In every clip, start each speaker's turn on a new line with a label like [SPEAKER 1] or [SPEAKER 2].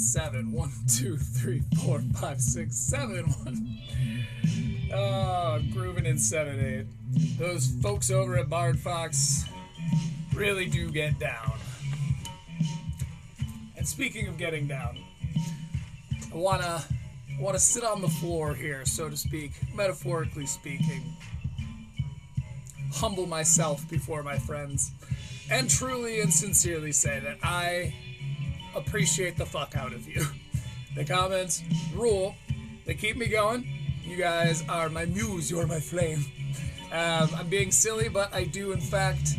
[SPEAKER 1] 7, 1, 2, 3, 4, 5, 6, 7, 1. Oh, grooving in 7, 8. Those folks over at Bard Fox really do get down. And speaking of getting down, I wanna sit on the floor here, so to speak, metaphorically speaking, humble myself before my friends, and truly and sincerely say that I appreciate the fuck out of you. The comments rule. They keep me going. You guys are my muse. You're my flame. I'm being silly, but I do in fact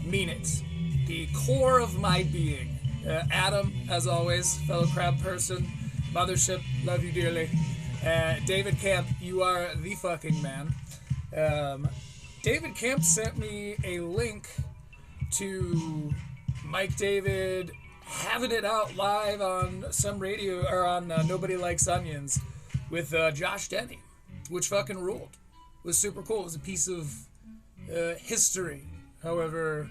[SPEAKER 1] mean it. The core of my being. Adam, as always, fellow crab person. Mothership, love you dearly. David Camp, you are the fucking man. David Camp sent me a link to Mike David having it out live on some radio, or on Nobody Likes Onions with Josh Denny, which fucking ruled. It was super cool. It was a piece of history. However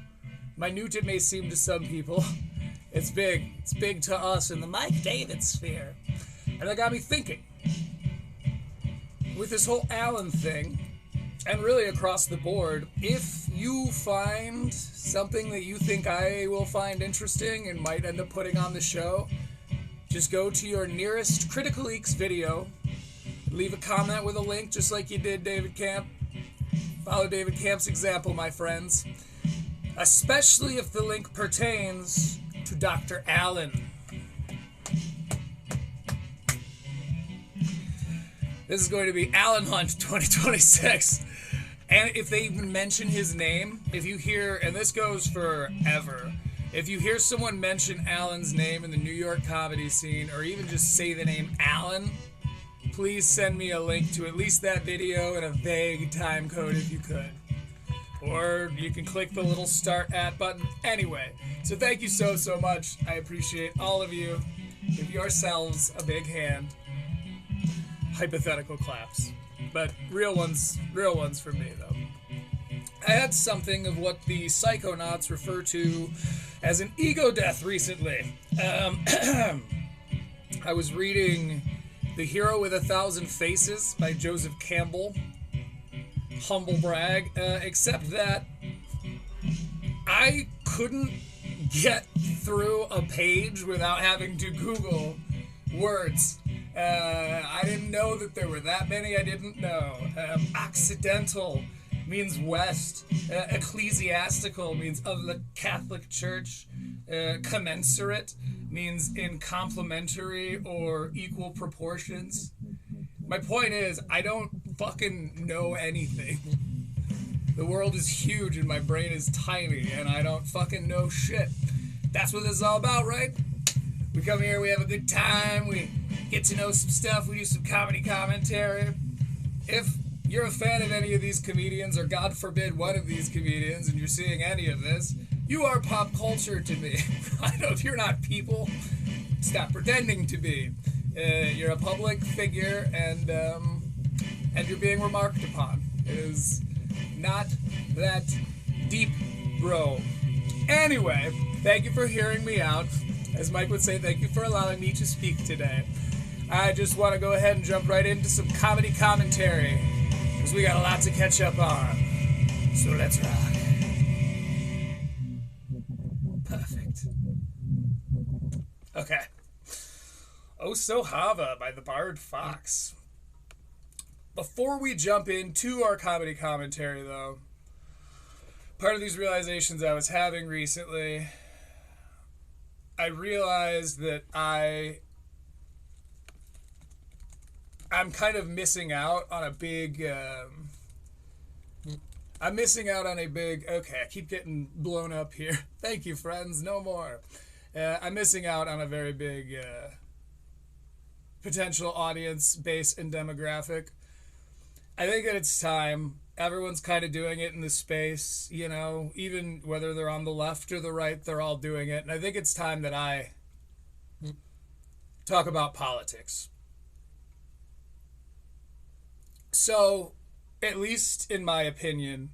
[SPEAKER 1] minute it may seem to some people, it's big. It's big to us in the Mike David sphere. And that got me thinking. With this whole Allen thing, and really across the board, if you find something that you think I will find interesting and might end up putting on the show, just go to your nearest Critical Leaks video, leave a comment with a link just like you did David Camp. Follow David Camp's example, my friends. Especially if the link pertains to Dr. Allen. This is going to be Allen Hunt 2026. And if they even mention his name, if you hear, and this goes forever, if you hear someone mention Allen's name in the New York comedy scene, or even just say the name Allen, please send me a link to at least that video and a vague time code if you could. Or you can click the little start at button. Anyway, so thank you so much. I appreciate all of you. Give yourselves a big hand. Hypothetical claps, but real ones for me though. I had something of what the psychonauts refer to as an ego death recently. I was reading The Hero with 1,000 Faces by Joseph Campbell. Humble brag, except that I couldn't get through a page without having to Google words. I didn't know that there were that many I didn't know. Occidental means west. Ecclesiastical means of the Catholic Church. Commensurate means in complementary or equal proportions. My point is, I don't fucking know anything. The world is huge and my brain is tiny and I don't fucking know shit. That's what this is all about, right? We come here, we have a good time, we get to know some stuff, we do some comedy commentary. If you're a fan of any of these comedians, or God forbid one of these comedians, and you're seeing any of this, you are pop culture to me. I know if you're not people, stop pretending to be. You're a public figure, and you're being remarked upon. It is not that deep, bro. Anyway, thank you for hearing me out. As Mike would say, thank you for allowing me to speak today. I just want to go ahead and jump right into some comedy commentary, because we got a lot to catch up on. So let's rock. Perfect. Okay. Oh So Hava by the Bard Fox. Before we jump into our comedy commentary, though, part of these realizations I was having recently, I realized that I'm kind of missing out on a big, okay, I keep getting blown up here. Thank you, friends, no more. I'm missing out on a very big potential audience base and demographic. I think that it's time. Everyone's kind of doing it in the space, you know, even whether they're on the left or the right, they're all doing it. And I think it's time that I talk about politics. So, at least in my opinion,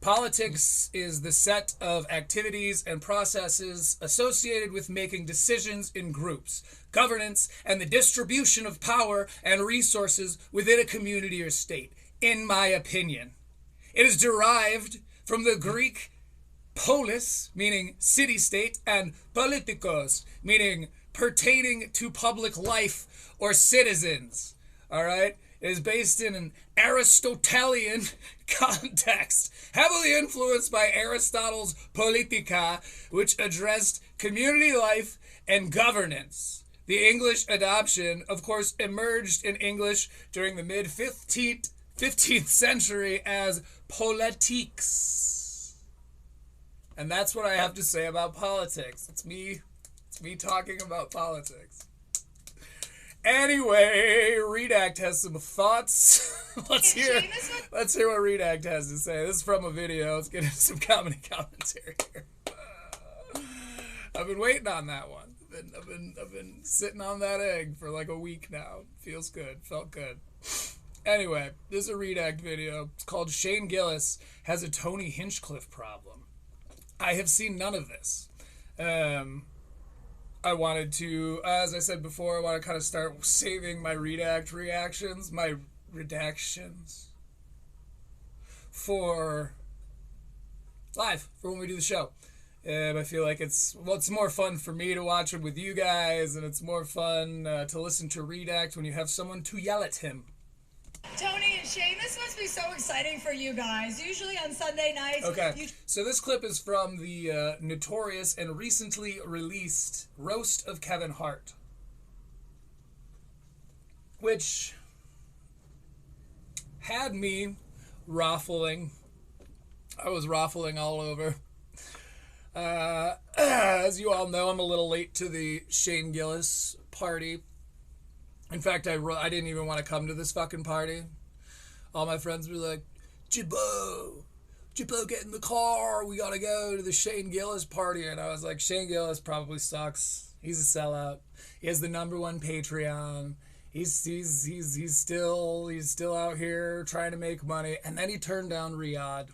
[SPEAKER 1] Politics is the set of activities and processes associated with making decisions in groups, governance, and the distribution of power and resources within a community or state, in my opinion. It is derived from the Greek polis, meaning city-state, and politikos, meaning pertaining to public life or citizens. All right? It is based in an Aristotelian context, heavily influenced by Aristotle's Politica, which addressed community life and governance. The English adoption, of course, emerged in English during the mid-15th century as politiques. And that's what I have to say about politics. It's me talking about politics. Anyway, Redact has some thoughts. Let's hear what Redact has to say. This is from a video. Let's get into some comedy commentary here. I've been waiting on that one. I've been sitting on that egg for like a week now. Feels good. Felt good. Anyway, this is a Redact video. It's called Shane Gillis Has a Tony Hinchcliffe Problem. I have seen none of this. I wanted to, as I said before, I want to kind of start saving my Redact reactions, my redactions, for live, for when we do the show. I feel like it's more fun for me to watch it with you guys, and it's more fun to listen to Redact when you have someone to yell at him.
[SPEAKER 2] Tony and Shane, this must be so exciting for you guys. Usually on Sunday nights.
[SPEAKER 1] Okay, so this clip is from the notorious and recently released Roast of Kevin Hart, which had me raffling. I was raffling all over. As you all know, I'm a little late to the Shane Gillis party. In fact, I didn't even want to come to this fucking party. All my friends were like, Jibbo, get in the car. We gotta go to the Shane Gillis party. And I was like, Shane Gillis probably sucks. He's a sellout. He has the #1 Patreon. He's still out here trying to make money. And then he turned down Riyadh.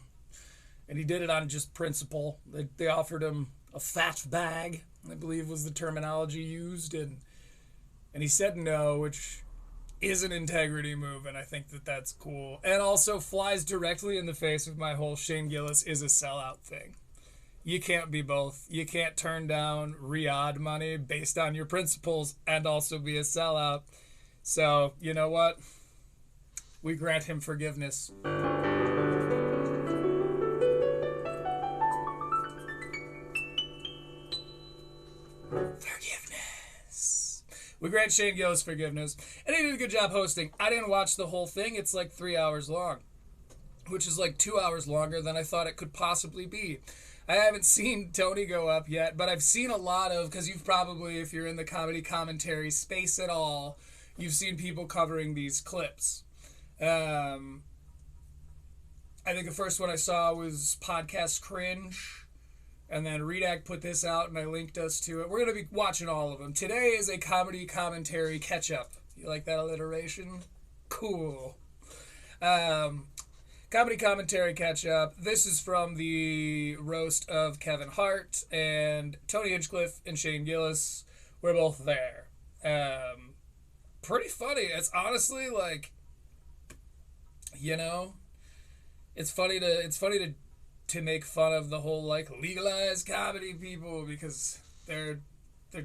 [SPEAKER 1] And he did it on just principle. They offered him a fat bag, I believe was the terminology used, and he said no, which is an integrity move, and I think that that's cool. And also flies directly in the face of my whole Shane Gillis is a sellout thing. You can't be both. You can't turn down Riyadh money based on your principles and also be a sellout. So, you know what? We grant him forgiveness. We grant Shane Gillis forgiveness. And he did a good job hosting. I didn't watch the whole thing. It's like 3 hours long, which is like 2 hours longer than I thought it could possibly be. I haven't seen Tony go up yet, but I've seen a lot of, because you've probably, if you're in the comedy commentary space at all, you've seen people covering these clips. I think the first one I saw was podcast Cringe. And then Redact put this out, and I linked us to it. We're going to be watching all of them. Today is a comedy commentary catch-up. You like that alliteration? Cool. Comedy commentary catch-up. This is from the roast of Kevin Hart, and Tony Hinchcliffe and Shane Gillis were both there. Pretty funny. It's honestly like, you know, it's funny to make fun of the whole like legalized comedy people because they're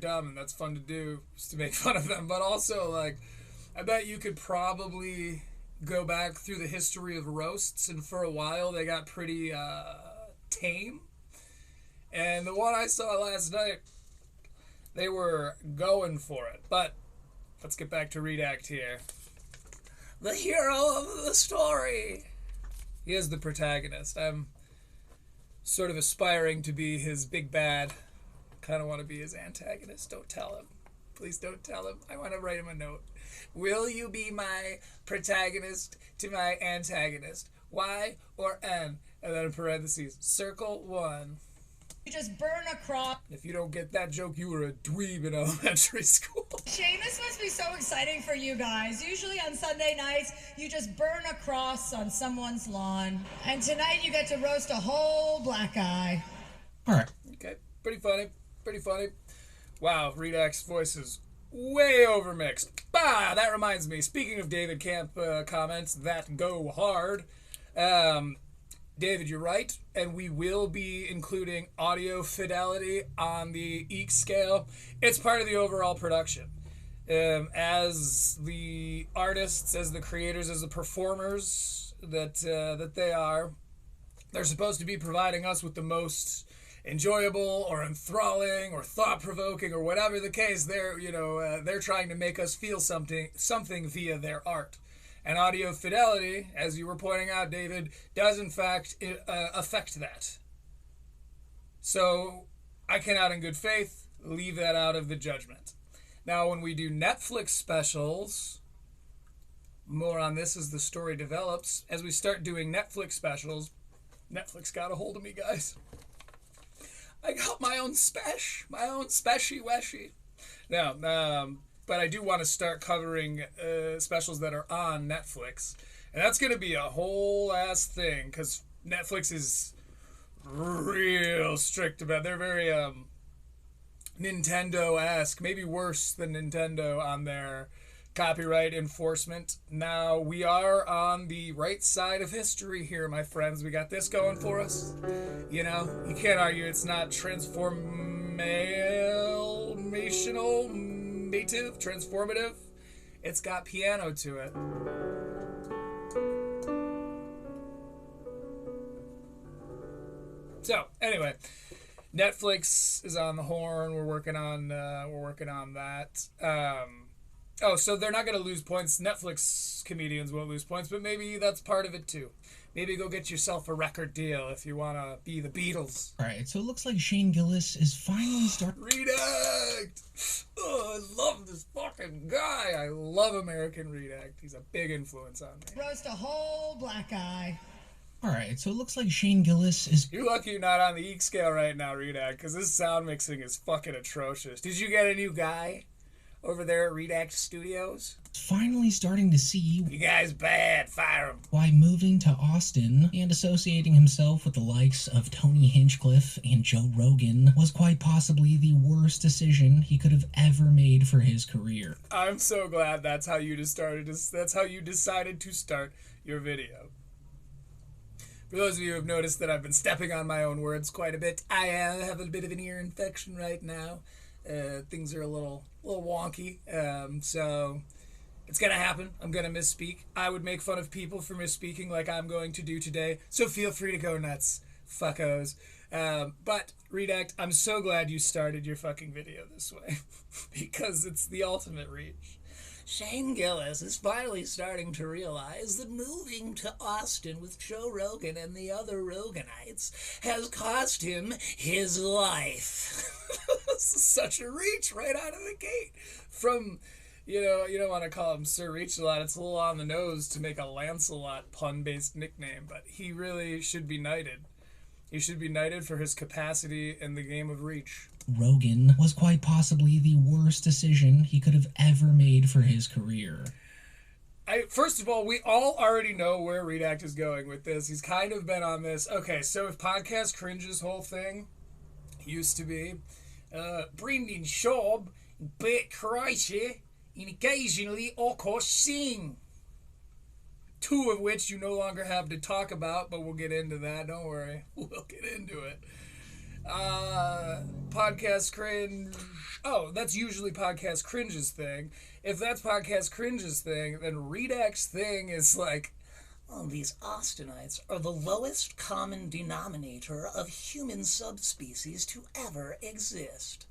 [SPEAKER 1] dumb, and that's fun to do, just to make fun of them. But also, like, I bet you could probably go back through the history of roasts, and for a while they got pretty tame. And the one I saw last night, they were going for it. But let's get back to Redact here. The hero of the story. He is the protagonist. I'm sort of aspiring to be his big bad. Kind of want to be his antagonist. Don't tell him. Please don't tell him. I want to write him a note. Will you be my protagonist to my antagonist? Y or N? And then in parentheses, circle 1.
[SPEAKER 2] You just burn a crop.
[SPEAKER 1] If you don't get that joke, you were a dweeb in elementary school.
[SPEAKER 2] Seamus was must be so exciting for you guys. Usually on Sunday nights, you just burn a cross on someone's lawn. And tonight you get to roast a whole black guy.
[SPEAKER 3] All right.
[SPEAKER 1] Okay, pretty funny, pretty funny. Wow, Redact's voice is way overmixed. Bah, that reminds me, speaking of David Camp comments that go hard, David, you're right, and we will be including audio fidelity on the EEC scale. It's part of the overall production. As the artists, as the creators, as the performers that they are, they're supposed to be providing us with the most enjoyable or enthralling or thought-provoking or whatever the case. They're trying to make us feel something via their art. And audio fidelity, as you were pointing out, David, does in fact affect that. So I cannot in good faith leave that out of the judgment. Now, when we do Netflix specials, more on this as the story develops, as we start doing Netflix specials, Netflix got a hold of me, guys. I got my own special-weshy. Now, but I do want to start covering specials that are on Netflix. And that's going to be a whole ass thing, because Netflix is real strict about it. They're very Nintendo-esque, maybe worse than Nintendo on their copyright enforcement. Now, we are on the right side of history here, my friends. We got this going for us. You know, you can't argue it's not transformative. It's got piano to it. So, anyway, Netflix is on the horn. We're working on that. So they're not going to lose points. Netflix comedians won't lose points, but maybe that's part of it too. Maybe go get yourself a record deal if you want to be the Beatles.
[SPEAKER 3] All right, so it looks like Shane Gillis is finally starting...
[SPEAKER 1] Redact! Oh, I love this fucking guy. I love American Redact. He's a big influence on me.
[SPEAKER 2] Roast a whole black guy.
[SPEAKER 3] All right, so it looks like Shane Gillis is...
[SPEAKER 1] You're lucky you're not on the EEC scale right now, Redact, because this sound mixing is fucking atrocious. Did you get a new guy over there at Redact Studios?
[SPEAKER 3] finally starting to see
[SPEAKER 1] you guys bad, fire him.
[SPEAKER 3] Why moving to Austin and associating himself with the likes of Tony Hinchcliffe and Joe Rogan was quite possibly the worst decision he could have ever made for his career.
[SPEAKER 1] I'm so glad that's how you decided to start your video. For those of you who have noticed that I've been stepping on my own words quite a bit, I have a bit of an ear infection right now. Things are a little wonky, so it's gonna happen. I'm gonna misspeak. I would make fun of people for misspeaking like I'm going to do today, so feel free to go nuts, fuckos. But, Redact, I'm so glad you started your fucking video this way, because it's the ultimate reach. Shane Gillis is finally starting to realize that moving to Austin with Joe Rogan and the other Roganites has cost him his life. This is such a reach right out of the gate. From, you don't want to call him Sir Reach-a-Lot. It's a little on the nose to make a Lancelot pun-based nickname, but he really should be knighted. He should be knighted for his capacity in the game of reach.
[SPEAKER 3] Rogan was quite possibly the worst decision he could have ever made for his career.
[SPEAKER 1] First of all, we all already know where Redact is going with this. He's kind of been on this. Okay, so if Podcast Cringe's whole thing used to be Brendan Schaub, Bert Kreischer, and occasionally Akaash Singh. Two of which you no longer have to talk about, but we'll get into that. Don't worry. We'll get into it. Podcast Cringe. Oh, that's usually Podcast Cringe's thing. If that's Podcast Cringe's thing, then Redact's thing is like, oh, these Austinites are the lowest common denominator of human subspecies to ever exist.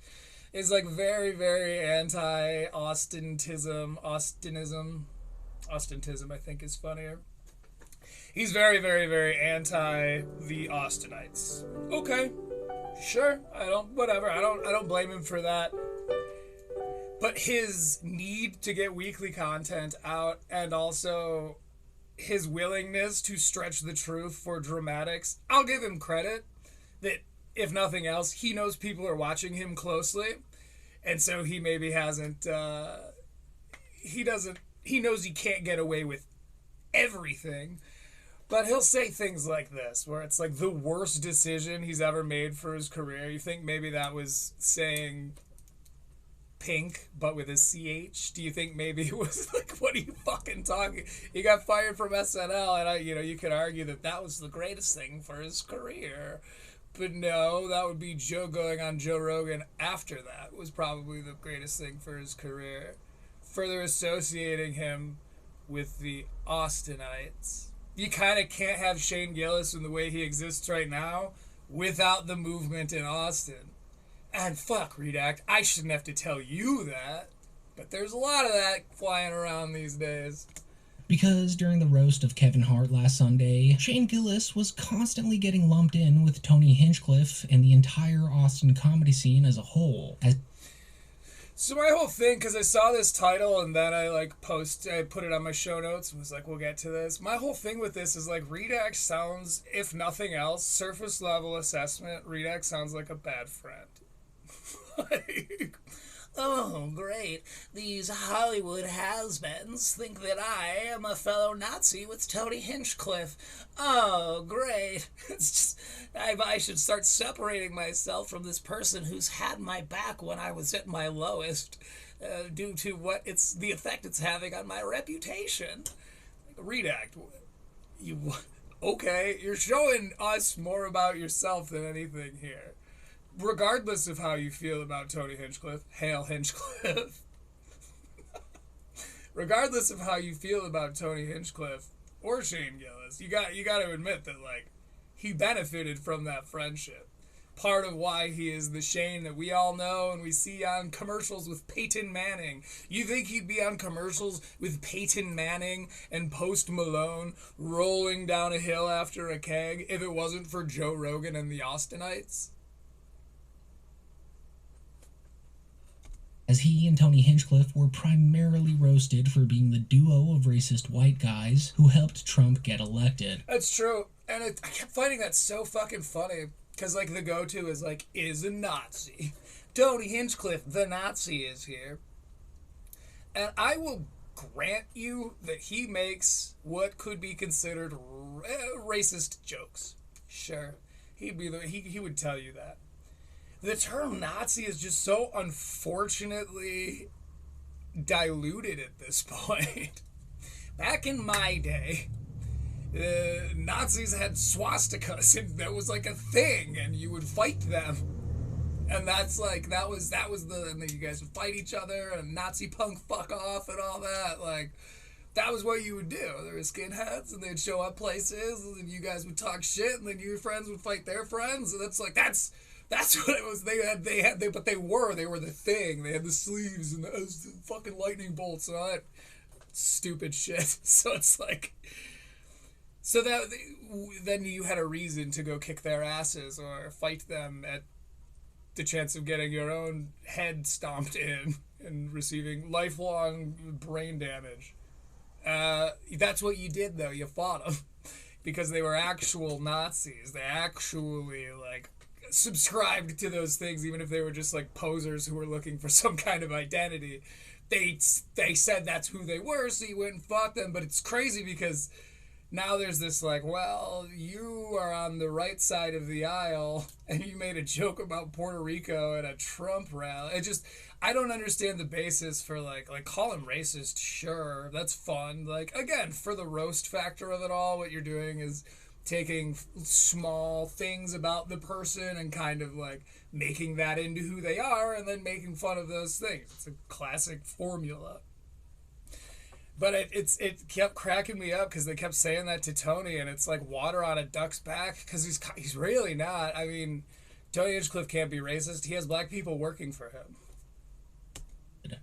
[SPEAKER 1] It's like very, very anti-Austinism. Austinism, I think, is funnier. He's very, very, very anti the Austinites. Okay, sure. I don't blame him for that. But his need to get weekly content out, and also his willingness to stretch the truth for dramatics, I'll give him credit that, if nothing else, he knows people are watching him closely, and so he maybe hasn't he knows he can't get away with everything, but he'll say things like this, where it's like the worst decision he's ever made for his career. You think maybe that was saying pink, but with a CH? Do you think maybe it was like, what are you fucking talking? He got fired from SNL, and you could argue that was the greatest thing for his career. But no, that would be Joe going on Joe Rogan after that was probably the greatest thing for his career. Further associating him with the Austinites. You kind of can't have Shane Gillis in the way he exists right now without the movement in Austin. And fuck, Redact, I shouldn't have to tell you that, but there's a lot of that flying around these days.
[SPEAKER 3] Because during the roast of Kevin Hart last Sunday, Shane Gillis was constantly getting lumped in with Tony Hinchcliffe and the entire Austin comedy scene as a whole.
[SPEAKER 1] So my whole thing, because I saw this title and then I put it on my show notes and was like, we'll get to this. My whole thing with this is like, Redact sounds, if nothing else, surface level assessment, Redact sounds like a bad friend. Like, oh, great. These Hollywood has-beens think that I am a fellow Nazi with Tony Hinchcliffe. Oh, great. It's just, I should start separating myself from this person who's had my back when I was at my lowest, due to the effect it's having on my reputation. Redact, okay, you're showing us more about yourself than anything here. Regardless of how you feel about Tony Hinchcliffe, hail Hinchcliffe. Regardless of how you feel about Tony Hinchcliffe or Shane Gillis, you got to admit that like he benefited from that friendship. Part of why he is the Shane that we all know and we see on commercials with Peyton Manning. You think he'd be on commercials with Peyton Manning and Post Malone rolling down a hill after a keg if it wasn't for Joe Rogan and the Austinites?
[SPEAKER 3] As he and Tony Hinchcliffe were primarily roasted for being the duo of racist white guys who helped Trump get elected.
[SPEAKER 1] That's true. And I kept finding that so fucking funny. Because, like, the go-to is, like, is a Nazi. Tony Hinchcliffe, the Nazi, is here. And I will grant you that he makes what could be considered racist jokes. Sure. He would tell you that. The term Nazi is just so unfortunately diluted at this point. Back in my day, Nazis had swastikas, and that was like a thing, and you would fight them. And that's like, that was and then you guys would fight each other, and Nazi punk fuck off and all that. Like, that was what you would do. There were skinheads, and they'd show up places, and then you guys would talk shit, and then your friends would fight their friends, and that's like, that's what it was. They were the thing. They had the sleeves and the fucking lightning bolts and all that stupid shit. So it's like, so that then you had a reason to go kick their asses or fight them at the chance of getting your own head stomped in and receiving lifelong brain damage. That's what you did, though. You fought them because they were actual Nazis. They actually, like, subscribed to those things, even if they were just like posers who were looking for some kind of identity. They said that's who they were, so you went and fought them. But it's crazy because now there's this like, well, you are on the right side of the aisle and you made a joke about Puerto Rico at a Trump rally. I don't understand the basis for like call him racist, sure, that's fun. Like, again, for the roast factor of it all, what you're doing is taking small things about the person and kind of like making that into who they are and then making fun of those things. It's a classic formula. But it kept cracking me up because they kept saying that to Tony, and it's like water on a duck's back because he's really not. I mean, Tony Hinchcliffe can't be racist. He has black people working for him.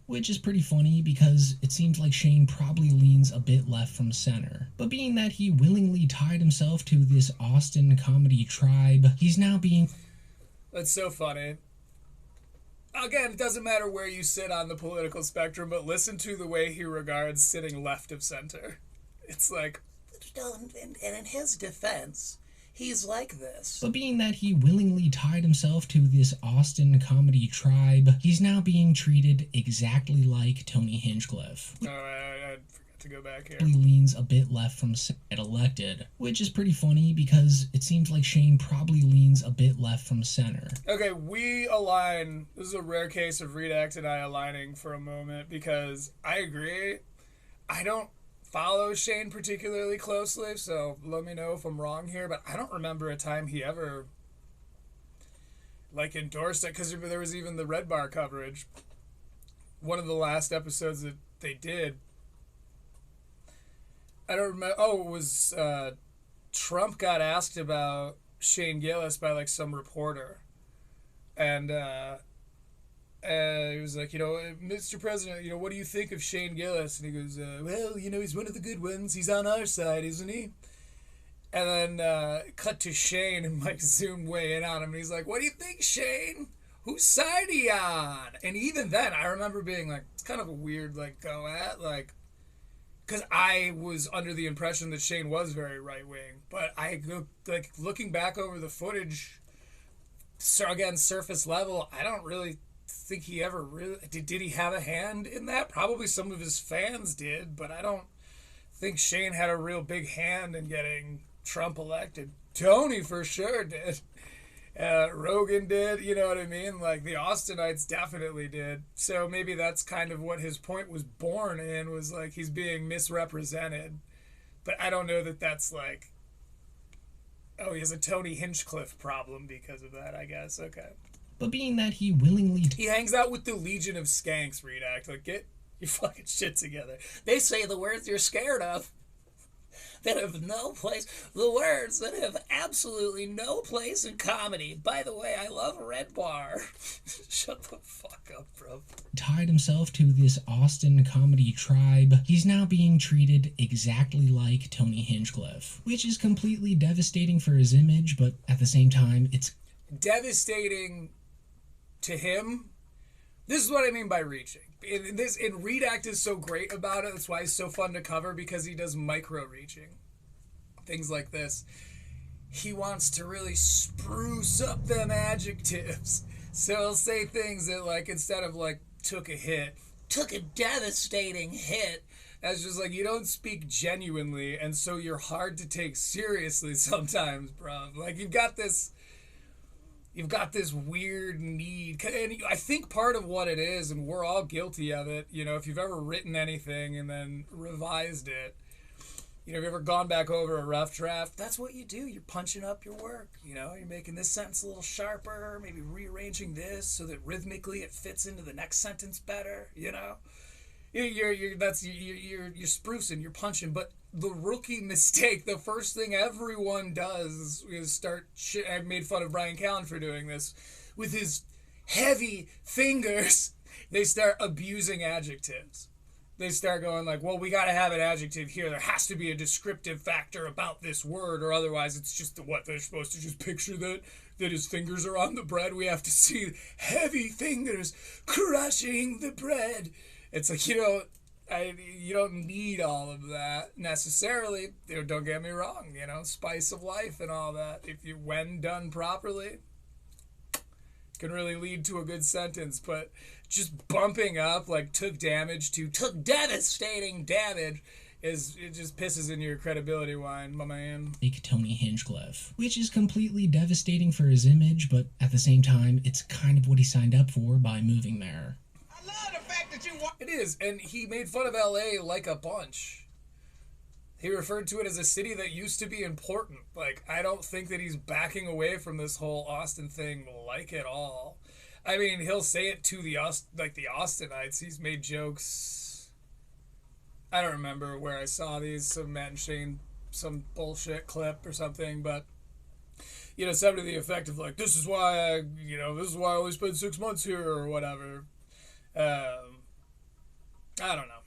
[SPEAKER 3] Which is pretty funny because it seems like Shane probably leans a bit left from center. But being that he willingly tied himself to this Austin comedy tribe, he's now being...
[SPEAKER 1] That's so funny. Again, it doesn't matter where you sit on the political spectrum, but listen to the way he regards sitting left of center. It's like, and in his defense, He's like this.
[SPEAKER 3] But being that he willingly tied himself to this Austin comedy tribe, he's now being treated exactly like Tony Hinchcliffe.
[SPEAKER 1] Oh, I forgot to go back here.
[SPEAKER 3] He leans a bit left from get elected, which is pretty funny because it seems like Shane probably leans a bit left from center.
[SPEAKER 1] Okay, we align. This is a rare case of Redact and I aligning for a moment because I agree. I don't follow Shane particularly closely, so let me know if I'm wrong here, but I don't remember a time he ever like endorsed it, because there was even the Red Bar coverage. One of the last episodes that they did, I don't remember. Oh, it was Trump got asked about Shane Gillis by like some reporter, and he was like, Mr. President, what do you think of Shane Gillis? And he goes, well, he's one of the good ones. He's on our side, isn't he? And then cut to Shane, and Mike zoomed way in on him, and he's like, what do you think, Shane? Whose side are you on? And even then, I remember being like, it's kind of a weird, like, go at, like, because I was under the impression that Shane was very right-wing. But like, looking back over the footage, so again, surface level, I don't really think he ever really did he have a hand in that? Probably some of his fans did, but I don't think Shane had a real big hand in getting Trump elected. Tony for sure did. Rogan did, you know what I mean? Like, the Austinites definitely did. So maybe that's kind of what his point was born in, was like he's being misrepresented. But I don't know that that's like, oh, he has a Tony Hinchcliffe problem because of that, I guess. Okay.
[SPEAKER 3] But being that he willingly...
[SPEAKER 1] He hangs out with the Legion of Skanks, Redact. Like, get your fucking shit together. They say the words you're scared of that have no place. The words that have absolutely no place in comedy. By the way, I love Red Bar. Shut the fuck up, bro.
[SPEAKER 3] Tied himself to this Austin comedy tribe, he's now being treated exactly like Tony Hinchcliffe, which is completely devastating for his image, but at the same time, it's...
[SPEAKER 1] devastating to him. This is what I mean by reaching. And Redact is so great about it. That's why it's so fun to cover, because he does micro reaching. Things like this. He wants to really spruce up them adjectives. So he'll say things that, like, instead of like took a hit, took a devastating hit. That's just like, you don't speak genuinely, and so you're hard to take seriously sometimes, bro. Like, you've got this weird need, and I think part of what it is, and we're all guilty of it, if you've ever written anything and then revised it, if you've ever gone back over a rough draft, that's what you do. You're punching up your work, you're making this sentence a little sharper, maybe rearranging this so that rhythmically it fits into the next sentence better, You're sprucing, you're punching. But the rookie mistake, the first thing everyone does is start shit. I made fun of Brian Callen for doing this with his heavy fingers. They start abusing adjectives. They start going like, well, we got to have an adjective here. There has to be a descriptive factor about this word, or otherwise it's just what they're supposed to just picture that his fingers are on the bread. We have to see heavy fingers crushing the bread. It's like, you don't need all of that necessarily. Don't get me wrong, spice of life and all that. When done properly, can really lead to a good sentence. But just bumping up like took damage to took devastating damage it just pisses in your credibility wine, my man.
[SPEAKER 3] Like Tony Hinchcliffe, which is completely devastating for his image, but at the same time, it's kind of what he signed up for by moving there.
[SPEAKER 1] It is, and he made fun of LA like a bunch. He referred to it as a city that used to be important. Like, I don't think that he's backing away from this whole Austin thing like at all. I mean, he'll say it to the Austinites. He's made jokes. I don't remember where I saw these. Some Matt and Shane, some bullshit clip or something, but something to the effect of like, this is why I only spent 6 months here or whatever. I don't know.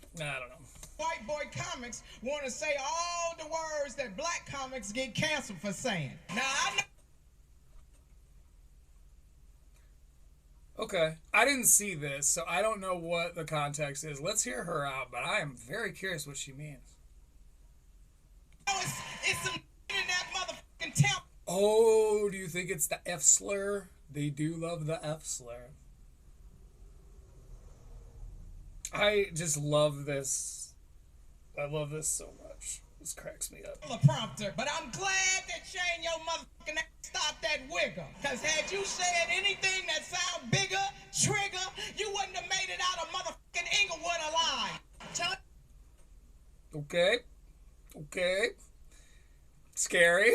[SPEAKER 4] White boy comics want to say all the words that black comics get canceled for saying. Now, I know.
[SPEAKER 1] Okay. I didn't see this, so I don't know what the context is. Let's hear her out, but I am very curious what she means.
[SPEAKER 4] It's some in that motherfucking temple.
[SPEAKER 1] Oh, do you think it's the F slur? They do love the F slur. I just love this. I love this so much. This cracks me up.
[SPEAKER 4] A prompter, but I'm glad that Shane, your motherfucking ass stopped that wigger. Cause had you said anything that sound bigger, trigger, you wouldn't have made it out of motherfucking Inglewood alive.
[SPEAKER 1] Okay. Okay. Scary.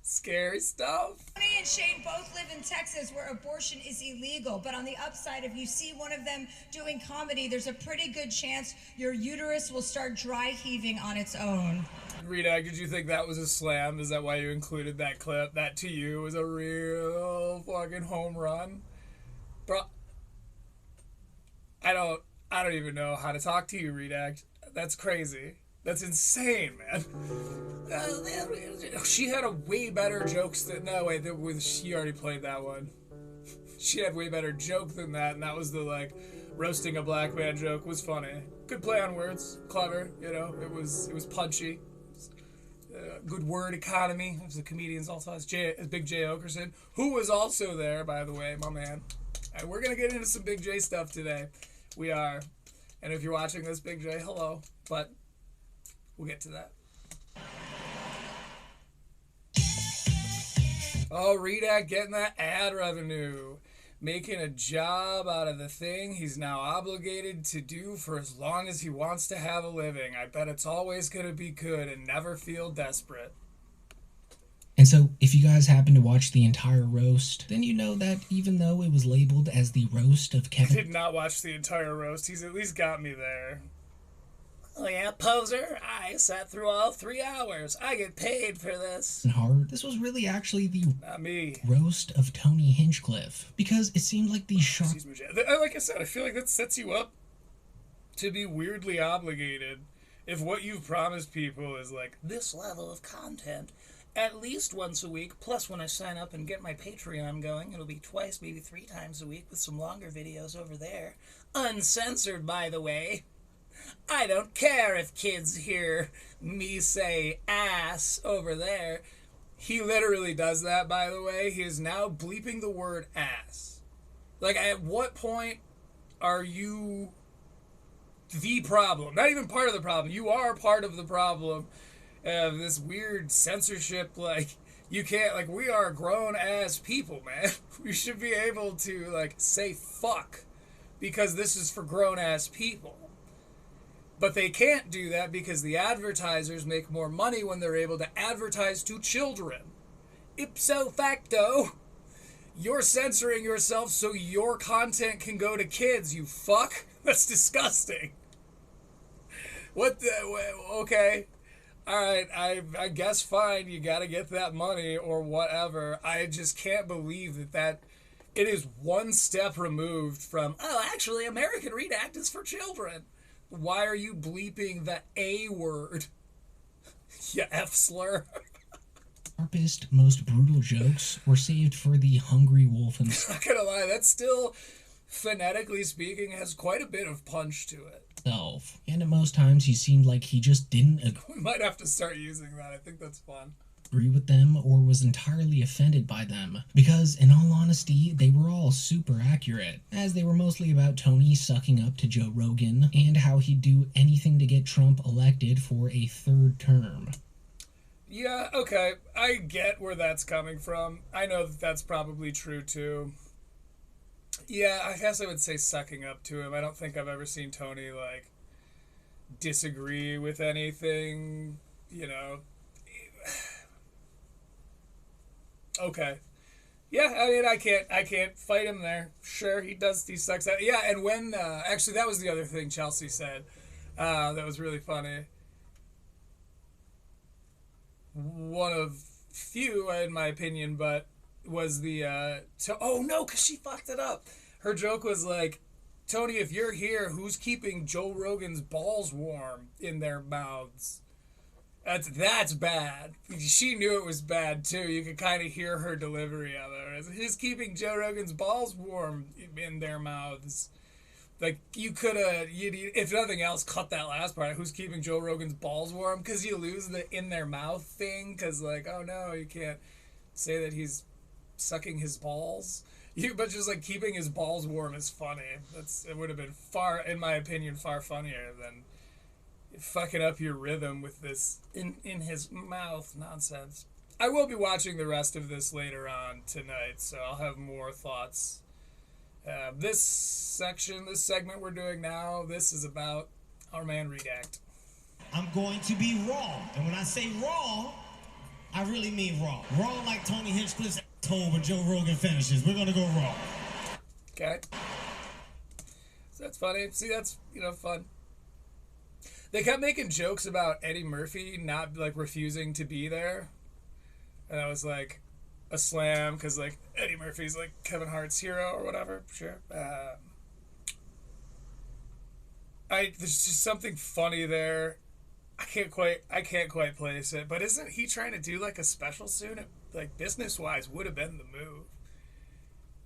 [SPEAKER 1] Scary stuff.
[SPEAKER 2] Tony and Shane both live in Texas where abortion is illegal, but on the upside, if you see one of them doing comedy, there's a pretty good chance your uterus will start dry heaving on its own.
[SPEAKER 1] Redact, did you think that was a slam? Is that why you included that clip? That to you was a real fucking home run? Bro, I don't even know how to talk to you, Redact. That's crazy. That's insane, man. She had a way better jokes than... No, wait, she already played that one. She had way better joke than that, and that was the, like, roasting a black man joke was funny. Good play on words. Clever, you know. It was punchy. Good word economy. It was the comedians also. It's Big Jay Oakerson, who was also there, by the way, my man. And we're going to get into some Big J stuff today. We are. And if you're watching this, Big J, hello. But we'll get to that. Oh, Redact getting that ad revenue. Making a job out of the thing he's now obligated to do for as long as he wants to have a living. I bet it's always going to be good and never feel desperate.
[SPEAKER 3] And so, if you guys happen to watch the entire roast, then you know that even though it was labeled as the roast of Kevin...
[SPEAKER 1] I did not watch the entire roast. He's at least got me there. Oh yeah, poser. I sat through all 3 hours. I get paid for this.
[SPEAKER 3] Hard. This was really actually the
[SPEAKER 1] not me.
[SPEAKER 3] Roast of Tony Hinchcliffe. Because it seemed like the sharp...
[SPEAKER 1] Like I said, I feel like that sets you up to be weirdly obligated if what you've promised people is like this level of content at least once a week, plus when I sign up and get my Patreon going, it'll be twice, maybe 3 times a week with some longer videos over there. Uncensored, by the way. I don't care if kids hear me say ass over there. He literally does that, by the way. He is now bleeping the word ass. Like, at what point are you the problem? Not even part of the problem. You are part of the problem of this weird censorship. Like, you can't, like, we are grown-ass people, man. We should be able to, like, say fuck because this is for grown-ass people. But they can't do that because the advertisers make more money when they're able to advertise to children. Ipso facto, you're censoring yourself so your content can go to kids, you fuck. That's disgusting. What the... Okay. Alright, I guess fine, you gotta get that money or whatever. I just can't believe that it is one step removed from, oh, actually, American Redact is for children. Why are you bleeping the A word? You F slur.
[SPEAKER 3] Sharpest, most brutal jokes were saved for the hungry wolf himself.
[SPEAKER 1] Not gonna lie, that still, phonetically speaking, has quite a bit of punch to it.
[SPEAKER 3] And at most times he seemed like he just didn't
[SPEAKER 1] We might have to start using that. I think that's fun.
[SPEAKER 3] Agree with them or was entirely offended by them, because in all honesty they were all super accurate, as they were mostly about Tony sucking up to Joe Rogan and how he'd do anything to get Trump elected for a 3rd term.
[SPEAKER 1] Yeah, okay, I get where that's coming from. I know that that's probably true too. Yeah, I guess I would say sucking up to him. I don't think I've ever seen Tony, like, disagree with anything, you know. Okay. Yeah, I mean, I can't fight him there. Sure, he sucks at it. Yeah, and when, actually, that was the other thing Chelsea said. That was really funny. One of few, in my opinion, but was the, oh no, because she fucked it up. Her joke was like, Tony, if you're here, who's keeping Joe Rogan's balls warm in their mouths? That's bad. She knew it was bad, too. You could kind of hear her delivery of it. Who's keeping Joe Rogan's balls warm in their mouths? Like, you could have, if nothing else, cut that last part. Who's keeping Joe Rogan's balls warm? Because you lose the in their mouth thing. Because, like, oh no, you can't say that he's sucking his balls. But just, like, keeping his balls warm is funny. It would have been far, in my opinion, far funnier than fucking up your rhythm with this in his mouth nonsense. I will be watching the rest of this later on tonight, so I'll have more thoughts. This segment we're doing now, this is about our man Redact.
[SPEAKER 5] I'm going to be raw. And when I say raw, I really mean raw. Raw like Tony Hinchcliffe's asshole when Joe Rogan finishes. We're going to go raw.
[SPEAKER 1] Okay. So that's funny. See, that's, fun. They kept making jokes about Eddie Murphy not, like, refusing to be there. And I was like, a slam, because, like, Eddie Murphy's, like, Kevin Hart's hero or whatever. Sure. There's just something funny there. I can't quite place it. But isn't he trying to do, like, a special soon? Like, business-wise, would have been the move.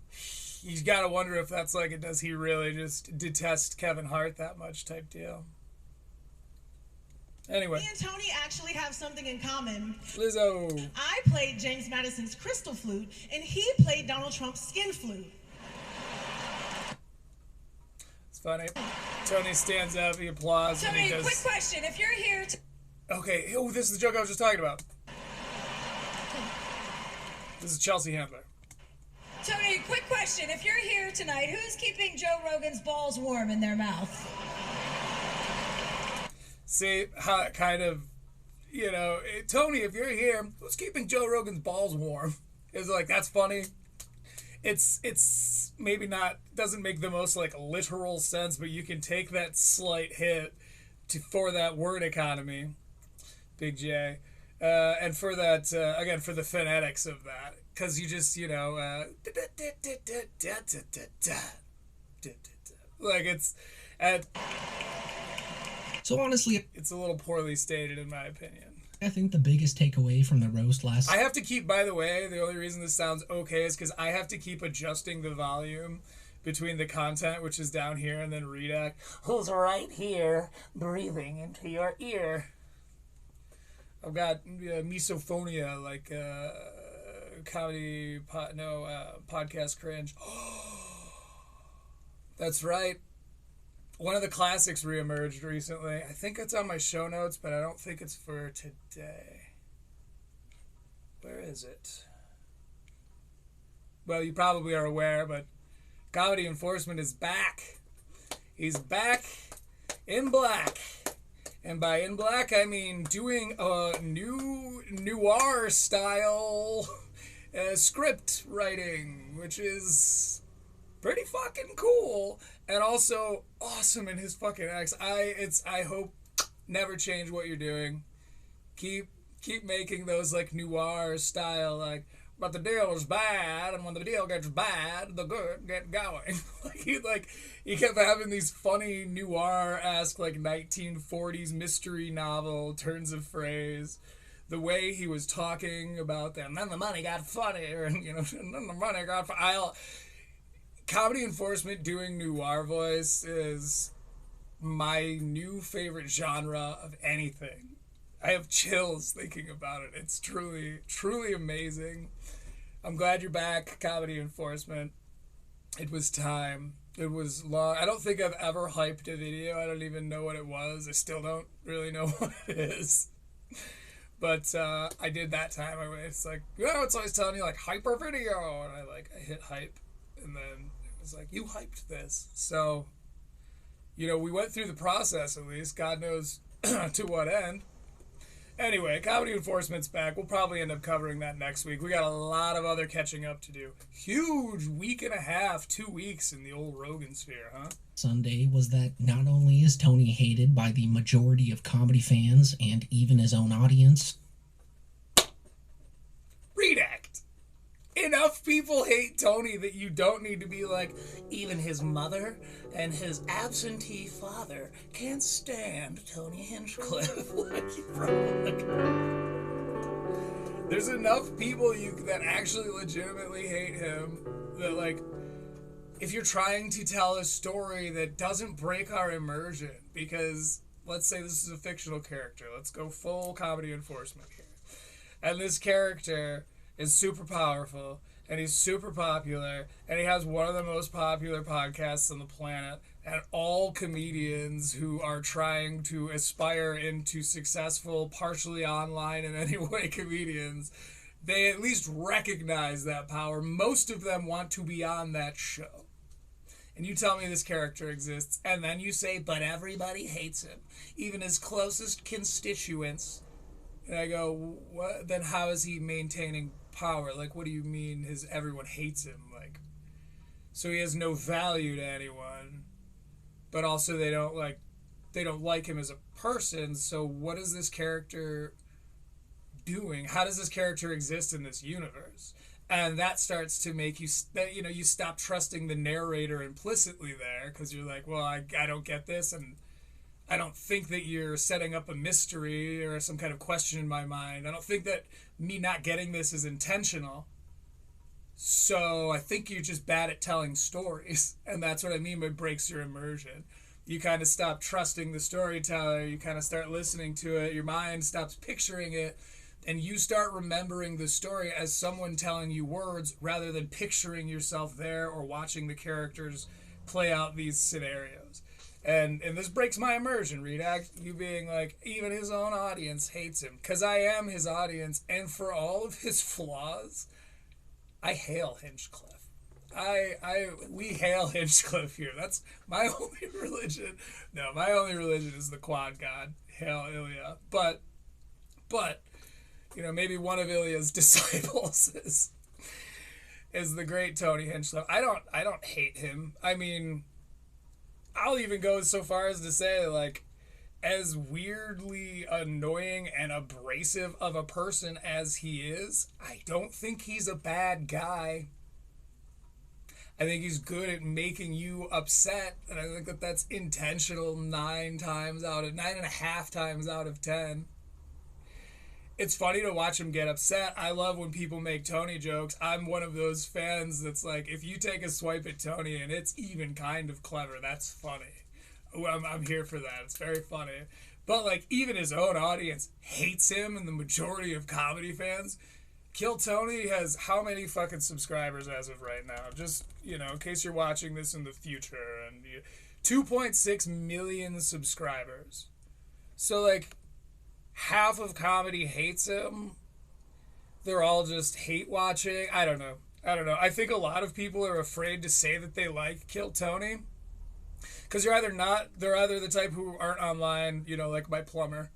[SPEAKER 1] He's got to wonder if that's, like, does he really just detest Kevin Hart that much type deal? Anyway.
[SPEAKER 6] Me and Tony actually have something in common.
[SPEAKER 1] Lizzo.
[SPEAKER 6] I played James Madison's crystal flute, and he played Donald Trump's skin flute.
[SPEAKER 1] It's funny. Tony stands up, he applauds.
[SPEAKER 2] Tony,
[SPEAKER 1] and he goes,
[SPEAKER 2] quick question. If you're here to...
[SPEAKER 1] Okay, this is the joke I was just talking about. This is Chelsea Handler.
[SPEAKER 2] Tony, quick question. If you're here tonight, who's keeping Joe Rogan's balls warm in their mouth?
[SPEAKER 1] See, how it kind of, Tony, if you're here, who's keeping Joe Rogan's balls warm? It's like, that's funny. It's maybe not, doesn't make the most, like, literal sense, but you can take that slight hit for that word economy, Big J, and for that, again, for the phonetics of that, because you just, like, it's,
[SPEAKER 3] So honestly,
[SPEAKER 1] it's a little poorly stated in my opinion.
[SPEAKER 3] I think the biggest takeaway from the roast last...
[SPEAKER 1] I have to keep, by the way, the only reason this sounds okay is because I have to keep adjusting the volume between the content, which is down here, and then Redact, who's right here, breathing into your ear. I've got misophonia, like podcast Cringe. That's right. One of the classics reemerged recently. I think it's on my show notes, but I don't think it's for today. Where is it? Well, you probably are aware, but Comedy Enforcement is back. He's back in black. And by in black, I mean doing a new noir-style script writing, which is pretty fucking cool. And also awesome in his fucking acts. I hope never change what you're doing. Keep making those like noir style, like, but the deal is bad, and when the deal gets bad, the good get going. he kept having these funny noir-esque like 1940s mystery novel turns of phrase. The way he was talking about them, and then the money got funnier, and and then the money got Comedy Enforcement doing noir voice is my new favorite genre of anything. I have chills thinking about it. It's truly, truly amazing. I'm glad you're back, Comedy Enforcement. It was time. It was long. I don't think I've ever hyped a video. I don't even know what it was. I still don't really know what it is. But I did that time. It's like, it's always telling you, like, hyper video. And I hit hype. And then it was like, you hyped this. So, we went through the process at least. God knows to what end. Anyway, Comedy Enforcement's back. We'll probably end up covering that next week. We got a lot of other catching up to do. Huge week and a half, 2 weeks in the old Rogan sphere, huh?
[SPEAKER 3] Sunday was that not only is Tony hated by the majority of comedy fans and even his own audience.
[SPEAKER 1] Redact. Enough people hate Tony that you don't need to be like, even his mother and his absentee father can't stand Tony Hinchcliffe. There's enough people that actually legitimately hate him that, like, if you're trying to tell a story that doesn't break our immersion, because let's say this is a fictional character. Let's go full comedy enforcement here. And this character is super powerful, and he's super popular, and he has one of the most popular podcasts on the planet, and all comedians who are trying to aspire into successful, partially online in any way comedians, they at least recognize that power. Most of them want to be on that show. And you tell me this character exists, and then you say, but everybody hates him, even his closest constituents. And I go, what? Then how is he maintaining power? Like, what do you mean everyone hates him? Like, so he has no value to anyone, but also they don't like him as a person. So what is this character doing? How does this character exist in this universe? And that starts to make you stop trusting the narrator implicitly there, because you're like, well, I don't get this, and I don't think that you're setting up a mystery or some kind of question in my mind. I don't think that me not getting this is intentional. So I think you're just bad at telling stories. And that's what I mean by breaks your immersion. You kind of stop trusting the storyteller. You kind of start listening to it. Your mind stops picturing it. And you start remembering the story as someone telling you words rather than picturing yourself there or watching the characters play out these scenarios. And this breaks my immersion, Redact. You being like, even his own audience hates him. Because I am his audience, and for all of his flaws, I hail Hinchcliffe. We hail Hinchcliffe here. That's my only religion. No, my only religion is the quad god. Hail Ilya. But, maybe one of Ilya's disciples is the great Tony Hinchcliffe. I don't hate him. I mean, I'll even go so far as to say, like, as weirdly annoying and abrasive of a person as he is, I don't think he's a bad guy. I think he's good at making you upset, and I think that that's intentional 9.5 times out of 10. It's funny to watch him get upset. I love when people make Tony jokes. I'm one of those fans that's like, if you take a swipe at Tony and it's even kind of clever, that's funny. I'm here for that. It's very funny. But, like, even his own audience hates him, and the majority of comedy fans. Kill Tony has how many fucking subscribers as of right now? Just, in case you're watching this in the future. And 2.6 million subscribers. So, like, half of comedy hates him. They're all just hate watching. I don't know. I think a lot of people are afraid to say that they like Kill Tony. Because they're either the type who aren't online, like my plumber.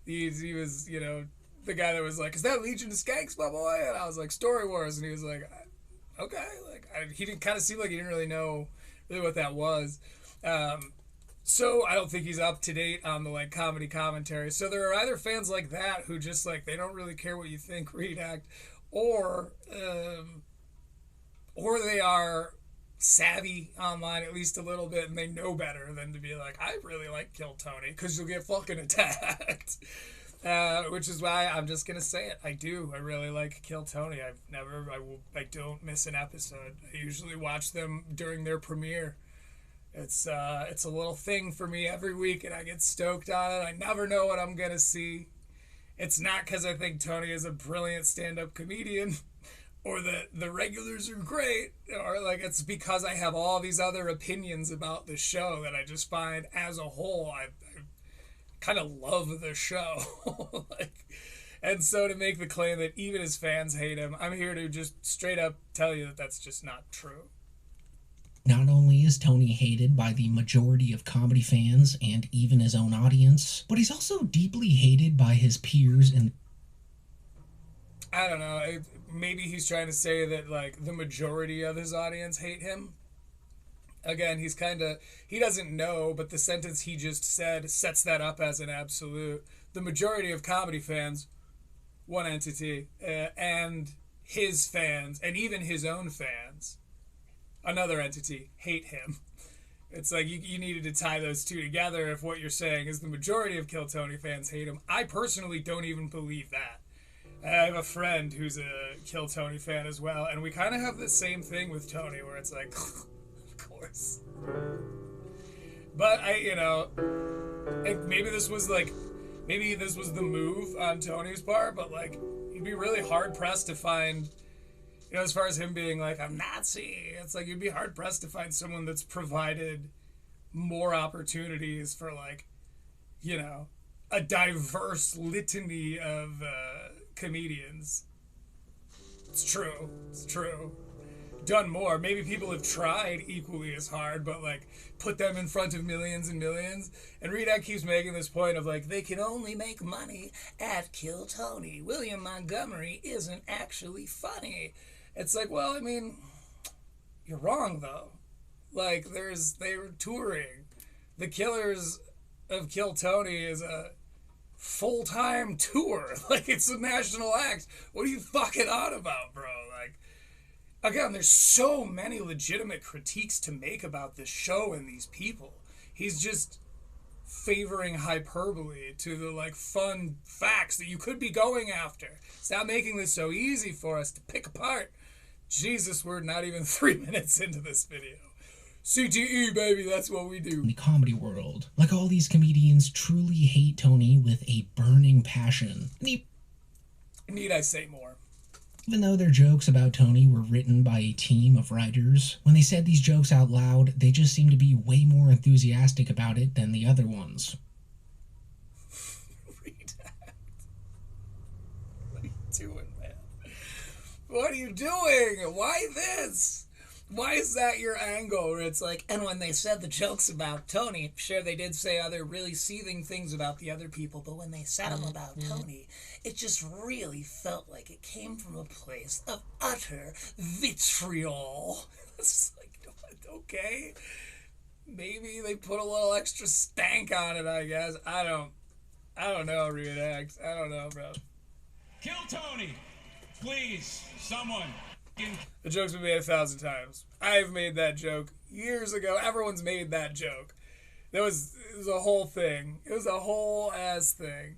[SPEAKER 1] He was, the guy that was like, is that Legion of Skanks, my boy? And I was like, Story Wars. And he was like, okay. He didn't kind of seem like he didn't really know what that was. So I don't think he's up to date on the, like, comedy commentary. So there are either fans like that who just, like, they don't really care what you think, Redact, or they are savvy online at least a little bit, and they know better than to be like, I really like Kill Tony, because you'll get fucking attacked. Which is why I'm just gonna say it. I really like Kill Tony. I don't miss an episode. I usually watch them during their premiere. It's a little thing for me every week, and I get stoked on it. I never know what I'm gonna see. It's not because I think Tony is a brilliant stand-up comedian, or that the regulars are great, or like it's because I have all these other opinions about the show that I just find as a whole I kind of love the show. And so to make the claim that even his fans hate him, I'm here to just straight up tell you that that's just not true.
[SPEAKER 3] Not only is Tony hated by the majority of comedy fans and even his own audience, but he's also deeply hated by his peers and
[SPEAKER 1] I don't know, maybe he's trying to say that, like, the majority of his audience hate him. Again, he doesn't know, but the sentence he just said sets that up as an absolute. The majority of comedy fans, one entity, and his fans, and even his own fans, another entity, hate him. It's like you needed to tie those two together if what you're saying is the majority of Kill Tony fans hate him. I personally don't even believe that. I have a friend who's a Kill Tony fan as well, and we kind of have the same thing with Tony, where it's like, of course. But maybe this was the move on Tony's part, but like, you'd be really hard pressed to find, as far as him being like, I'm Nazi, it's like you'd be hard pressed to find someone that's provided more opportunities for like, a diverse litany of comedians. It's true. Done more. Maybe people have tried equally as hard, but like put them in front of millions and millions. And Redact keeps making this point of like, they can only make money at Kill Tony. William Montgomery isn't actually funny. It's like, well, I mean, you're wrong though. Like they were touring. The Killers of Kill Tony is a full-time tour. Like, it's a national act. What are you fucking on about, bro? Like, again, there's so many legitimate critiques to make about this show and these people. He's just favoring hyperbole to the, like, fun facts that you could be going after. Stop making this so easy for us to pick apart. Jesus, we're not even 3 minutes into this video. CTE, baby, that's what we do.
[SPEAKER 3] In the comedy world, like all these comedians truly hate Tony with a burning passion.
[SPEAKER 1] Need I say more?
[SPEAKER 3] Even though their jokes about Tony were written by a team of writers, when they said these jokes out loud, they just seemed to be way more enthusiastic about it than the other ones.
[SPEAKER 1] Redact. What are you doing, man? What are you doing? Why this? Why is that your angle where it's like, and when they said the jokes about Tony, sure, they did say other really seething things about the other people, but when they said them about Tony, it just really felt like it came from a place of utter vitriol. It's like, okay, maybe they put a little extra stank on it, I guess. I don't know, Redact. I don't know, bro.
[SPEAKER 7] Kill Tony! Please, someone.
[SPEAKER 1] The joke's been made 1,000 times. I've made that joke years ago. Everyone's made that joke. It was a whole thing. It was a whole ass thing.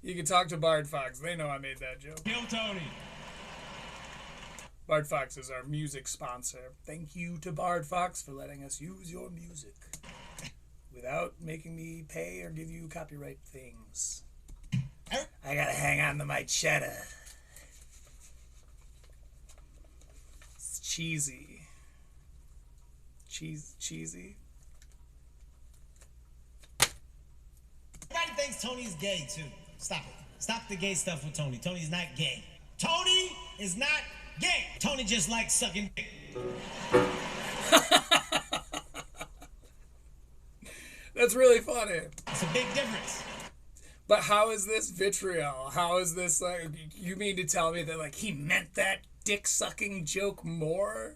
[SPEAKER 1] You can talk to Bard Fox. They know I made that joke.
[SPEAKER 7] Kill Tony.
[SPEAKER 1] Bard Fox is our music sponsor. Thank you to Bard Fox for letting us use your music without making me pay or give you copyright things. I gotta hang on to my cheddar. Cheesy. Cheesy.
[SPEAKER 5] Everybody thinks Tony's gay, too. Stop it. Stop the gay stuff with Tony. Tony's not gay. Tony is not gay. Tony just likes sucking dick.
[SPEAKER 1] That's really funny.
[SPEAKER 5] It's a big difference.
[SPEAKER 1] But how is this vitriol? How is this, like, you mean to tell me that, like, he meant that dick-sucking joke more?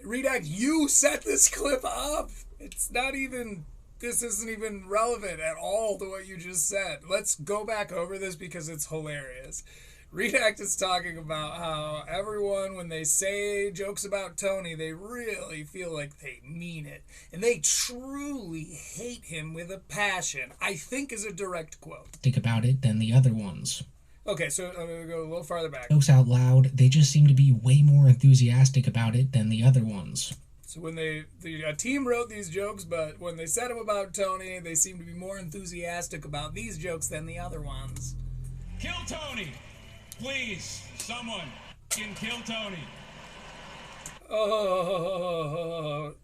[SPEAKER 1] Redact, you set this clip up. It's not even, this isn't even relevant at all to what you just said. Let's go back over this because it's hilarious. Redact is talking about how everyone, when they say jokes about Tony, they really feel like they mean it. And they truly hate him with a passion, I think is a direct quote.
[SPEAKER 3] Think about it than the other ones.
[SPEAKER 1] Okay, so I'm going to go a little farther back.
[SPEAKER 3] Jokes out loud, they just seem to be way more enthusiastic about it than the other ones.
[SPEAKER 1] So when the team wrote these jokes, but when they said them about Tony, they seem to be more enthusiastic about these jokes than the other ones.
[SPEAKER 7] Kill Tony! Please, someone can kill Tony.
[SPEAKER 1] Oh,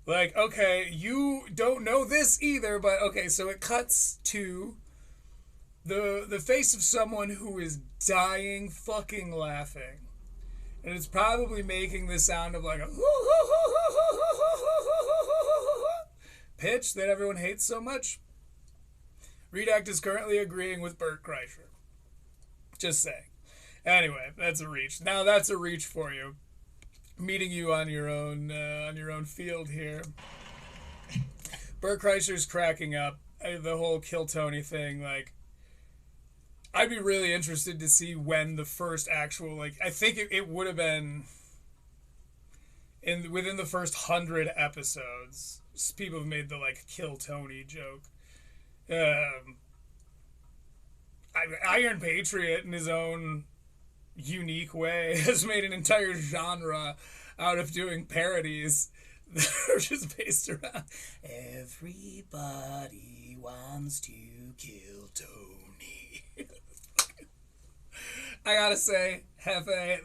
[SPEAKER 1] like, okay, you don't know this either, but okay, so it cuts to the face of someone who is dying fucking laughing. And it's probably making the sound of like a pitch that everyone hates so much. Redact is currently agreeing with Bert Kreischer. Just saying. Anyway, that's a reach. Now that's a reach for you. Meeting you on your own field here. Bert Kreischer's cracking up. The whole Kill Tony thing, like, I'd be really interested to see when the first actual, like, I think it would have been within the first 100 episodes. People have made the, like, Kill Tony joke. Iron Patriot in his own unique way has made an entire genre out of doing parodies that are just based around everybody wants to kill Tony. I gotta say, Hefe,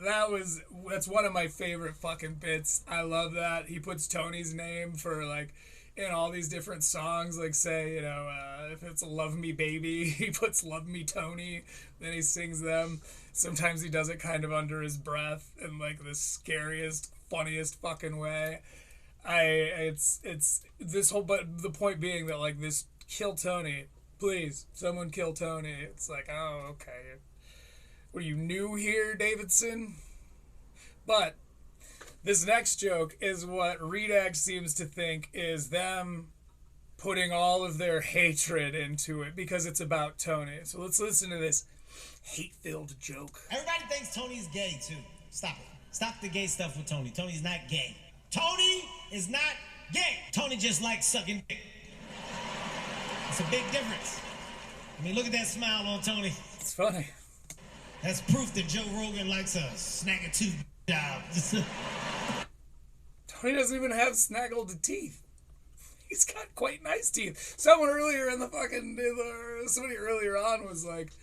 [SPEAKER 1] that's one of my favorite fucking bits. I love that. He puts Tony's name for, like, in all these different songs, like, say, you know, if it's Love Me Baby, he puts Love Me Tony, then he sings them. Sometimes he does it kind of under his breath in, like, the scariest, funniest fucking way. It's this whole, but the point being that, like, this kill Tony, please, someone kill Tony. It's like, oh, okay. What are you, new here, Davidson? But this next joke is what Redact seems to think is them putting all of their hatred into it because it's about Tony. So let's listen to this hate-filled joke.
[SPEAKER 5] Everybody thinks Tony's gay, too. Stop it. Stop the gay stuff with Tony. Tony's not gay. Tony is not gay. Tony just likes sucking dick. It's a big difference. I mean, look at that smile on Tony.
[SPEAKER 1] It's funny.
[SPEAKER 5] That's proof that Joe Rogan likes a snaggle-tooth job.
[SPEAKER 1] Tony doesn't even have snaggled teeth. He's got quite nice teeth. Somebody earlier on was like,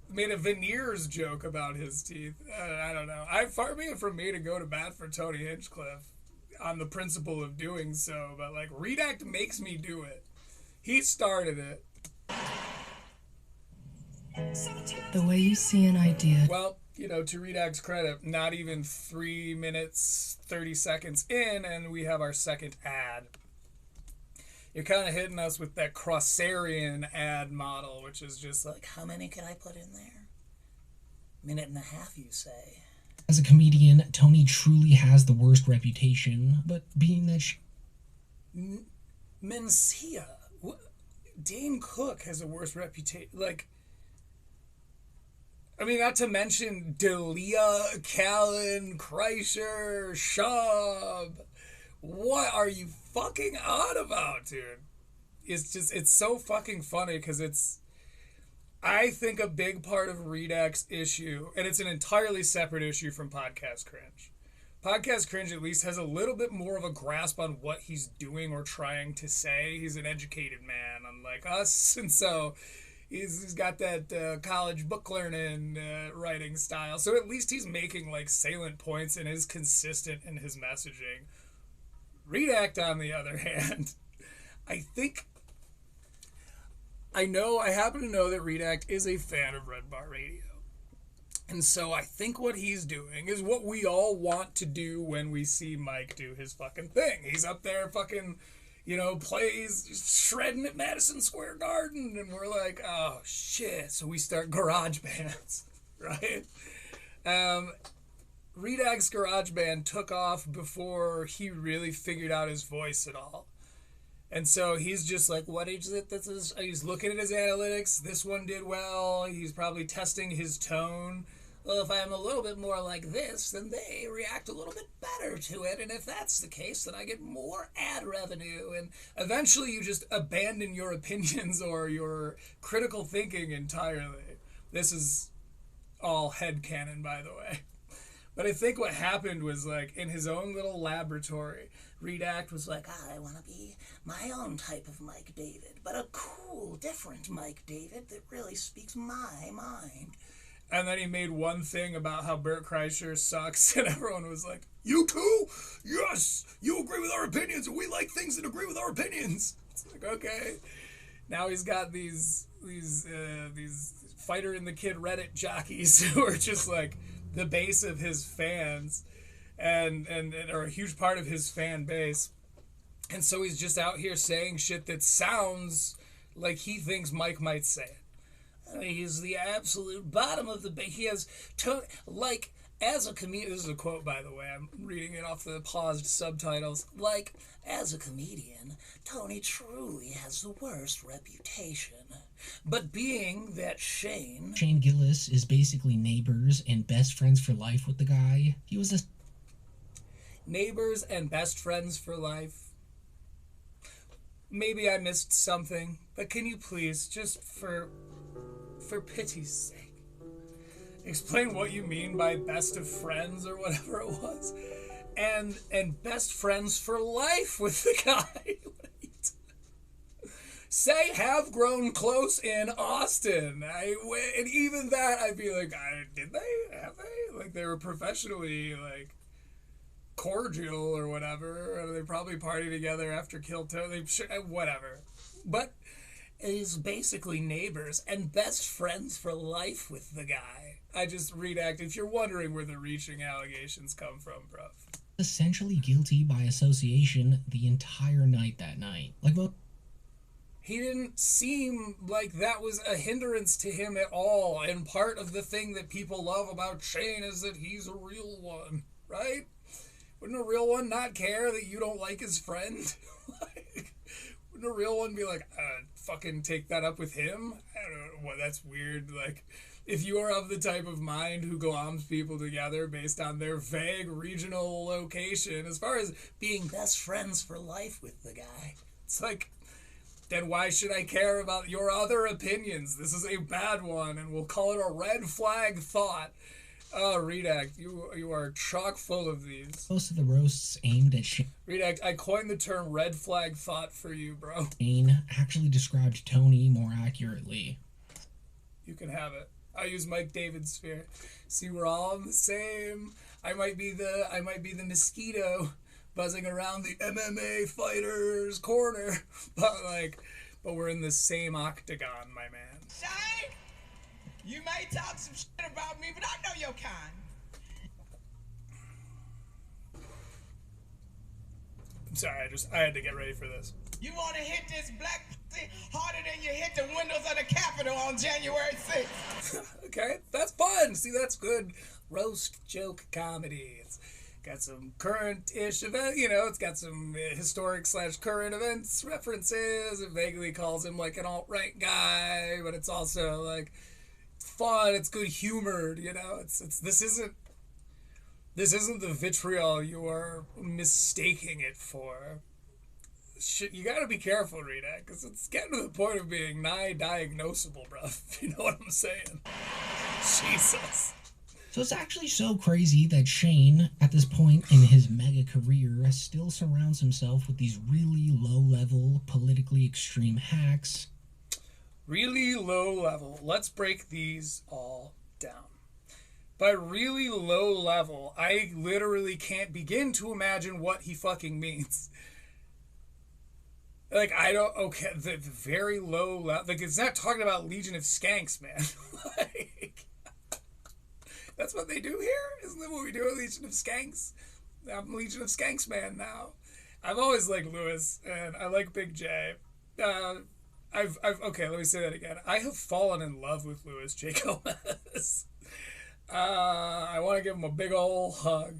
[SPEAKER 1] made a veneers joke about his teeth. I don't know. Far be it from me to go to bat for Tony Hinchcliffe on the principle of doing so, but, like, Redact makes me do it. He started it.
[SPEAKER 8] The way you see an idea.
[SPEAKER 1] Well, you know, to Redact's credit, not even 3 minutes, 30 seconds in, and we have our second ad. You're kind of hitting us with that Crossarian ad model, which is just like, how many can I put in there? Minute and a half, you say?
[SPEAKER 3] As a comedian, Tony truly has the worst reputation, but being that
[SPEAKER 1] Mencia. Dane Cook has a worse reputation. Like, I mean, not to mention D'Elia, Callan, Kreischer, Schaub. What are you fucking on about, dude? It's so fucking funny because I think a big part of Redact's issue, and it's an entirely separate issue from Podcast Cringe. Podcast Cringe at least has a little bit more of a grasp on what he's doing or trying to say. He's an educated man, unlike us, and so he's got that college book learning writing style. So at least he's making, like, salient points and is consistent in his messaging. Redact, on the other hand, I happen to know that Redact is a fan of Red Bar Radio. And so I think what he's doing is what we all want to do when we see Mike do his fucking thing. He's up there fucking, you know, plays shredding at Madison Square Garden, and we're like, oh shit. So we start garage bands, right? Redact's garage band took off before he really figured out his voice at all. And so he's just like, what is it? He's looking at his analytics. This one did well. He's probably testing his tone. Well, if I'm a little bit more like this, then they react a little bit better to it. And if that's the case, then I get more ad revenue. And eventually you just abandon your opinions or your critical thinking entirely. This is all headcanon, by the way. But I think what happened was, like, in his own little laboratory, Redact was like, I want to be my own type of Mike David, but a cool, different Mike David that really speaks my mind. And then he made one thing about how Bert Kreischer sucks, and everyone was like, you too? Yes! You agree with our opinions, and we like things that agree with our opinions. It's like, okay. Now he's got these Fighter and the Kid Reddit jockeys who are just like the base of his fans and are a huge part of his fan base. And so he's just out here saying shit that sounds like he thinks Mike might say it. I mean, he's the absolute bottom of the he has like, as a comedian, this is a quote, by the way, I'm reading it off the paused subtitles. Like, as a comedian, Tony truly has the worst reputation. But being that Shane
[SPEAKER 3] Gillis is basically neighbors and best friends for life with the guy, he was a...
[SPEAKER 1] Neighbors and best friends for life. Maybe I missed something, but can you please, just for For pity's sake. Explain what you mean by best of friends or whatever it was. And best friends for life with the guy. Say have grown close in Austin. And even that, I'd be like, did they? Have they? Like, they were professionally, like, cordial or whatever. Or they probably party together after Kill Tony. Whatever. But is basically neighbors and best friends for life with the guy. I just Redact, if you're wondering where the reaching allegations come from, bro.
[SPEAKER 3] Essentially guilty by association the entire night that night. Like, well,
[SPEAKER 1] he didn't seem like that was a hindrance to him at all. And part of the thing that people love about Shane is that he's a real one, right? Wouldn't a real one not care that you don't like his friend? Like, wouldn't a real one be like, fucking take that up with him? I don't know. Well, that's weird. Like, if you are of the type of mind who gloms people together based on their vague regional location, as far as being best friends for life with the guy, it's like, then why should I care about your other opinions? This is a bad one, and we'll call it a red flag thought. Oh, Redact, you are chock full of these.
[SPEAKER 3] Most of the roasts aimed at Shane.
[SPEAKER 1] Redact, I coined the term red flag thought for you, bro.
[SPEAKER 3] Shane actually described Tony more accurately.
[SPEAKER 1] You can have it. I use Mike David's sphere. See, we're all the same. I might be the mosquito buzzing around the MMA fighter's corner, but we're in the same octagon, my man.
[SPEAKER 4] Shane, you may talk some shit about me, but I know your kind.
[SPEAKER 1] I'm sorry, I had to get ready for this.
[SPEAKER 4] You want to hit this black pussy harder than you hit the windows of the Capitol on January 6th.
[SPEAKER 1] Okay, that's fun. See, that's good roast joke comedy. It's got some current-ish event, it's got some historic/current events references. It vaguely calls him like an alt-right guy, but it's also like fun. It's good humored, This isn't the vitriol you are mistaking it for. Shit, you gotta be careful, Rita, because it's getting to the point of being nigh diagnosable, bro. You know what I'm saying? Jesus.
[SPEAKER 3] So it's actually so crazy that Shane, at this point in his mega career, still surrounds himself with these really low-level, politically extreme hacks.
[SPEAKER 1] Really low level. Let's break these all down. By really low level, I literally can't begin to imagine what he fucking means. Like, the very low level, like, it's not talking about Legion of Skanks, man. Like, that's what they do here? Isn't that what we do at Legion of Skanks? I'm Legion of Skanks man now. I've always liked Lewis, and I like Big J. Okay, let me say that again. I have fallen in love with Louis J. Gomez. I want to give him a big ol' hug.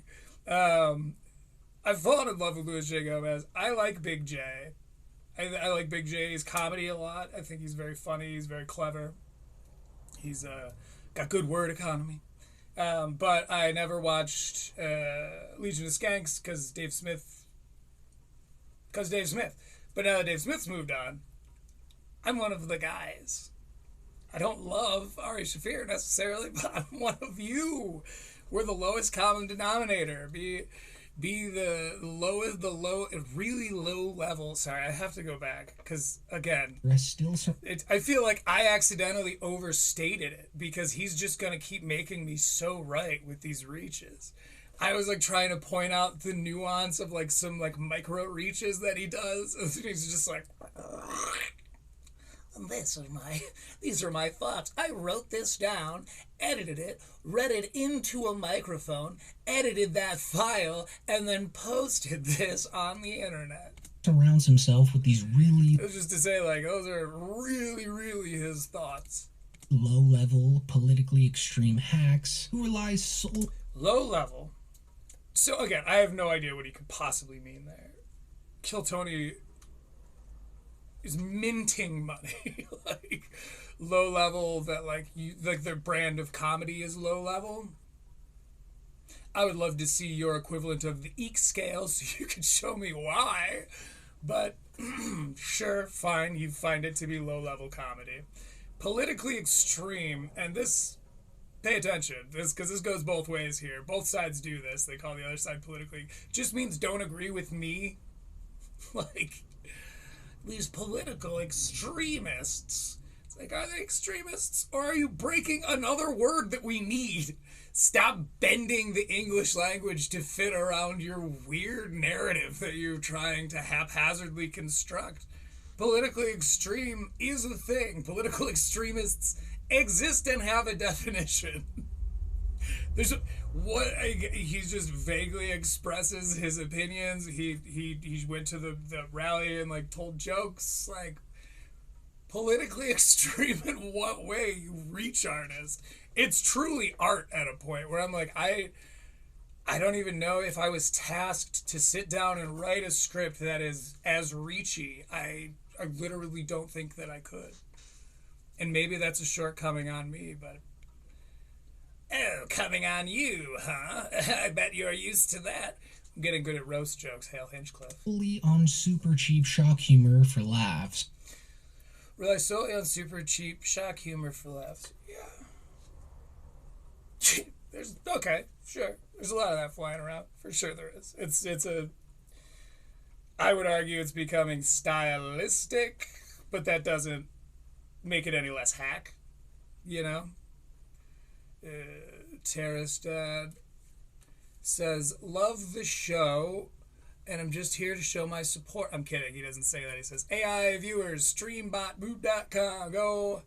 [SPEAKER 1] I've fallen in love with Louis J. Gomez. I like Big J. I like Big J's comedy a lot. I think he's very funny. He's very clever. He's got good word economy. But I never watched Legion of Skanks because Dave Smith. But now that Dave Smith's moved on, I'm one of the guys. I don't love Ari Shaffir necessarily, but I'm one of you. We're the lowest common denominator. Be the really low level. Sorry, I have to go back because again, I feel like I accidentally overstated it because he's just gonna keep making me so right with these reaches. I was like trying to point out the nuance of like some like micro reaches that he does, and he's just like. These are my thoughts. I wrote this down, edited it, read it into a microphone, edited that file, and then posted this on the internet.
[SPEAKER 3] Surrounds himself with these really...
[SPEAKER 1] It was just to say, like, those are really, really his thoughts.
[SPEAKER 3] Low-level, politically extreme hacks who relies so...
[SPEAKER 1] Low-level? So, again, I have no idea what he could possibly mean there. Kill Tony... is minting money. Like low level that like their brand of comedy is low level. I would love to see your equivalent of the Eek scale so you could show me why. But sure, fine, you find it to be low level comedy. politically extreme, and this, pay attention, because this goes both ways here. Both sides do this. They call the other side politically. Just means don't agree with me. Like, these political extremists. It's like, are they extremists? Or are you breaking another word that we need? Stop bending the English language to fit around your weird narrative that you're trying to haphazardly construct. Politically extreme is a thing. Political extremists exist and have a definition. He just vaguely expresses his opinions. He went to the rally and like told jokes. Like, politically extreme in what way, you reach artist? It's truly art at a point where I'm like, I don't even know if I was tasked to sit down and write a script that is as reachy. I literally don't think that I could. And maybe that's a shortcoming on me, but... Oh, coming on you, huh? I bet you're used to that. I'm getting good at roast jokes, Hale Hinchcliffe.
[SPEAKER 3] Fully on super cheap shock humor for laughs.
[SPEAKER 1] Rely solely on super cheap shock humor for laughs. Yeah. Okay, sure. There's a lot of that flying around. For sure there is. I would argue it's becoming stylistic, but that doesn't make it any less hack, you know? Terrace Dad says, love the show, and I'm just here to show my support. I'm kidding, he doesn't say that. He says, AI viewers, streambotboot.com, go.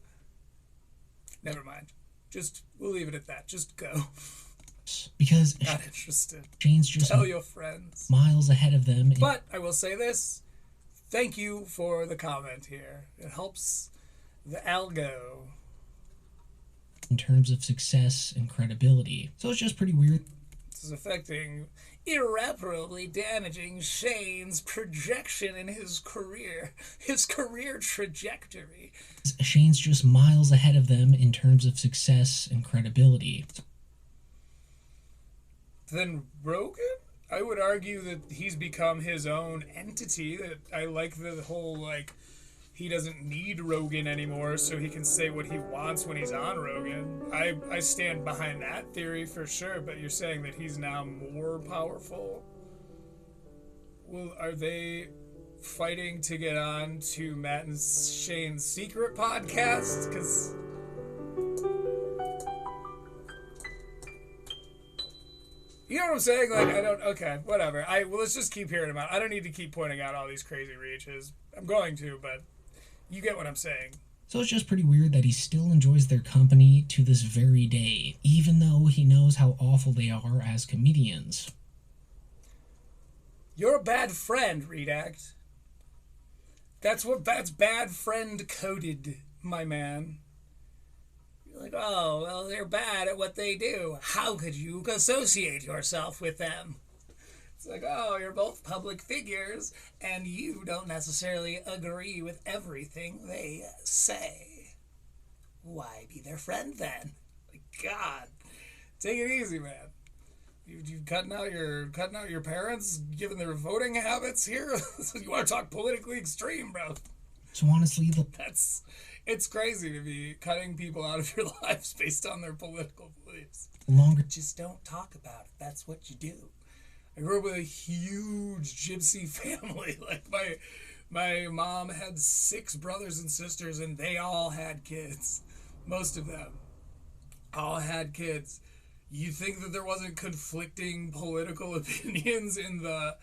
[SPEAKER 1] Never mind. We'll leave it at that. Just go.
[SPEAKER 3] Because
[SPEAKER 1] not interested.
[SPEAKER 3] Shane's just
[SPEAKER 1] tell your friends.
[SPEAKER 3] Miles ahead of them.
[SPEAKER 1] But I will say this. Thank you for the comment here. It helps the algo.
[SPEAKER 3] In terms of success and credibility. So it's just pretty weird.
[SPEAKER 1] This is affecting, irreparably damaging Shane's projection in his career trajectory.
[SPEAKER 3] Shane's just miles ahead of them in terms of success and credibility.
[SPEAKER 1] Then Rogan? I would argue that he's become his own entity. That I like the whole, like, he doesn't need Rogan anymore, so he can say what he wants when he's on Rogan. I stand behind that theory for sure, but you're saying that he's now more powerful? Well, are they fighting to get on to Matt and Shane's secret podcast? Because... You know what I'm saying? Like, okay, whatever. Let's just keep hearing about it. I don't need to keep pointing out all these crazy reaches. I'm going to, but you get what I'm saying.
[SPEAKER 3] So it's just pretty weird that he still enjoys their company to this very day, even though he knows how awful they are as comedians.
[SPEAKER 1] You're a bad friend, Redact. That's bad friend coded, my man. You're like, oh, well, they're bad at what they do. How could you associate yourself with them? It's like, oh, you're both public figures, and you don't necessarily agree with everything they say. Why be their friend then? Like, God, take it easy, man. You cutting out your parents, given their voting habits here. You want to talk politically extreme, bro?
[SPEAKER 3] So honestly,
[SPEAKER 1] it's crazy to be cutting people out of your lives based on their political beliefs. Just don't talk about it. That's what you do. I grew up with a huge gypsy family. Like, my mom had 6 brothers and sisters, and they all had kids. Most of them all had kids. You think that there wasn't conflicting political opinions in the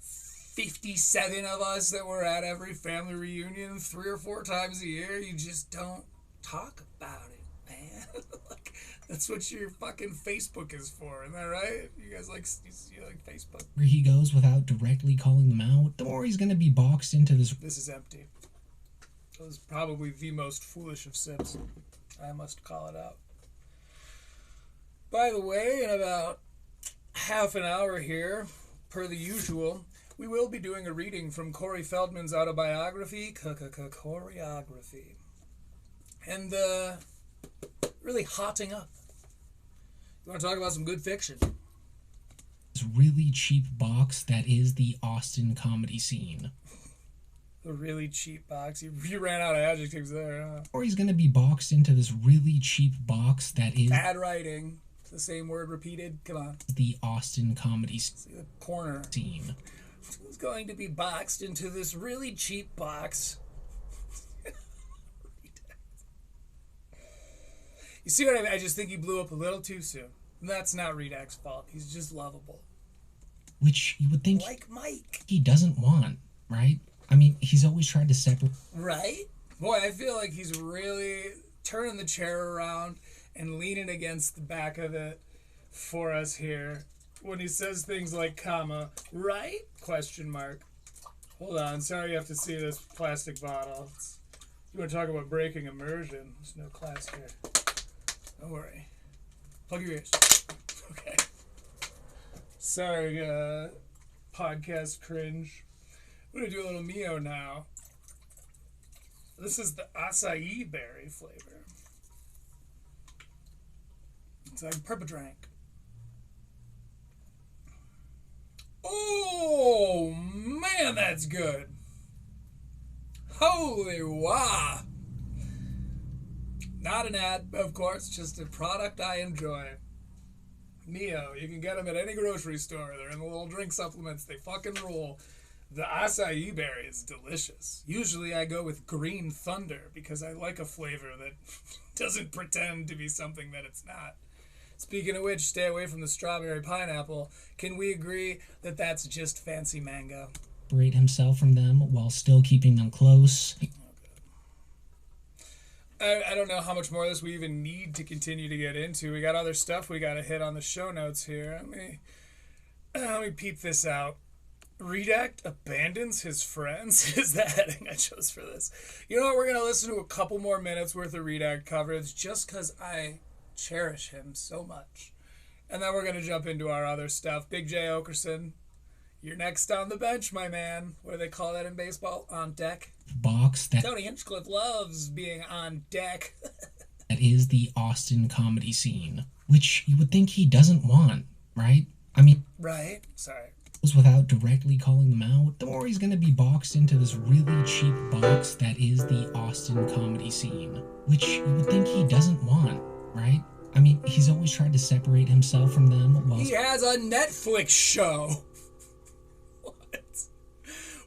[SPEAKER 1] 57 of us that were at every family reunion 3 or 4 times a year? You just don't talk about it, man. Like, that's what your fucking Facebook is for, isn't that right? You guys like Facebook?
[SPEAKER 3] Where he goes without directly calling them out, the more he's going to be boxed into this.
[SPEAKER 1] This is empty. That was probably the most foolish of sips. I must call it out. By the way, in about half an hour here, per the usual, we will be doing a reading from Corey Feldman's autobiography, Coreyography. And, really hotting up. You want to talk about some good fiction?
[SPEAKER 3] This really cheap box that is the Austin comedy scene.
[SPEAKER 1] A really cheap box. You ran out of adjectives there, huh?
[SPEAKER 3] Or he's gonna be boxed into this really cheap box that is
[SPEAKER 1] bad writing. The same word repeated. Come on.
[SPEAKER 3] The Austin comedy
[SPEAKER 1] See the corner
[SPEAKER 3] scene.
[SPEAKER 1] Who's going to be boxed into this really cheap box? You see what I mean? I just think he blew up a little too soon. And that's not Redact's fault. He's just lovable.
[SPEAKER 3] Which you would think
[SPEAKER 1] like Mike.
[SPEAKER 3] He doesn't want, right? I mean, he's always tried to separate.
[SPEAKER 1] Right? Boy, I feel like he's really turning the chair around and leaning against the back of it for us here when he says things like comma, right? Question mark. Hold on. Sorry you have to see this plastic bottle. You want to talk about breaking immersion? There's no class here. Don't worry. Plug your ears. Okay. Sorry, podcast cringe. I'm going to do a little Mio now. This is the acai berry flavor. It's like purple drink. Oh, man, that's good. Holy wow. Not an ad, of course, just a product I enjoy. Mio, you can get them at any grocery store. They're in the little drink supplements. They fucking rule. The acai berry is delicious. Usually I go with green thunder because I like a flavor that doesn't pretend to be something that it's not. Speaking of which, stay away from the strawberry pineapple. Can we agree that that's just fancy mango?
[SPEAKER 3] Separate himself from them while still keeping them close.
[SPEAKER 1] I don't know how much more of this we even need to continue to get into. We got other stuff we got to hit on the show notes here. Let me peep this out. Redact abandons his friends is the heading I chose for this. You know what? We're going to listen to a couple more minutes worth of Redact coverage just because I cherish him so much. And then we're going to jump into our other stuff. Big Jay Oakerson, you're next on the bench, my man. What do they call that in baseball? On deck?
[SPEAKER 3] Box that
[SPEAKER 1] Tony Hinchcliffe loves being on deck.
[SPEAKER 3] That is the Austin comedy scene, which you would think he doesn't want, right? I mean,
[SPEAKER 1] right? Sorry.
[SPEAKER 3] Without directly calling them out, the more he's going to be boxed into this really cheap box that is the Austin comedy scene, which you would think he doesn't want, right? I mean, he's always tried to separate himself from them while...
[SPEAKER 1] He has a Netflix show.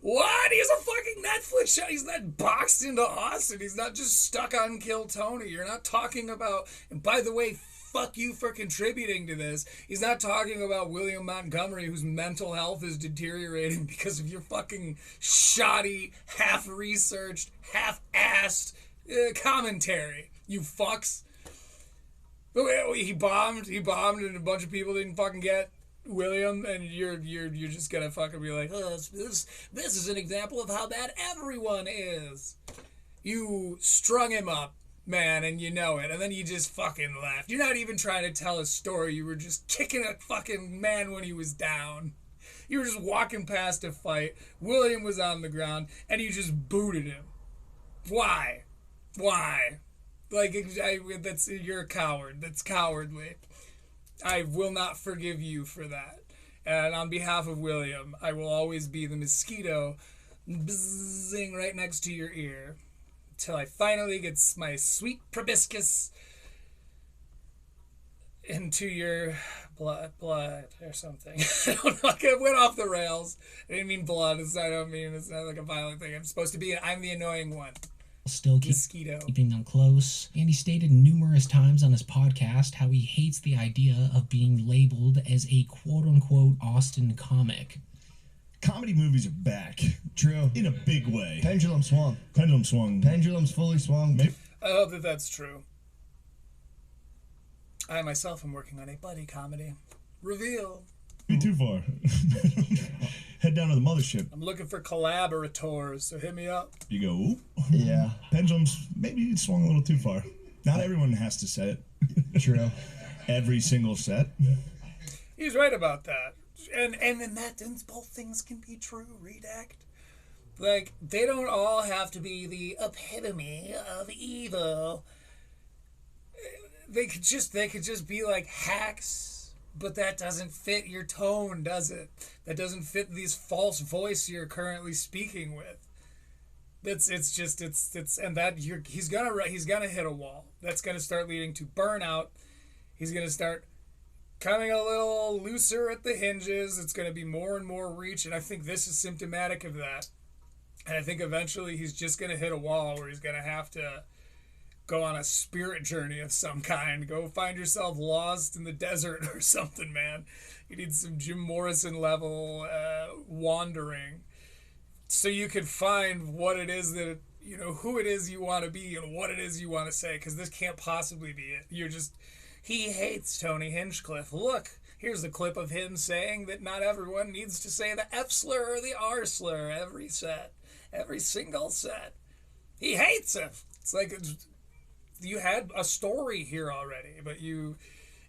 [SPEAKER 1] What? He has a fucking Netflix show. He's not boxed into Austin. He's not just stuck on Kill Tony. You're not talking about... And by the way, fuck you for contributing to this. He's not talking about William Montgomery, whose mental health is deteriorating because of your fucking shoddy, half-researched, half-assed commentary. You fucks. He bombed, and a bunch of people didn't fucking get William, and you're just gonna fucking be like, oh, this is an example of how bad everyone is. You strung him up, man, and you know it, and then you just fucking left. You're not even trying to tell a story. You were just kicking a fucking man when he was down. You were just walking past a fight. William was on the ground, and you just booted him. Why? Like, you're a coward. That's cowardly. I will not forgive you for that. And on behalf of William, I will always be the mosquito buzzing right next to your ear until I finally get my sweet proboscis into your blood or something. I don't know. I went off the rails. I didn't mean blood. It's not like a violent thing. I'm supposed to be. I'm the annoying one.
[SPEAKER 3] Still keeping them close, and he stated numerous times on his podcast how he hates the idea of being labeled as a quote-unquote Austin comic.
[SPEAKER 9] Comedy movies are back. True. In a big way. Pendulum swung. Pendulum's fully swung.
[SPEAKER 1] I hope that that's true. I myself am working on a buddy comedy. Reveal.
[SPEAKER 9] Be too far. Head down to the mothership.
[SPEAKER 1] I'm looking for collaborators, so hit me up.
[SPEAKER 9] You go, oop. Yeah. Pendulums, maybe you swung a little too far. Not everyone has to set it. True. Every single set.
[SPEAKER 1] He's right about that. And then both things can be true, Redact. Like, they don't all have to be the epitome of evil. They could just be like hacks. But that doesn't fit your tone, does it? That doesn't fit this false voice you're currently speaking with. He's gonna hit a wall. That's gonna start leading to burnout. He's gonna start coming a little looser at the hinges. It's gonna be more and more reach, and I think this is symptomatic of that. And I think eventually he's just gonna hit a wall where he's gonna have to go on a spirit journey of some kind. Go find yourself lost in the desert or something, man. You need some Jim Morrison level wandering, so you can find what it is that, who it is you want to be and what it is you want to say, because this can't possibly be it. He hates Tony Hinchcliffe. Look, here's a clip of him saying that not everyone needs to say the F slur or the R slur every single set. He hates it. It's like you had a story here already, but you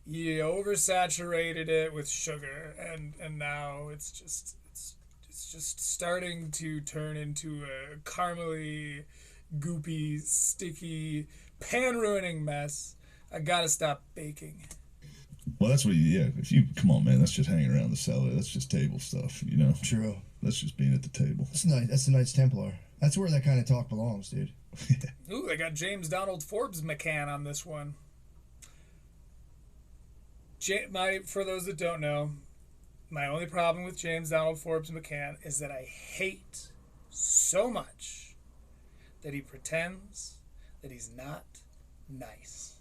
[SPEAKER 1] oversaturated it with sugar, and now it's just starting to turn into a caramely, goopy, sticky, pan-ruining mess. I gotta stop baking.
[SPEAKER 9] Well, that's what if you, come on, man, that's just hanging around the cellar. That's just table stuff,
[SPEAKER 10] True.
[SPEAKER 9] That's just being at the table.
[SPEAKER 10] That's nice. That's a Knights Templar. That's where that kind of talk belongs, dude.
[SPEAKER 1] Ooh, they got James Donald Forbes McCann on this one. For those that don't know, my only problem with James Donald Forbes McCann is that I hate so much that he pretends that he's not nice.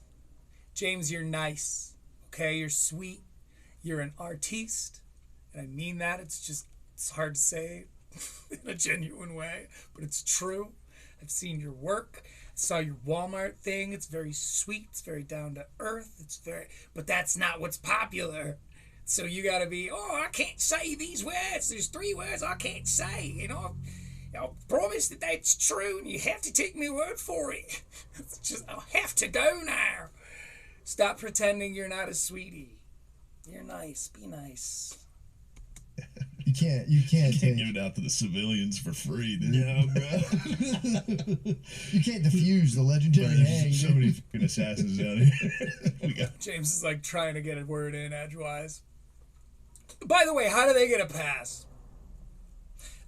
[SPEAKER 1] James, you're nice, okay? You're sweet. You're an artiste, and I mean that. It's hard to say in a genuine way, but it's true. I've seen your work. I saw your Walmart thing. It's very sweet. It's very down to earth. But that's not what's popular. So you gotta be, I can't say these words. There's 3 words I can't say. I promise that that's true, and you have to take my word for it. I have to go now. Stop pretending you're not a sweetie. You're nice. Be nice.
[SPEAKER 10] You can't
[SPEAKER 9] give it out to the civilians for free, dude.
[SPEAKER 10] Yeah, bro. You can't diffuse the legendary hang.
[SPEAKER 9] So many fucking assassins down here.
[SPEAKER 1] James is like trying to get a word in edgewise. By the way, how do they get a pass?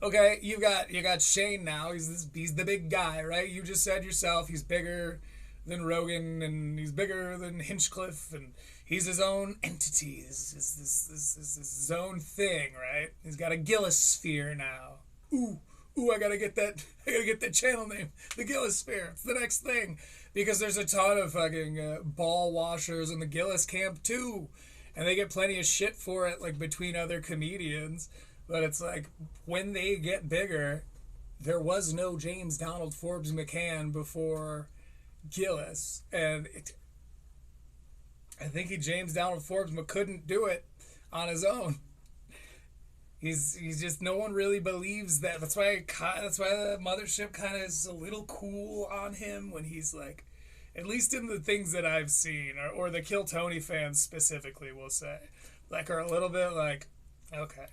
[SPEAKER 1] Okay, you got Shane now. He's the big guy, right? You just said yourself he's bigger than Rogan, and he's bigger than Hinchcliffe, and he's his own entity. This is his own thing, right? He's got a Gillis sphere now. Ooh, I gotta get that channel name, the Gillis sphere. It's the next thing, because there's a ton of fucking ball washers in the Gillis camp too, and they get plenty of shit for it, like between other comedians. But it's like, when they get bigger, there was no James Donald Forbes McCann before Gillis, and I think James Donald Forbes couldn't do it on his own. He's just, no one really believes that. That's why the mothership kind of is a little cool on him when he's like, at least in the things that I've seen, or the Kill Tony fans specifically will say, like, are a little bit like, okay.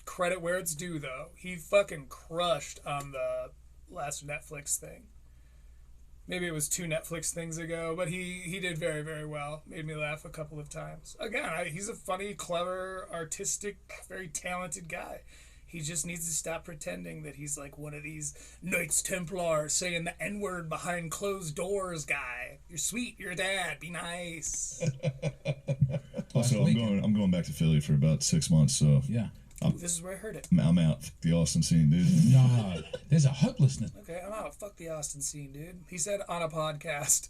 [SPEAKER 1] Credit where it's due, though. He fucking crushed on the last Netflix thing. Maybe it was 2 Netflix things ago, but he did very, very well. Made me laugh a couple of times. Again, he's a funny, clever, artistic, very talented guy. He just needs to stop pretending that he's like one of these Knights Templar saying the N-word behind closed doors guy. You're sweet, you're a dad, be nice.
[SPEAKER 9] Also, I'm going back to Philly for about 6 months, so
[SPEAKER 3] yeah.
[SPEAKER 1] This is where I heard it.
[SPEAKER 9] I'm out. Fuck the Austin scene, dude.
[SPEAKER 3] No, there's a hopelessness.
[SPEAKER 1] Okay, I'm out. Fuck the Austin scene, dude. He said on a podcast.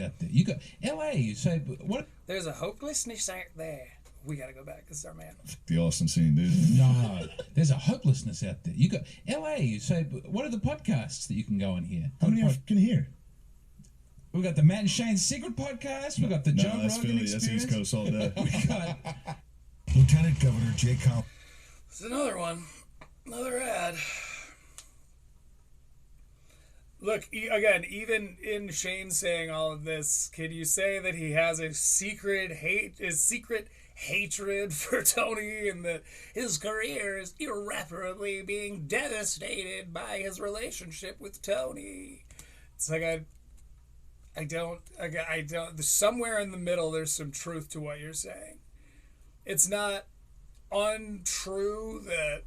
[SPEAKER 3] Out there. You got LA. So what?
[SPEAKER 1] There's a hopelessness out there. We gotta go back. This is our man.
[SPEAKER 9] Fuck the Austin scene, dude.
[SPEAKER 3] No, there's a hopelessness out there. You got LA. So what are the podcasts that you can go and hear?
[SPEAKER 9] How many can hear?
[SPEAKER 3] We got the Matt and Shane Secret podcast. We got the Joe Rogan
[SPEAKER 9] Philly.
[SPEAKER 3] Experience.
[SPEAKER 9] That's East Coast all day.
[SPEAKER 3] We got
[SPEAKER 10] Lieutenant Governor Jay Oakerson.
[SPEAKER 1] This is another one. Another ad. Look, again, even in Shane saying all of this, can you say that he has a secret hatred for Tony, and that his career is irreparably being devastated by his relationship with Tony? It's like I don't. Somewhere in the middle, there's some truth to what you're saying. It's not untrue that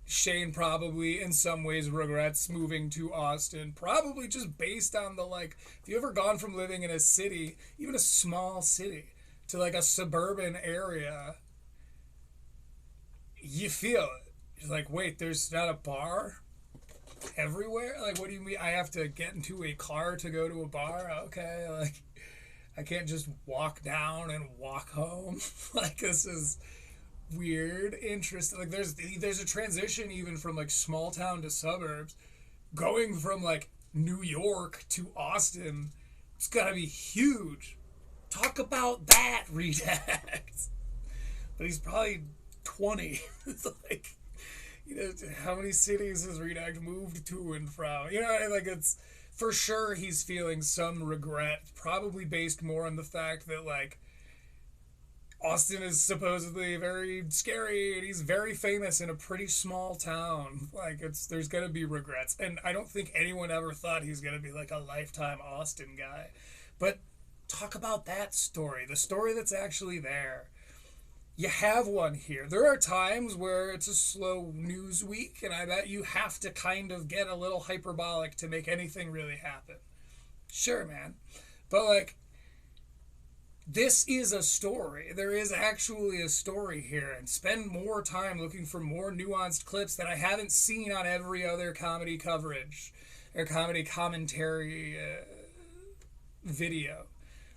[SPEAKER 1] Shane probably in some ways regrets moving to Austin, probably just based on the, like, if you ever gone from living in a city, even a small city, to like a suburban area, you feel it. You're like, wait, there's not a bar everywhere? Like, what do you mean I have to get into a car to go to a bar? Okay, like, I can't just walk down and walk home. Like, this is weird, interesting. Like, there's a transition even from like small town to suburbs. Going from like New York to Austin, it's gotta be huge. Talk about that, Redact. But he's probably 20. It's like, you know, how many cities has Redact moved to and from? You know, like, it's for sure he's feeling some regret, probably based more on the fact that, like, Austin is supposedly very scary, and he's very famous in a pretty small town. Like, there's gonna be regrets, and I don't think anyone ever thought he's gonna be like a lifetime Austin guy. But talk about that story, the story that's actually there. You have one here. There are times where it's a slow news week, and I bet you have to kind of get a little hyperbolic to make anything really happen. Sure, man. But, like, this is a story. There is actually a story here, and spend more time looking for more nuanced clips that I haven't seen on every other comedy coverage or comedy commentary video.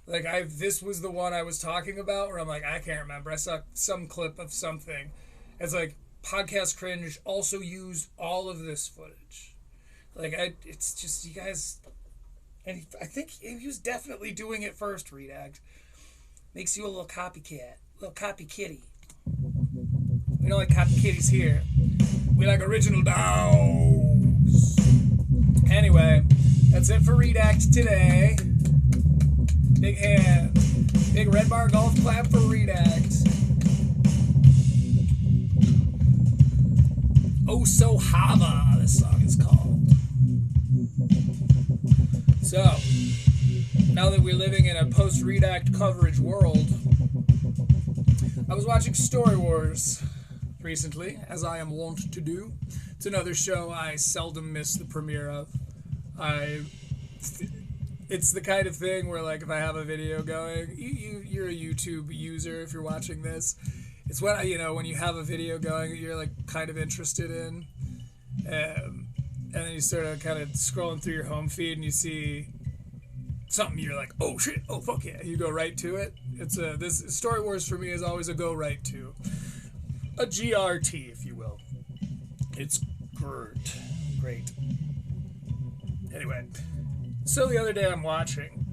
[SPEAKER 1] Like, this was the one I was talking about where I'm like, I can't remember. I saw some clip of something. It's like, Podcast Cringe also used all of this footage. Like, it's just, you guys, and I think he was definitely doing it first, Redact. Makes you a little copycat, little copy kitty. We don't like copy kitties here. We like original dogs. Anyway, that's it for Redact today. Big hand. Big red bar golf clap for Redact. Oh So Hava, this song is called. So, now that we're living in a post-Redact coverage world, I was watching Story Wars recently, as I am wont to do. It's another show I seldom miss the premiere of. It's the kind of thing where, like, if I have a video going, you're a YouTube user if you're watching this. It's when, you know, when you have a video going that you're, like, kind of interested in, and then you sort of kind of scrolling through your home feed and you see something, you're like, oh shit, oh fuck yeah, you go right to it. This Story Wars for me is always a go right to. A GRT, if you will. It's great. Anyway. So the other day I'm watching,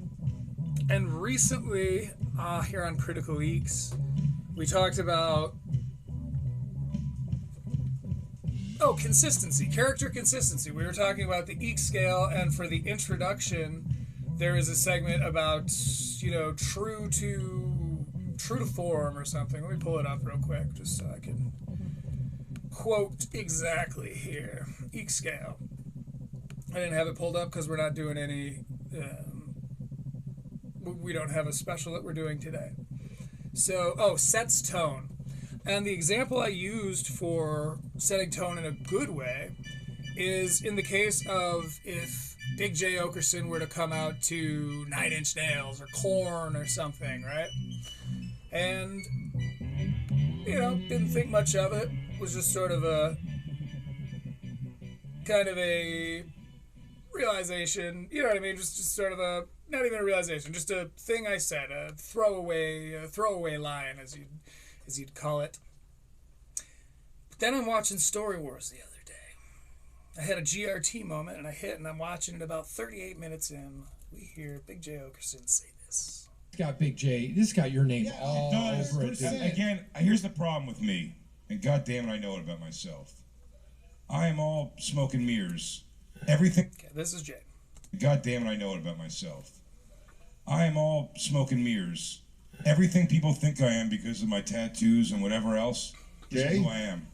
[SPEAKER 1] and recently, here on Critical Geeks, we talked about, consistency, character consistency. We were talking about the Eek scale, and for the introduction, there is a segment about, you know, true to form or something. Let me pull it up real quick, just so I can quote exactly here. Eek scale. I didn't have it pulled up because we're not doing any, we don't have a special that we're doing today. So, sets tone. And the example I used for setting tone in a good way is in the case of if Big Jay Oakerson were to come out to 9 Inch Nails or Korn or something, right? And, you know, didn't think much of it. Was just sort of a, kind of a realization, you know what I mean? Just sort of a, not even a realization, just a thing I said, a throwaway line, as you'd call it. But then I'm watching Story Wars the other day. I had a GRT moment, and I hit, and I'm watching it about 38 minutes in. We hear Big Jay Oakerson say this.
[SPEAKER 11] It's got Big J. This got your name all over it.
[SPEAKER 12] Again, here's the problem with me, and God damn it, I know it about myself. I am all smoke and mirrors. Everything.
[SPEAKER 1] Okay, this is Jay.
[SPEAKER 12] God damn it, I know it about myself. I am all smoke and mirrors. Everything people think I am because of my tattoos and whatever else is who I am.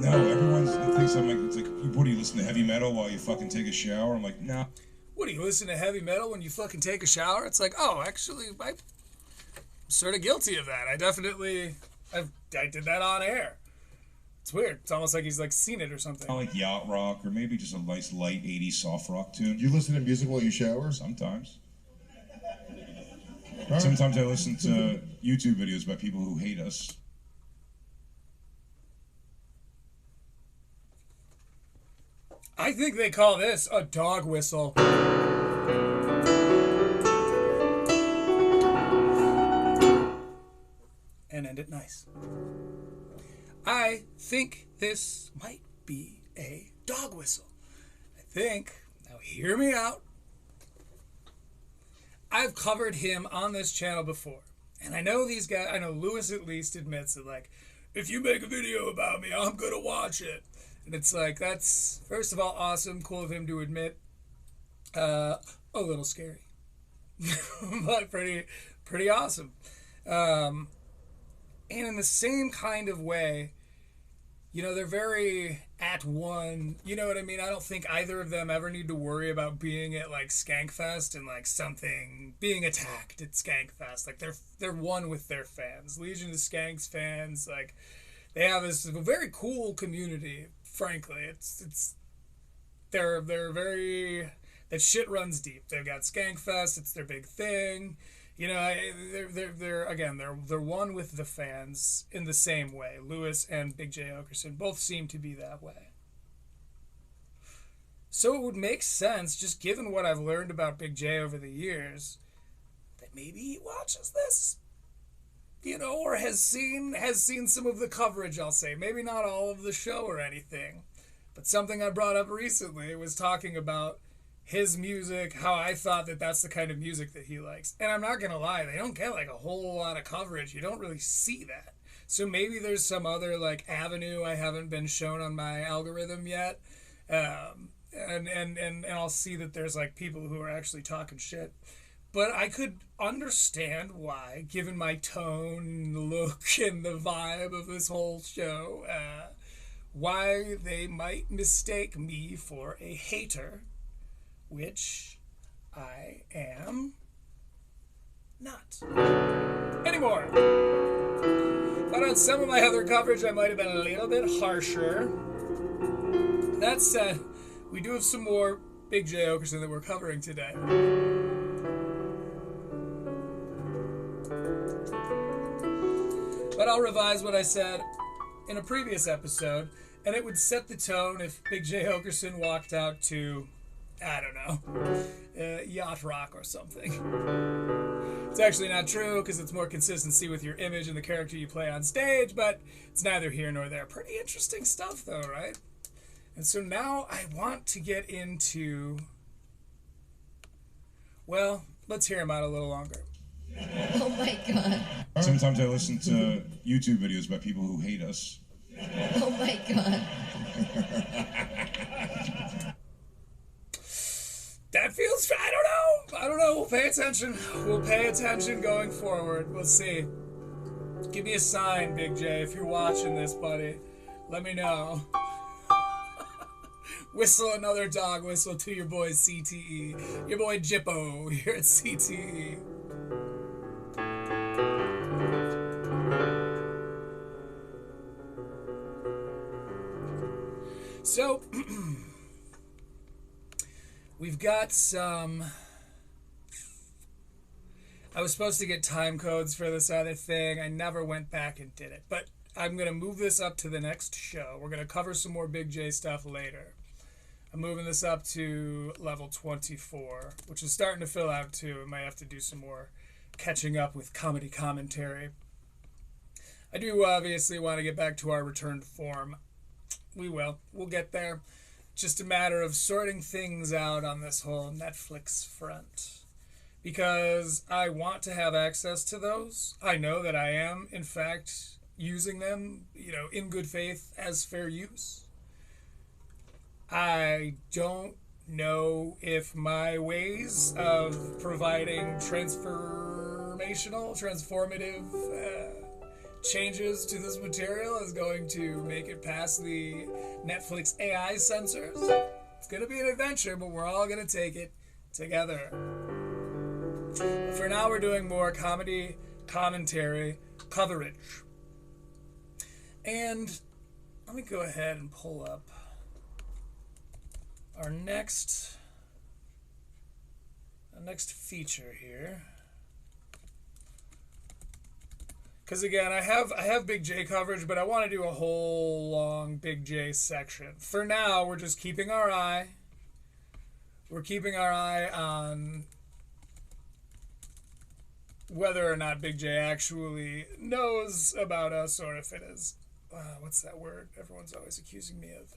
[SPEAKER 12] No, everyone thinks I'm like, it's like, what do you listen to heavy metal while you fucking take a shower? I'm like, no.
[SPEAKER 1] What do you listen to heavy metal when you fucking take a shower? It's like, oh, actually, I'm sort of guilty of that. I did that on air. It's weird. It's almost like he's like seen it or something.
[SPEAKER 12] I like yacht rock, or maybe just a nice light 80s soft rock tune.
[SPEAKER 13] You listen to music while you shower?
[SPEAKER 12] Sometimes. Sometimes I listen to YouTube videos by people who hate us.
[SPEAKER 1] I think they call this a dog whistle. And end it nice. I think this might be a dog whistle. I think, now hear me out, I've covered him on this channel before. And I know these guys, I know Lewis at least admits that, like, if you make a video about me, I'm gonna watch it. And it's like, that's, first of all, awesome, cool of him to admit. A little scary. But pretty awesome. And in the same kind of way, you know, they're very at one, you know what I mean? I don't think either of them ever need to worry about being at, like, Skankfest and, like, something, being attacked at Skankfest. Like, they're one with their fans. Legion of Skanks fans, like, they have this very cool community, frankly. They're very, that shit runs deep. They've got Skankfest, it's their big thing. You know, they're one with the fans in the same way. Lewis and Big Jay Oakerson both seem to be that way. So it would make sense, just given what I've learned about Big Jay over the years, that maybe he watches this, you know, or has seen some of the coverage, I'll say. Maybe not all of the show or anything, but something I brought up recently was talking about his music, how I thought that that's the kind of music that he likes. And I'm not going to lie, they don't get, like, a whole lot of coverage. You don't really see that. So maybe there's some other, like, avenue I haven't been shown on my algorithm yet. And I'll see that there's, like, people who are actually talking shit. But I could understand why, given my tone, the look, and the vibe of this whole show, why they might mistake me for a hater, which I am not anymore. But on some of my other coverage, I might have been a little bit harsher. That said, we do have some more Big Jay Oakerson that we're covering today. But I'll revise what I said in a previous episode, and it would set the tone if Big Jay Oakerson walked out to, I don't know, yacht rock or something. It's actually not true, because it's more consistency with your image and the character you play on stage, but it's neither here nor there. Pretty interesting stuff, though, right? And so now I want to get into, well, let's hear him out a little longer.
[SPEAKER 2] Oh my god.
[SPEAKER 12] Sometimes I listen to YouTube videos by people who hate us.
[SPEAKER 2] Oh my god.
[SPEAKER 1] That feels, I don't know. We'll pay attention. We'll pay attention going forward. We'll see. Give me a sign, Big J, if you're watching this, buddy. Let me know. Whistle another dog whistle to your boy CTE. Your boy Jippo here at CTE. So, we've got some, I was supposed to get time codes for this other thing. I never went back and did it, but I'm going to move this up to the next show. We're going to cover some more Big J stuff later. I'm moving this up to level 24, which is starting to fill out too. I might have to do some more catching up with comedy commentary. I do obviously want to get back to our return to form. We will. We'll get there. Just a matter of sorting things out on this whole Netflix front. Because I want to have access to those. I know that I am, in fact, using them, you know, in good faith as fair use. I don't know if my ways of providing transformative changes to this material is going to make it past the Netflix AI censors. It's going to be an adventure, but we're all going to take it together. But for now, we're doing more comedy, commentary, coverage. And let me go ahead and pull up our next feature here. Because again, I have Big J coverage, but I want to do a whole long Big J section. For now, we're just keeping our eye. We're keeping our eye on whether or not Big J actually knows about us, or if it is, what's that word everyone's always accusing me of?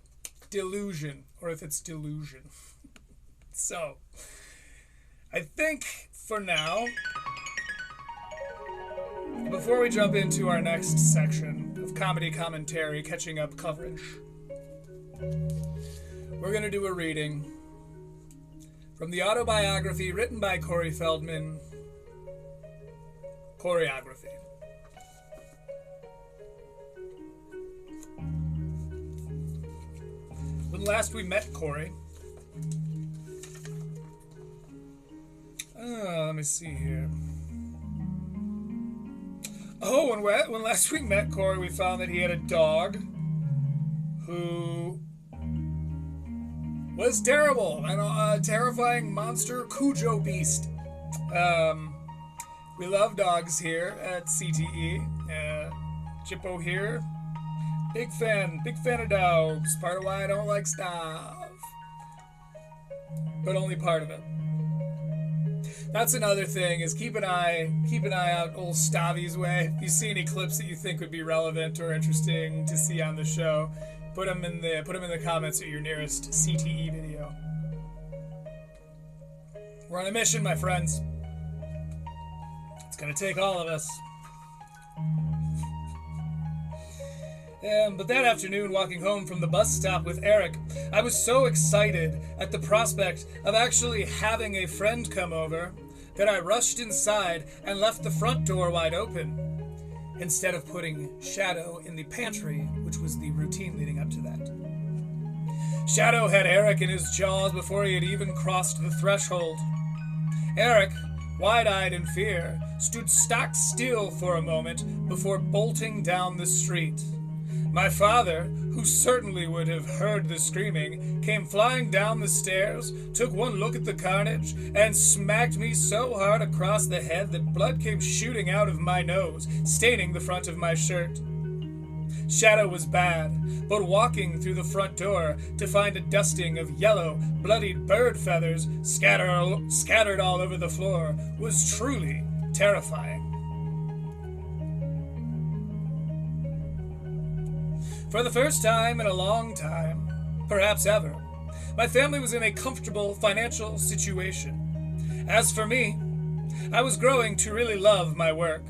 [SPEAKER 1] Delusion, or if it's delusion. So, I think for now, before we jump into our next section of comedy commentary, catching up coverage, we're going to do a reading from the autobiography written by Corey Feldman, Coreyography. When last we met Corey, let me see here. Oh, when last we met Corey, we found that he had a dog who was terrible, and a terrifying monster Cujo beast. We love dogs here at CTE. Chippo here. Big fan of dogs. Part of why I don't like stuff. But only part of it. That's another thing, is keep an eye out old Stavi's way. If you see any clips that you think would be relevant or interesting to see on the show, put them in the comments at your nearest CTE video. We're on a mission, my friends. It's gonna take all of us. But that afternoon, walking home from the bus stop with Eric, I was so excited at the prospect of actually having a friend come over that I rushed inside and left the front door wide open, instead of putting Shadow in the pantry, which was the routine leading up to that. Shadow had Eric in his jaws before he had even crossed the threshold. Eric, wide-eyed in fear, stood stock still for a moment before bolting down the street. My father, who certainly would have heard the screaming, came flying down the stairs, took one look at the carnage, and smacked me so hard across the head that blood came shooting out of my nose, staining the front of my shirt. Shadow was bad, but walking through the front door to find a dusting of yellow, bloodied bird feathers scattered all over the floor was truly terrifying. For the first time in a long time, perhaps ever, my family was in a comfortable financial situation. As for me, I was growing to really love my work.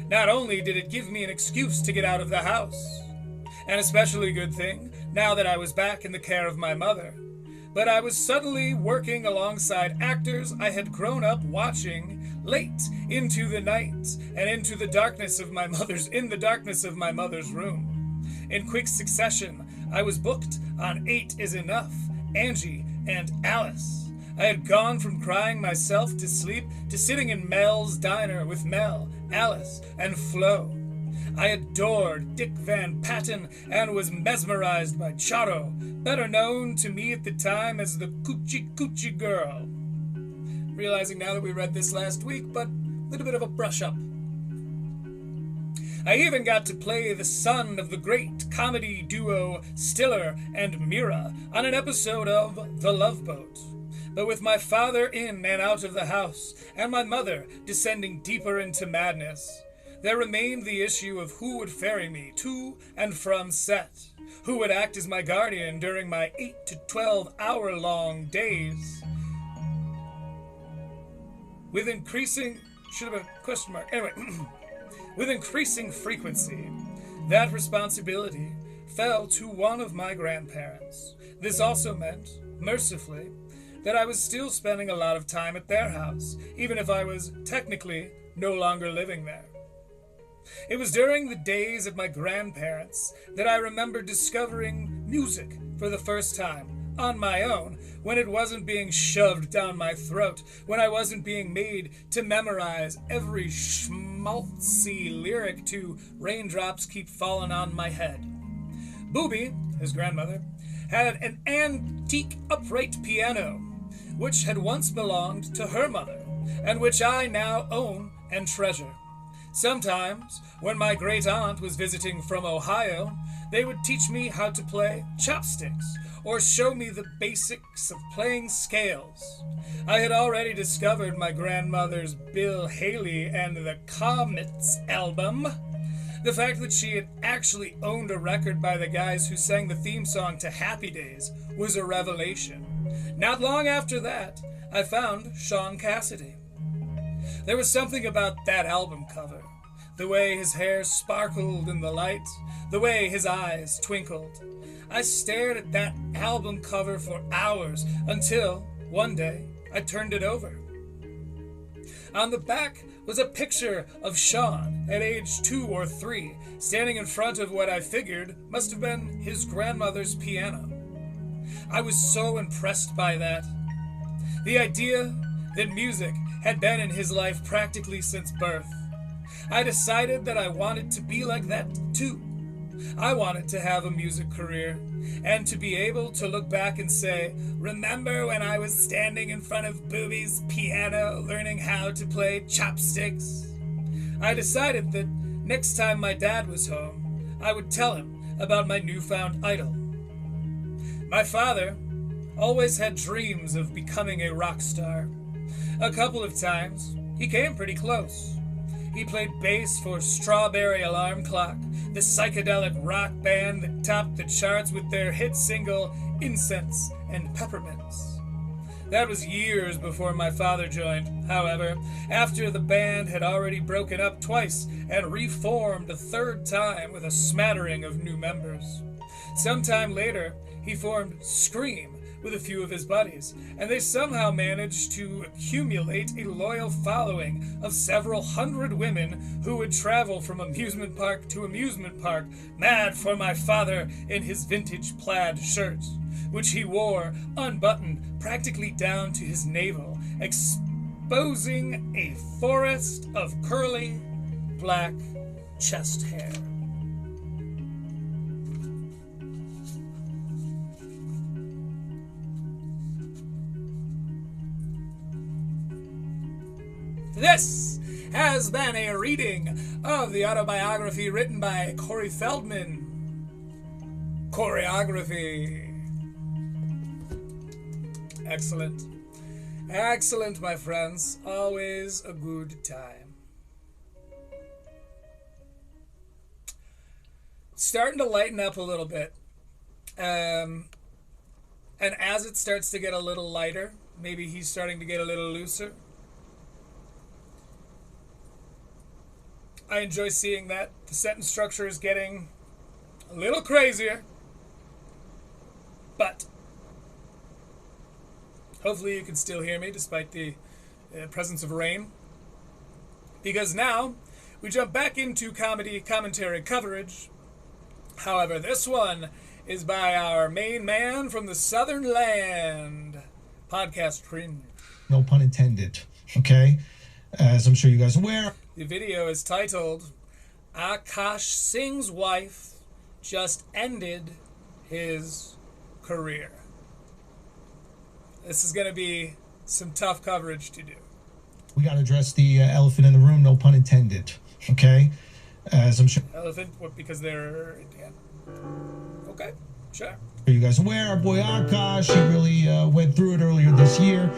[SPEAKER 1] Not only did it give me an excuse to get out of the house, an especially good thing now that I was back in the care of my mother, but I was suddenly working alongside actors I had grown up watching late into the night and into the darkness of my mother's room. In quick succession, I was booked on 8 is Enough, Angie, and Alice. I had gone from crying myself to sleep to sitting in Mel's diner with Mel, Alice, and Flo. I adored Dick Van Patten and was mesmerized by Charo, better known to me at the time as the Coochie Coochie Girl. Realizing now that we read this last week, but a little bit of a brush up. I even got to play the son of the great comedy duo Stiller and Mira on an episode of The Love Boat. But with my father in and out of the house, and my mother descending deeper into madness, there remained the issue of who would ferry me to and from set, who would act as my guardian during my 8 to 12 hour-long days. With increasing... should have been a question mark. Anyway... With increasing frequency, that responsibility fell to one of my grandparents. This also meant, mercifully, that I was still spending a lot of time at their house, even if I was technically no longer living there. It was during the days of my grandparents that I remember discovering music for the first time, on my own, when it wasn't being shoved down my throat, when I wasn't being made to memorize every schmaltzy lyric to Raindrops Keep Falling on My Head. Booby, his grandmother, had an antique upright piano, which had once belonged to her mother, and which I now own and treasure. Sometimes, when my great aunt was visiting from Ohio, they would teach me how to play chopsticks, or show me the basics of playing scales. I had already discovered my grandmother's Bill Haley and the Comets album. The fact that she had actually owned a record by the guys who sang the theme song to Happy Days was a revelation. Not long after that, I found Sean Cassidy. There was something about that album cover. The way his hair sparkled in the light, the way his eyes twinkled. I stared at that album cover for hours until, one day, I turned it over. On the back was a picture of Sean at age 2 or 3, standing in front of what I figured must have been his grandmother's piano. I was so impressed by that. The idea that music had been in his life practically since birth. I decided that I wanted to be like that too. I wanted to have a music career, and to be able to look back and say, remember when I was standing in front of Booby's piano learning how to play chopsticks? I decided that next time my dad was home, I would tell him about my newfound idol. My father always had dreams of becoming a rock star. A couple of times, he came pretty close. He played bass for Strawberry Alarm Clock, the psychedelic rock band that topped the charts with their hit single, Incense and Peppermints. That was years before my father joined, however, after the band had already broken up twice and reformed a third time with a smattering of new members. Sometime later, he formed Scream with a few of his buddies, and they somehow managed to accumulate a loyal following of several hundred women who would travel from amusement park to amusement park, mad for my father in his vintage plaid shirt, which he wore unbuttoned practically down to his navel, exposing a forest of curly black chest hair. This has been a reading of the autobiography written by Corey Feldman. Coreyography. Excellent. Excellent, my friends. Always a good time. Starting to lighten up a little bit. And as it starts to get a little lighter, maybe he's starting to get a little looser. I enjoy seeing that. The sentence structure is getting a little crazier. But hopefully you can still hear me despite the presence of rain. Because now we jump back into comedy commentary coverage. However, this one is by our main man from the Southern Land, Podcast Cringe.
[SPEAKER 13] No pun intended, okay? As I'm sure you guys are aware.
[SPEAKER 1] The video is titled, Akaash Singh's wife just ended his career. This is going to be some tough coverage to do.
[SPEAKER 13] We got to address the elephant in the room, no pun intended, okay? As I'm sure...
[SPEAKER 1] Elephant? What, because they're Indian? Okay, sure.
[SPEAKER 13] Are you guys aware? Our boy Akaash, he really went through it earlier this year,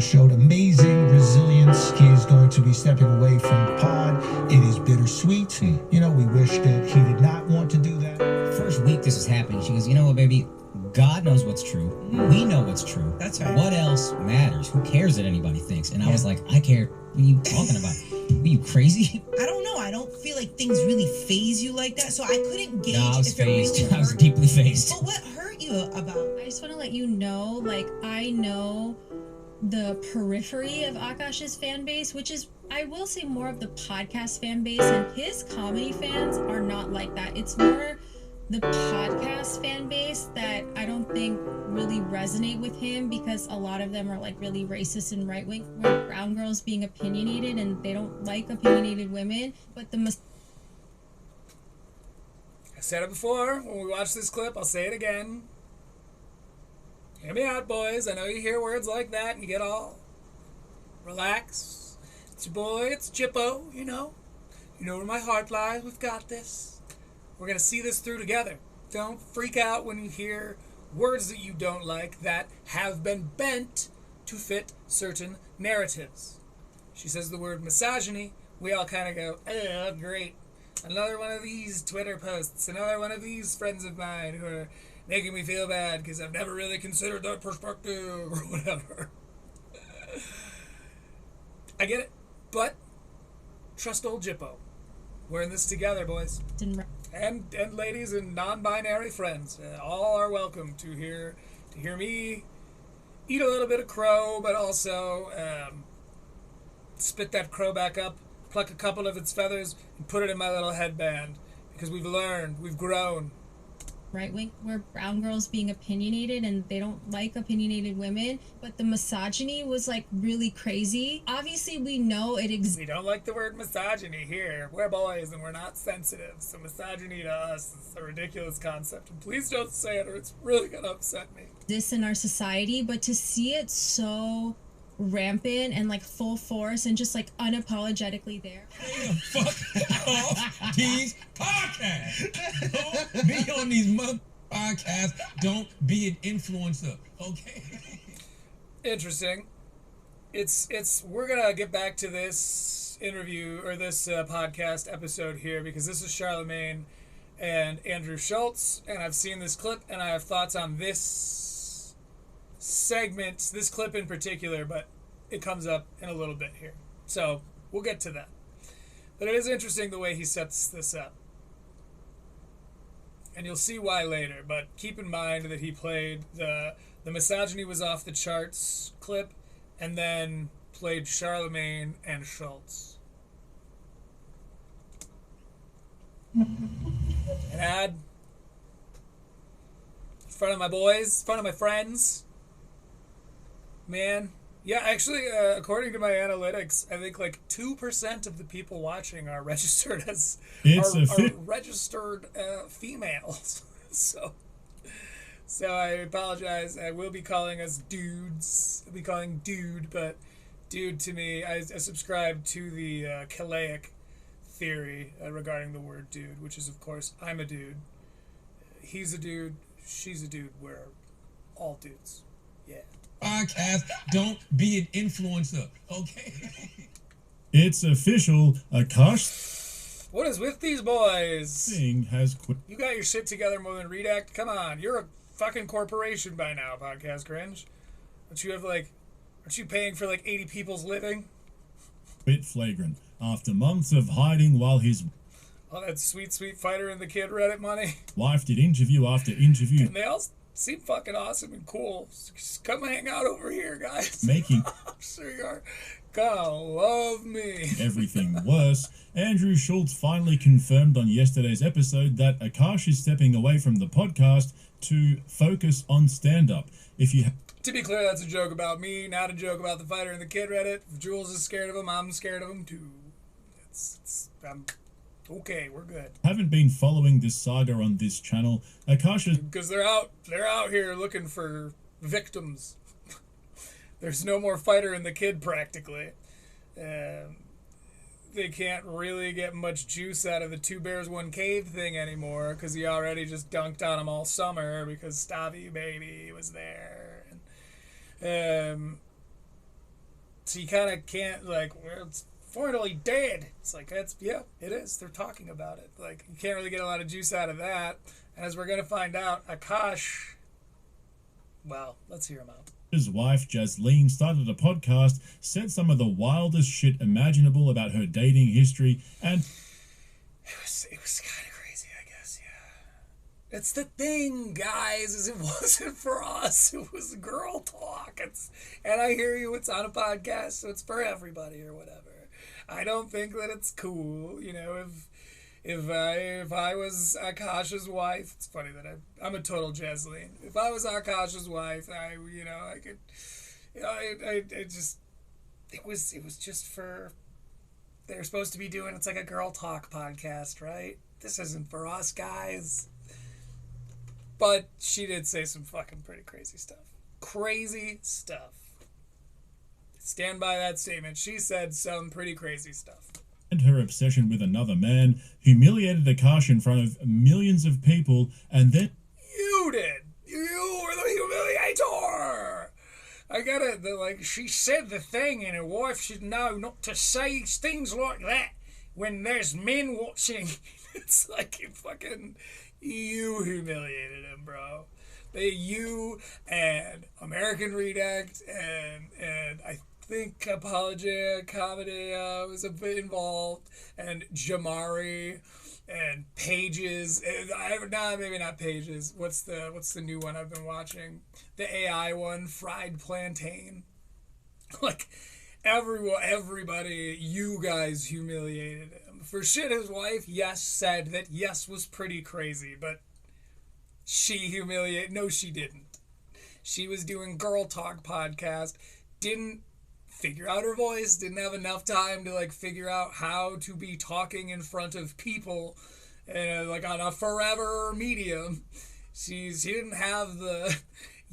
[SPEAKER 13] showed amazing resilience. He is going to be stepping away from the pod. It is bittersweet. You know, we wish that he did not want to do that.
[SPEAKER 14] First week this is happening, she goes, you know what, baby? God knows what's true. We know what's true.
[SPEAKER 15] That's right.
[SPEAKER 14] What else matters? Who cares that anybody thinks? And I was like, I care. What are you talking about? Were you crazy?
[SPEAKER 15] I don't know. I don't feel like things really faze you like that, so I couldn't gauge.
[SPEAKER 14] No, I was
[SPEAKER 15] if
[SPEAKER 14] phased.
[SPEAKER 15] It really
[SPEAKER 14] I was deeply phased.
[SPEAKER 15] But what hurt you about?
[SPEAKER 16] I just want to let you know, like, I know the periphery of Akaash's fan base, which is, I will say, more of the podcast fan base, and his comedy fans are not like that. It's more the podcast fan base that I don't think really resonate with him, because a lot of them are like really racist and right-wing. We're brown girls being opinionated, and they don't like opinionated women. But the
[SPEAKER 1] I said it before when we watched this clip. I'll say it again. Hear me out, boys. I know you hear words like that and you get all relax. It's your boy. It's Jippo. You know where my heart lies. We've got this. We're gonna see this through together. Don't freak out when you hear words that you don't like that have been bent to fit certain narratives. She says the word misogyny. We all kind of go, oh, great. Another one of these Twitter posts. Another one of these friends of mine who are making me feel bad because I've never really considered that perspective or whatever. I get it. But trust old Jippo. We're in this together, boys. And ladies and non-binary friends. All are welcome to hear me eat a little bit of crow, but also spit that crow back up, pluck a couple of its feathers, and put it in my little headband. Because we've learned, we've grown.
[SPEAKER 16] Right wing, we're brown girls being opinionated and they don't like opinionated women, but the misogyny was like really crazy. Obviously we know it exists.
[SPEAKER 1] We don't like the word misogyny here. We're boys and we're not sensitive, so misogyny to us is a ridiculous concept, and please don't say it or it's really gonna upset me.
[SPEAKER 16] This in our society, but to see it so rampant and like full force and just like unapologetically there.
[SPEAKER 17] Fuck off these podcasts. Don't be on these mother podcasts. Don't be an influencer, okay?
[SPEAKER 1] Interesting. It's we're gonna get back to this interview or this podcast episode here because this is Charlemagne and Andrew Schultz, and I've seen this clip and I have thoughts on this segment, this clip in particular, but it comes up in a little bit here. So we'll get to that. But it is interesting the way he sets this up. And you'll see why later, but keep in mind that he played the misogyny was off the charts clip and then played Charlemagne and Schultz. An ad in front of my boys, in front of my friends. Man, yeah, actually, according to my analytics, I think like 2% of the people watching are registered as are registered females. So I apologize. I will be calling us dudes. I'll be calling dude, but dude to me, I subscribe to the Kalaic theory regarding the word dude, which is of course I'm a dude, he's a dude, she's a dude, we're all dudes. Yeah.
[SPEAKER 17] Podcast, don't be an influencer, okay?
[SPEAKER 9] It's official. Akaash.
[SPEAKER 1] What is with these boys?
[SPEAKER 9] Singh has quit.
[SPEAKER 1] You got your shit together more than Redact? Come on, you're a fucking corporation by now, Podcast Cringe. Don't you have like, aren't you paying for like 80 people's living?
[SPEAKER 9] Quit flagrant after months of hiding while his
[SPEAKER 1] all that sweet Fighter and the Kid Reddit money.
[SPEAKER 9] Wife did interview after interview.
[SPEAKER 1] And they all seem fucking awesome and cool. Just come hang out over here, guys.
[SPEAKER 9] Making
[SPEAKER 1] I'm sure you are gonna love me.
[SPEAKER 9] Everything worse. Andrew Schultz finally confirmed on yesterday's episode that Akaash is stepping away from the podcast to focus on stand-up. If you
[SPEAKER 1] to be clear, that's a joke about me, not a joke about the Fighter and the Kid Reddit. If Jules is scared of him, I'm scared of him too. Okay, we're good.
[SPEAKER 9] Haven't been following this saga on this channel. Akaash is
[SPEAKER 1] because they're out here looking for victims. There's no more Fighter and the Kid practically. They can't really get much juice out of the Two Bears One Cave thing anymore because he already just dunked on him all summer because Stabby Baby was there. And, so you kind of can't like, well, it's finally dead. It's like, that's, yeah, it is. They're talking about it. Like, you can't really get a lot of juice out of that. And as we're going to find out, Akaash, well, let's hear him out.
[SPEAKER 9] His wife, Jasleen, started a podcast, said some of the wildest shit imaginable about her dating history, and
[SPEAKER 1] it was kind of crazy, I guess, yeah. It's the thing, guys, is it wasn't for us. It was girl talk. And I hear you, it's on a podcast, so it's for everybody or whatever. I don't think that it's cool, you know, if I was Akaash's wife, it's funny that I'm a total Jasleen. If I was Akaash's wife, I was just for they're supposed to be doing, it's like a girl talk podcast, right? This isn't for us, guys. But she did say some fucking pretty crazy stuff. Crazy stuff. Stand by that statement. She said some pretty crazy stuff.
[SPEAKER 9] And her obsession with another man, humiliated Akaash in front of millions of people, and then...
[SPEAKER 1] You did! You were the humiliator! I get it. Like, she said the thing, and her wife should know not to say things like that when there's men watching. It's like you humiliated him, bro. You and American Redact and I think Apologia Comedy was a bit involved, and Jamari and Pages. Maybe not Pages. What's the new one I've been watching? The AI one, Fried Plantain. Like, everybody, you guys humiliated him. For shit, his wife, yes, said that yes was pretty crazy, but she humiliated. No, she didn't. She was doing Girl Talk podcast, didn't figure out her voice, didn't have enough time to like figure out how to be talking in front of people, like on a forever medium. She didn't have the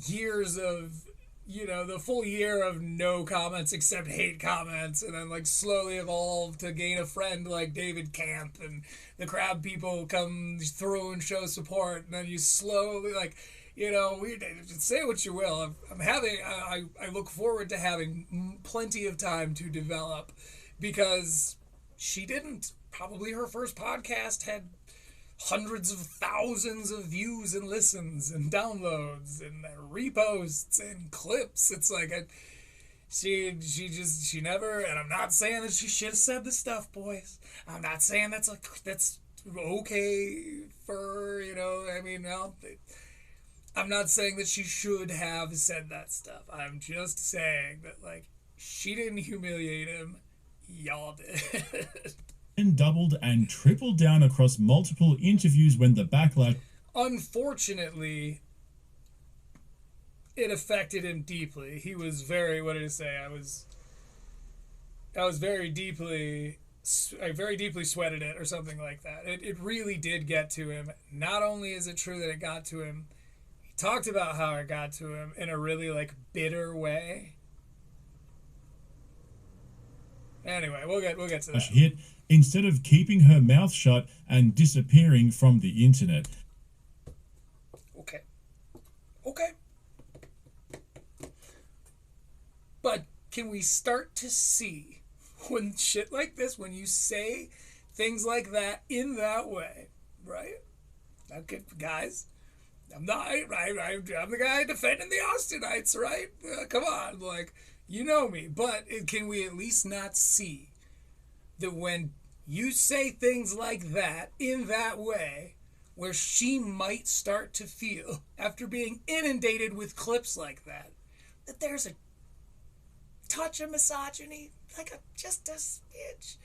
[SPEAKER 1] years of, the full year of no comments except hate comments, and then like slowly evolved to gain a friend like David Camp, and the crab people come through and show support, and then you slowly say what you will. I look forward to having plenty of time to develop, because she didn't. Probably her first podcast had hundreds of thousands of views and listens and downloads and reposts and clips. It's like she never. And I'm not saying that she should have said this stuff, boys. I'm not saying that's okay for I'm not saying that she should have said that stuff. I'm just saying that, like, she didn't humiliate him. Y'all did.
[SPEAKER 9] And doubled and tripled down across multiple interviews when the backlash...
[SPEAKER 1] Unfortunately, it affected him deeply. He was very... What did it say? I very deeply sweated it, or something like that. It really did get to him. Not only is it true that it got to him, talked about how it got to him in a really like bitter way. Anyway, we'll get to that.
[SPEAKER 9] Hit instead of keeping her mouth shut and disappearing from the internet.
[SPEAKER 1] Okay. But can we start to see when shit like this, when you say things like that in that way, right? Okay, guys. I'm the guy defending the Austinites, right? Come on, like, you know me. But can we at least not see that when you say things like that in that way, where she might start to feel, after being inundated with clips like that there's a touch of misogyny, like just a smidge.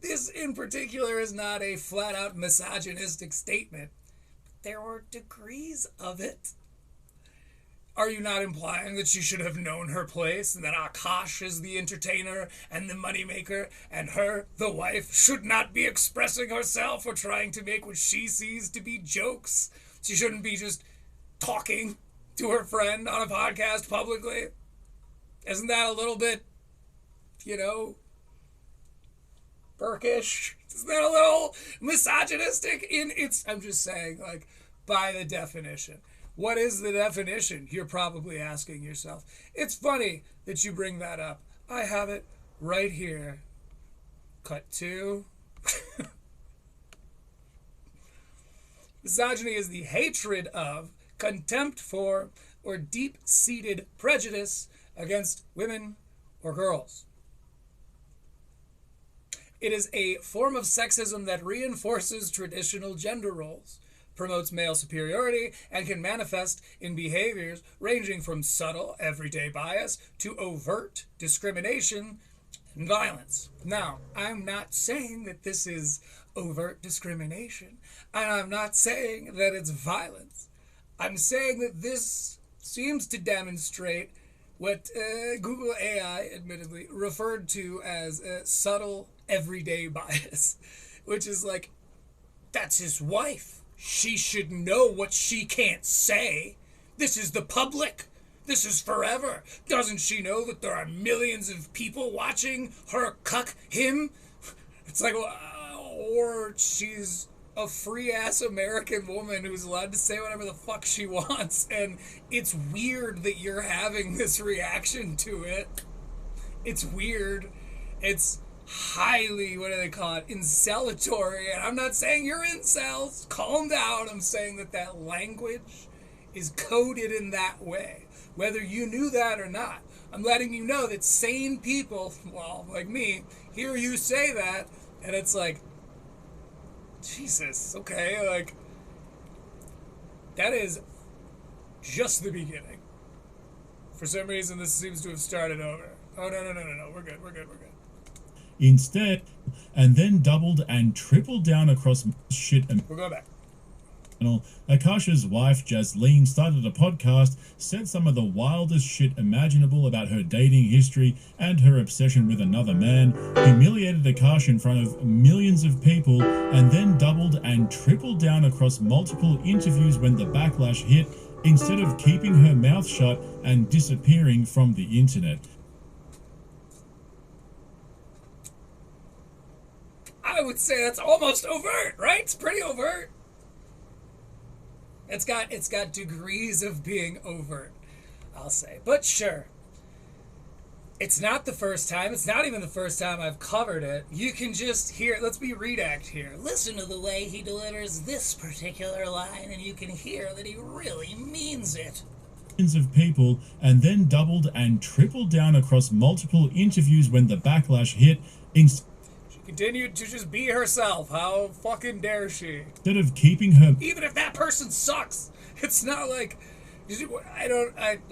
[SPEAKER 1] This in particular is not a flat-out misogynistic statement. There were degrees of it. Are you not implying that she should have known her place, and that Akaash is the entertainer and the moneymaker, and her, the wife, should not be expressing herself or trying to make what she sees to be jokes? She shouldn't be just talking to her friend on a podcast publicly? Isn't that a little bit, Burkish? Isn't that a little misogynistic in its... I'm just saying, like, by the definition. What is the definition? You're probably asking yourself. It's funny that you bring that up. I have it right here. Cut 2. Misogyny is the hatred of, contempt for, or deep-seated prejudice against women or girls. It is a form of sexism that reinforces traditional gender roles, promotes male superiority, and can manifest in behaviors ranging from subtle, everyday bias to overt discrimination and violence. Now, I'm not saying that this is overt discrimination, and I'm not saying that it's violence. I'm saying that this seems to demonstrate what Google AI admittedly referred to as subtle everyday bias, which is like, that's his wife. She should know what she can't say. This is the public. This is forever. Doesn't she know that there are millions of people watching her cuck him? It's like, or she's a free-ass American woman who's allowed to say whatever the fuck she wants, and it's weird that you're having this reaction to it. It's weird. It's highly, what do they call it, incelatory, and I'm not saying you're incels. Calm down. I'm saying that that language is coded in that way, whether you knew that or not. I'm letting you know that sane people, well, like me, hear you say that, and it's like, Jesus, okay, like, that is just the beginning. For some reason, this seems to have started over. Oh, no, we're good.
[SPEAKER 9] Instead, and then doubled and tripled down across shit.
[SPEAKER 1] We're going back.
[SPEAKER 9] Akaash's wife, Jasleen, started a podcast, said some of the wildest shit imaginable about her dating history and her obsession with another man, humiliated Akaash in front of millions of people, and then doubled and tripled down across multiple interviews when the backlash hit, instead of keeping her mouth shut and disappearing from the internet.
[SPEAKER 1] I would say that's almost overt, right? It's pretty overt. It's got degrees of being overt, I'll say. But sure. It's not the first time. It's not even the first time I've covered it. You can just hear, let's be Redact here. Listen to the way he delivers this particular line, and you can hear that he really means it.
[SPEAKER 9] Millions of people, and then doubled and tripled down across multiple interviews when the backlash hit,
[SPEAKER 1] Continued to just be herself. How fucking dare she?
[SPEAKER 9] Instead of keeping her...
[SPEAKER 1] Even if that person sucks, it's not like... okay.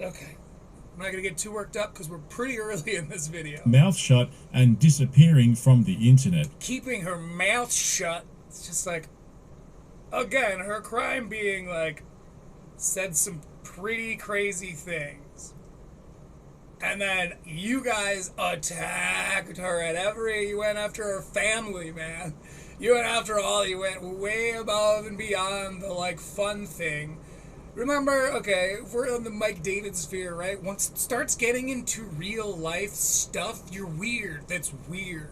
[SPEAKER 1] I'm not going to get too worked up because we're pretty early in this video.
[SPEAKER 9] Mouth shut and disappearing from the internet.
[SPEAKER 1] Keeping her mouth shut. It's just like... Again, her crime being like... Said some pretty crazy things. And then you guys attacked her you went after her family, man. You went way above and beyond the, like, fun thing. Remember, okay, if we're on the Mike David sphere, right? Once it starts getting into real life stuff, you're weird. That's weird.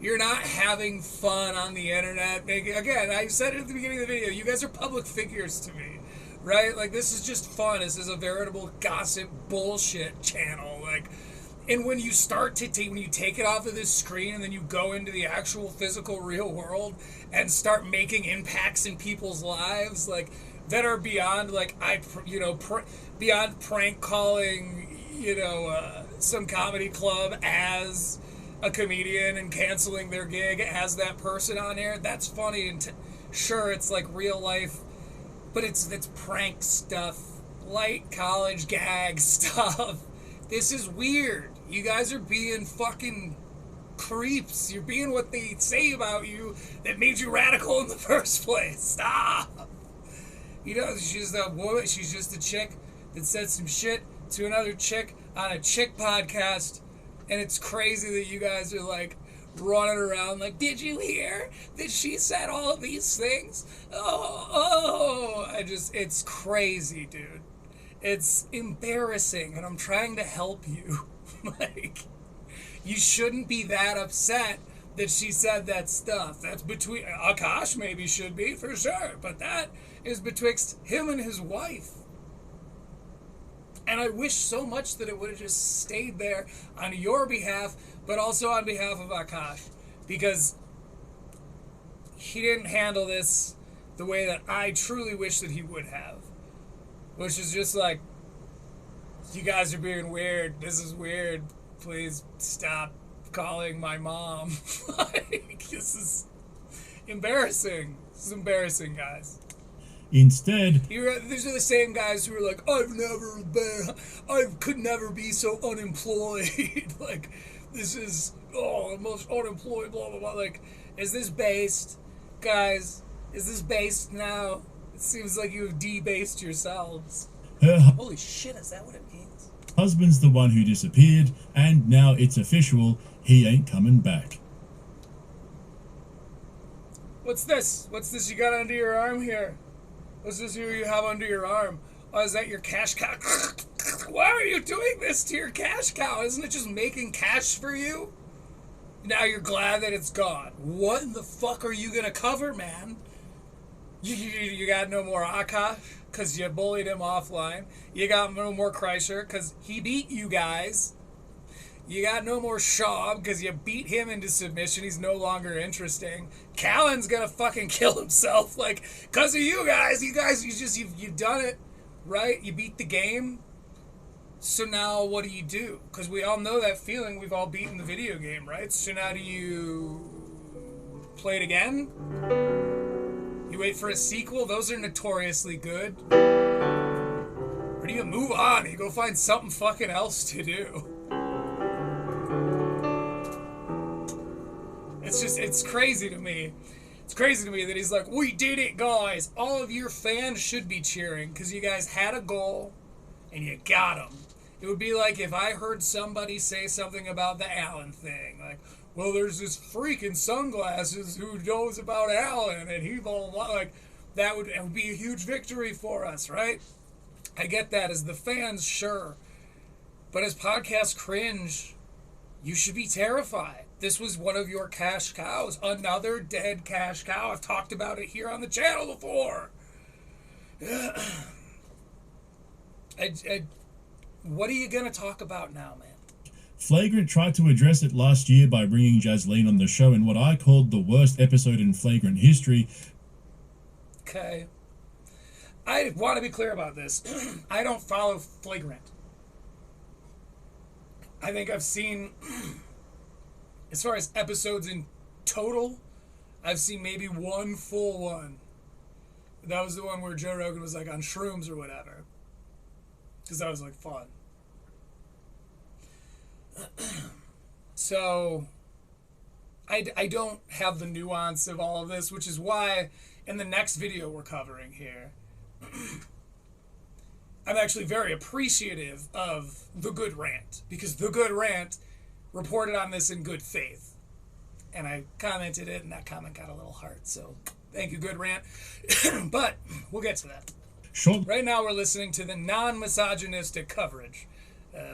[SPEAKER 1] You're not having fun on the internet. Again, I said it at the beginning of the video, you guys are public figures to me. Right? Like, this is just fun. This is a veritable gossip bullshit channel. Like, and when you start to when you take it off of this screen and then you go into the actual physical real world and start making impacts in people's lives, like, that are beyond, like, beyond prank calling, some comedy club as a comedian and canceling their gig as that person on air, that's funny. And sure, it's like real life. But it's prank stuff, light college gag stuff. This is weird. You guys are being fucking creeps. You're being what they say about you that made you radical in the first place. Stop. She's a woman. She's just a chick that said some shit to another chick on a chick podcast, and it's crazy that you guys are like running around like, did you hear that she said all of these things? It's crazy, dude. It's embarrassing, and I'm trying to help you. Like, you shouldn't be that upset that she said that stuff. That's between, Akaash maybe should be, for sure, but that is betwixt him and his wife. And I wish so much that it would have just stayed there on your behalf, but also on behalf of Akaash, because he didn't handle this the way that I truly wish that he would have, which is just like, you guys are being weird. This is weird. Please stop calling my mom. Like, this is embarrassing. This is embarrassing, guys.
[SPEAKER 9] Instead,
[SPEAKER 1] these are the same guys who are like, I could never be so unemployed. Like, this is, the most unemployed, blah, blah, blah. Like, is this based? Guys, is this based now? It seems like you have debased yourselves. Holy shit, is that what it means?
[SPEAKER 9] Husband's the one who disappeared, and now it's official, he ain't coming back.
[SPEAKER 1] What's this? What's this you got under your arm here? What's this here you have under your arm? Oh, is that your cash cow? Why are you doing this to your cash cow? Isn't it just making cash for you? Now you're glad that it's gone. What in the fuck are you gonna cover, man? You got no more Akaash because you bullied him offline. You got no more Kreischer because he beat you guys. You got no more Shaw because you beat him into submission. He's no longer interesting. Callan's gonna fucking kill himself, like, because of you guys. You've done it, right? You beat the game. So now what do? Because we all know that feeling. We've all beaten the video game, right? So now do you play it again? You wait for a sequel? Those are notoriously good. Or do you move on? You go find something fucking else to do. It's crazy to me. It's crazy to me that he's like, we did it, guys. All of your fans should be cheering because you guys had a goal and you got them. It would be like if I heard somebody say something about the Allen thing. Like, well, there's this freak in sunglasses who knows about Allen and he blah, blah, blah. Like, that would be a huge victory for us, right? I get that. As the fans, sure. But as podcast Cringe, you should be terrified. This was one of your cash cows. Another dead cash cow. I've talked about it here on the channel before. What are you going to talk about now, man?
[SPEAKER 9] Flagrant tried to address it last year by bringing Jasleen on the show in what I called the worst episode in Flagrant history.
[SPEAKER 1] Okay. I want to be clear about this. I don't follow Flagrant. I think I've seen, as far as episodes in total, I've seen maybe one full one. That was the one where Joe Rogan was like on shrooms or whatever. Because that was like fun. So, I don't have the nuance of all of this, which is why in the next video we're covering here, I'm actually very appreciative of The Good Rant, because The Good Rant reported on this in good faith. And I commented it, and that comment got a little heart, so thank you, Good Rant. But we'll get to that.
[SPEAKER 9] Sure.
[SPEAKER 1] Right now we're listening to the non-misogynistic coverage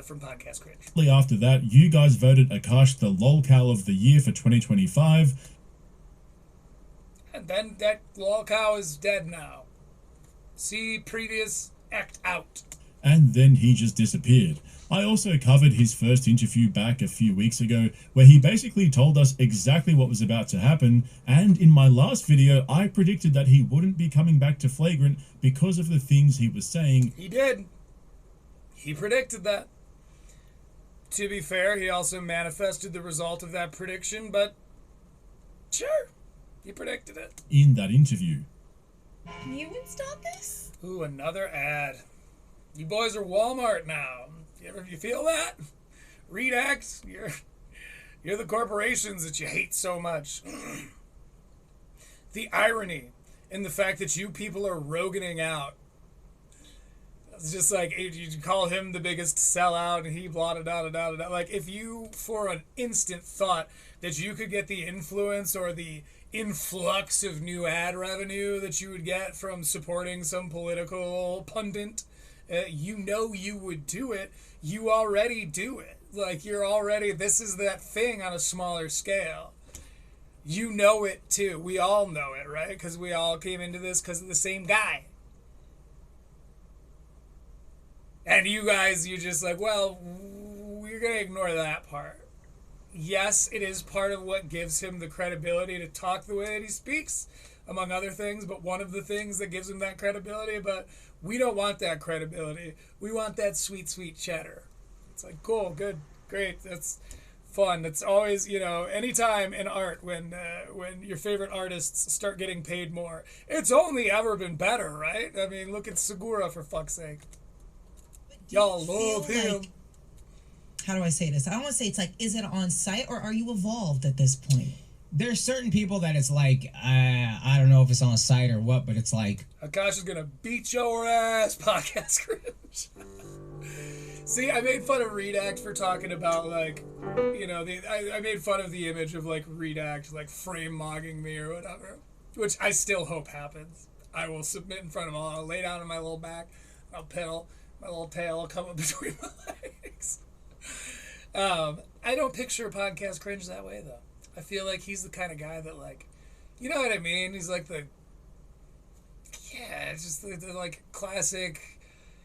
[SPEAKER 1] from Podcast Cringe.
[SPEAKER 9] Shortly after that, you guys voted Akaash the lolcow of the year for 2025.
[SPEAKER 1] And then that lolcow is dead now. See previous act out.
[SPEAKER 9] And then he just disappeared. I also covered his first interview back a few weeks ago, where he basically told us exactly what was about to happen, and in my last video, I predicted that he wouldn't be coming back to Flagrant because of the things he was saying.
[SPEAKER 1] He did. He predicted that. To be fair, he also manifested the result of that prediction, but sure, he predicted it.
[SPEAKER 9] In that interview.
[SPEAKER 16] You installed this?
[SPEAKER 1] Ooh, another ad. You boys are Walmart now. You feel that? Redact, you're the corporations that you hate so much. The irony in the fact that you people are Roganing out. It's just like, you call him the biggest sellout and he blah da da da da. Like, if you for an instant thought that you could get the influence or the influx of new ad revenue that you would get from supporting some political pundit, you know you would do it. You already do it. Like, you're already, this is that thing on a smaller scale. You know it too. We all know it, right? Because we all came into this because of the same guy. And you guys, you're just like, well, we're going to ignore that part. Yes, it is part of what gives him the credibility to talk the way that he speaks, among other things, but one of the things that gives him that credibility, but we don't want that credibility. We want that sweet, sweet cheddar. It's like, cool, good, great, that's fun. That's always, you know, anytime in art when your favorite artists start getting paid more, it's only ever been better, right? I mean, look at Segura, for fuck's sake. Y'all love him.
[SPEAKER 15] Like, how do I say this? I don't want to say it's like, is it on site or are you evolved at this point?
[SPEAKER 14] There's certain people that it's like, I don't know if it's on site or what, but it's like,
[SPEAKER 1] Akaash is gonna beat your ass, Podcast Cringe. See, I made fun of Redact for talking about, like, you know, I made fun of the image of, like, Redact, like, frame mogging me or whatever. which I still hope happens. I will submit in front of them all. I'll lay down on my little back. I'll pedal. My little tail will come up between my legs. I don't picture Podcast Cringe that way, though. I feel like he's the kind of guy that, like, you know what I mean? He's like it's just the like, classic,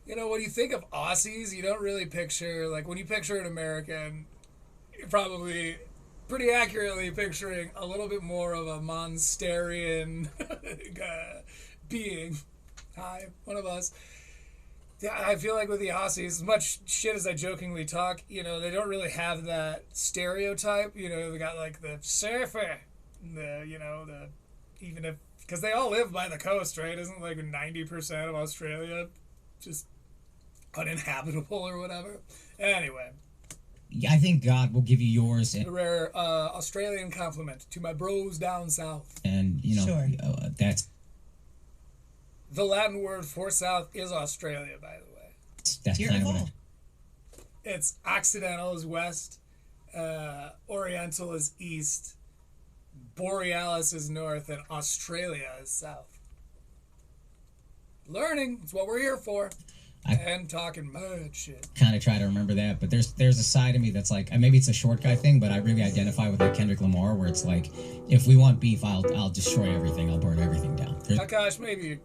[SPEAKER 1] you know, when you think of Aussies, you don't really picture, like, when you picture an American, you're probably pretty accurately picturing a little bit more of a Monsterian being. Hi, one of us. Yeah, I feel like with the Aussies, as much shit as I jokingly talk, you know, they don't really have that stereotype. You know, they got like the surfer, even if, because they all live by the coast, right? Isn't like 90% of Australia just uninhabitable or whatever? Anyway.
[SPEAKER 14] I think God will give you yours.
[SPEAKER 1] A rare Australian compliment to my bros down south.
[SPEAKER 14] And, you know, that's...
[SPEAKER 1] The Latin word for south is Australia, by the way.
[SPEAKER 14] That's kind of what
[SPEAKER 1] It's Occidental is west, Oriental is east, Borealis is north, and Australia is south. Learning, it's what we're here for. And talking mad shit.
[SPEAKER 14] Kind of try to remember that, but there's a side of me that's like, maybe it's a short guy thing, but I really identify with like Kendrick Lamar, where it's like, if we want beef, I'll destroy everything, I'll burn everything down.
[SPEAKER 1] Akaash, maybe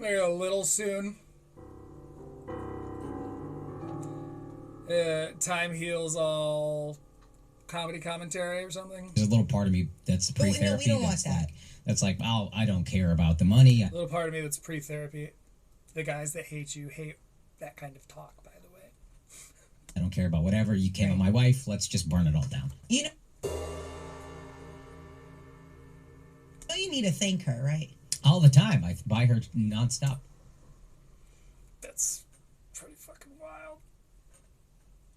[SPEAKER 1] a little soon. Time heals all comedy commentary or something.
[SPEAKER 14] There's a little part of me that's pre-therapy.
[SPEAKER 15] No, we don't want that.
[SPEAKER 14] That's like, I don't care about the money.
[SPEAKER 1] A little part of me that's pre-therapy. The guys that hate you hate that kind of talk, by the way.
[SPEAKER 14] I don't care about whatever. You came on my wife. Let's just burn it all down.
[SPEAKER 15] You know you need to thank her, right?
[SPEAKER 14] All the time. I buy her nonstop.
[SPEAKER 1] That's pretty fucking wild.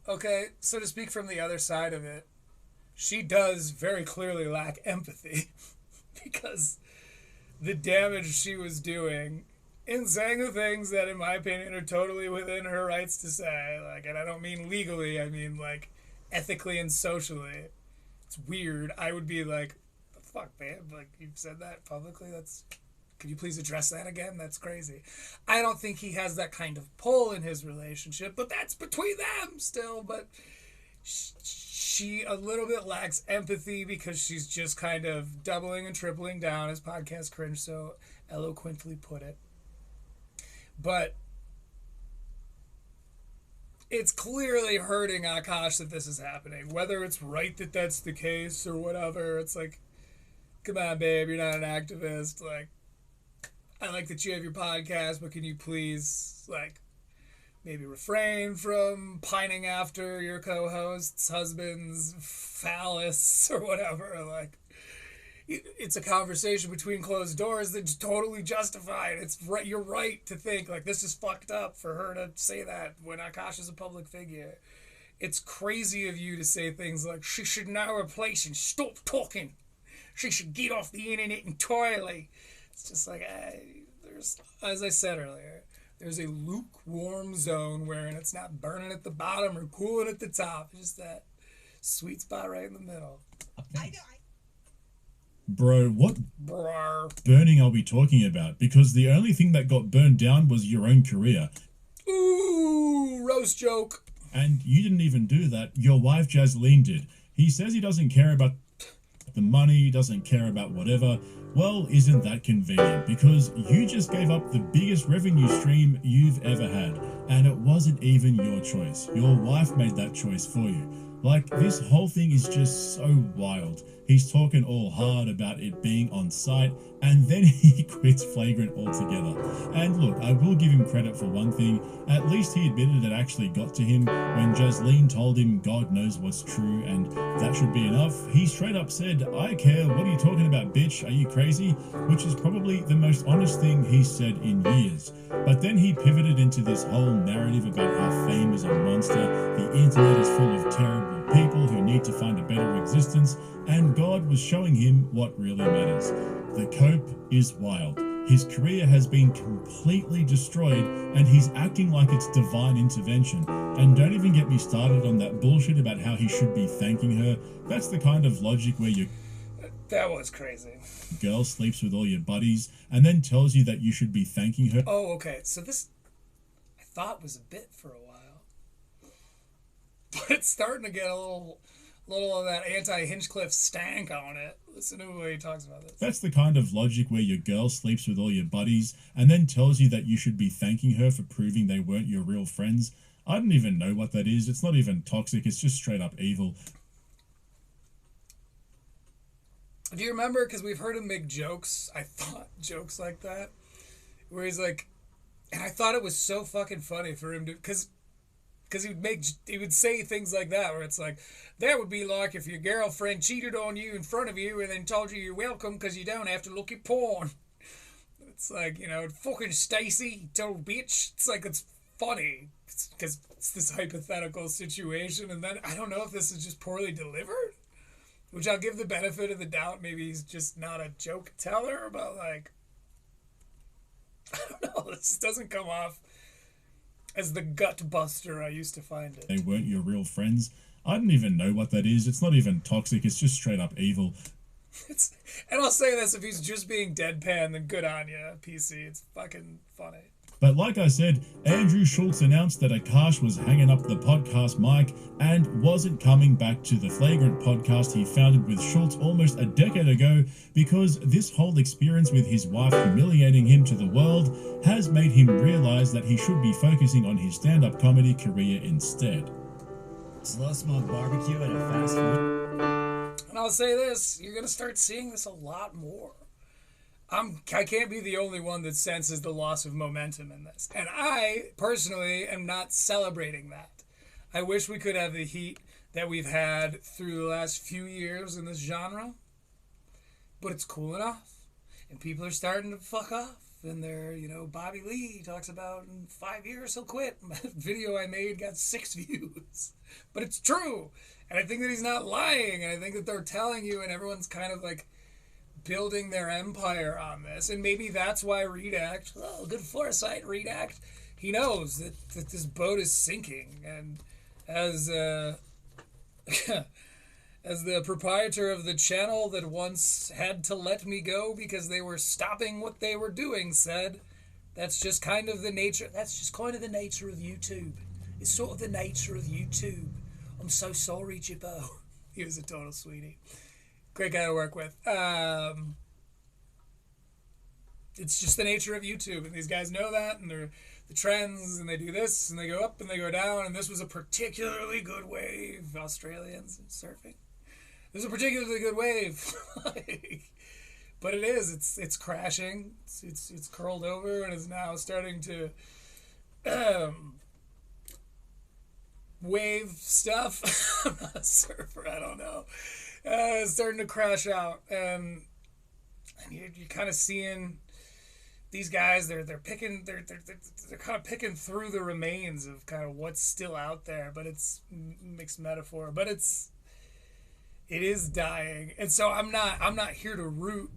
[SPEAKER 1] Okay, so to speak from the other side of it, she does very clearly lack empathy because the damage she was doing in saying the things that, in my opinion, are totally within her rights to say, like, and I don't mean legally, I mean, like, ethically and socially. It's weird. I would be like, the fuck, babe? Like, you've said that publicly? Could you please address that again? That's crazy. I don't think he has that kind of pull in his relationship, but that's between them still, but she a little bit lacks empathy because she's just kind of doubling and tripling down, as Podcast Cringe so eloquently put it. But it's clearly hurting Akaash that this is happening. Whether it's right that that's the case or whatever, it's like, come on, babe, you're not an activist. Like, I like that you have your podcast, but can you please, like, maybe refrain from pining after your co-host's husband's phallus or whatever? Like, it's a conversation between closed doors that's totally justified. It's right. You're right to think, like, this is fucked up for her to say that when Akaash is a public figure. It's crazy of you to say things like, she should know her place and stop talking. She should get off the internet entirely. It's just like, there's, as I said earlier, there's a lukewarm zone wherein it's not burning at the bottom or cooling at the top. It's just that sweet spot right in the middle.
[SPEAKER 9] Bro, what burning are we talking about? Because the only thing that got burned down was your own career.
[SPEAKER 1] Ooh, roast joke.
[SPEAKER 9] And you didn't even do that. Your wife, Jasleen, did. He says he doesn't care about the money, doesn't care about whatever. Well, isn't that convenient? Because you just gave up the biggest revenue stream you've ever had. And it wasn't even your choice. Your wife made that choice for you. Like, this whole thing is just so wild. He's talking all hard about it being on site, and then he quits flagrant altogether. And look, I will give him credit for one thing. At least he admitted it actually got to him when Jasleen told him God knows what's true, and that should be enough. He straight up said, I care, what are you talking about, bitch? Are you crazy? Which is probably the most honest thing he's said in years. But then he pivoted into this whole narrative about how fame is a monster, the internet is full of terrible people who need to find a better existence, and God was showing him what really matters. The cope is wild. His career has been completely destroyed, and he's acting like it's divine intervention. And don't even get me started on that bullshit about how he should be thanking her. That's the kind of logic where you...
[SPEAKER 1] That was crazy.
[SPEAKER 9] Girl sleeps with all your buddies and then tells you that you should be thanking her.
[SPEAKER 1] Oh, okay. So this, I thought was a bit for a while, but it's starting to get a little of that anti-Hinchcliffe stank on it. Listen to the way he talks about this.
[SPEAKER 9] That's the kind of logic where your girl sleeps with all your buddies and then tells you that you should be thanking her for proving they weren't your real friends. I don't even know what that is. It's not even toxic. It's just straight up evil.
[SPEAKER 1] Do you remember? Because we've heard him make jokes. I thought jokes like that, where he's like, and I thought it was so fucking funny for him to, because he would say things like that, where it's like, that would be like if your girlfriend cheated on you in front of you and then told you you're welcome because you don't have to look at porn. It's like, you know, fucking Stacy, you total bitch. It's like, it's funny because it's this hypothetical situation, and then I don't know if this is just poorly delivered. Which I'll give the benefit of the doubt. Maybe he's just not a joke teller, but like, I don't know. This doesn't come off as the gut buster I used to find it.
[SPEAKER 9] They weren't your real friends. I don't even know what that is. It's not even toxic. It's just straight up evil.
[SPEAKER 1] And I'll say this, if he's just being deadpan, then good on you, PC. It's fucking funny.
[SPEAKER 9] But like I said, Andrew Schultz announced that Akaash was hanging up the podcast mic and wasn't coming back to the Flagrant podcast he founded with Schultz almost a decade ago, because this whole experience with his wife humiliating him to the world has made him realize that he should be focusing on his stand-up comedy career instead.
[SPEAKER 18] Slow smoke barbecue at a fast food.
[SPEAKER 1] And I'll say this, you're going to start seeing this a lot more. I can't be the only one that senses the loss of momentum in this. And I, personally, am not celebrating that. I wish we could have the heat that we've had through the last few years in this genre. But it's cool enough. And people are starting to fuck off. And they're, you know, Bobby Lee talks about in 5 years he'll quit. My video I made got 6 views. But it's true. And I think that he's not lying. And I think that they're telling you, and everyone's kind of like building their empire on this. And maybe that's why Redact, oh, good foresight, Redact, he knows that this boat is sinking. And as as the proprietor of the channel that once had to let me go because they were stopping what they were doing said, that's just kind of the nature of YouTube. It's sort of the nature of YouTube. I'm so sorry, Jibbo. He was a total sweetie. Great guy to work with. It's just the nature of YouTube, and these guys know that, and they're the trends, and they do this, and they go up, and they go down, and this was a particularly good wave. Australians surfing. This is a particularly good wave. But it is. It's crashing. It's curled over, and is now starting to wave stuff. I'm not a surfer. I don't know. It's starting to crash out, and you're kind of seeing these guys. They're kind of picking through the remains of kind of what's still out there, but it's mixed metaphor. But it is dying, and so I'm not here to root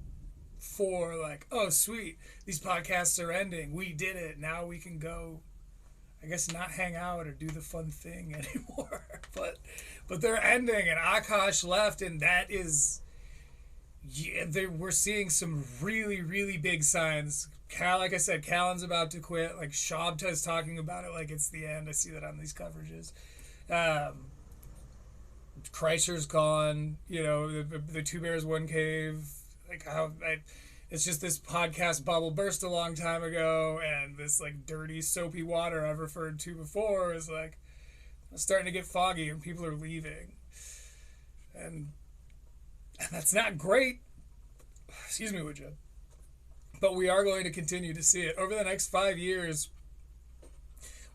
[SPEAKER 1] for like, oh sweet, these podcasts are ending. We did it. Now we can go, I guess, not hang out or do the fun thing anymore. But they're ending, and Akaash left, and that is, we're seeing some really, really big signs. Like I said, Callan's about to quit. Like, Shabta is talking about it like it's the end. I see that on these coverages. Kreischer's gone. You know, the Two Bears, One Cave. Like, it's just this podcast bubble burst a long time ago, and this, like, dirty, soapy water I've referred to before is, like, starting to get foggy, and people are leaving. And that's not great. Excuse me, would you? But we are going to continue to see it. Over the next 5 years,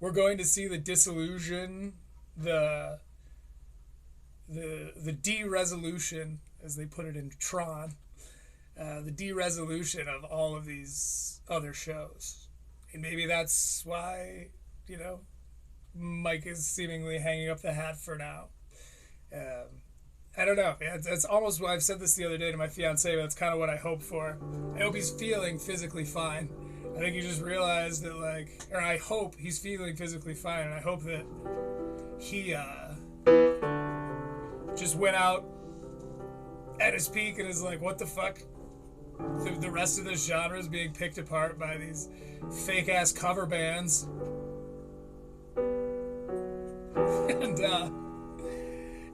[SPEAKER 1] we're going to see the disillusion, the de-resolution, as they put it in Tron, the de-resolution of all of these other shows. And maybe that's why, you know, Mike is seemingly hanging up the hat for now. I don't know. It's almost what I've said this the other day to my fiance, but that's kind of what I hope for. I hope he's feeling physically fine. I think he just realized that, like, or I hope he's feeling physically fine, and I hope that he just went out at his peak and is like, what the fuck? The rest of the genre is being picked apart by these fake ass cover bands.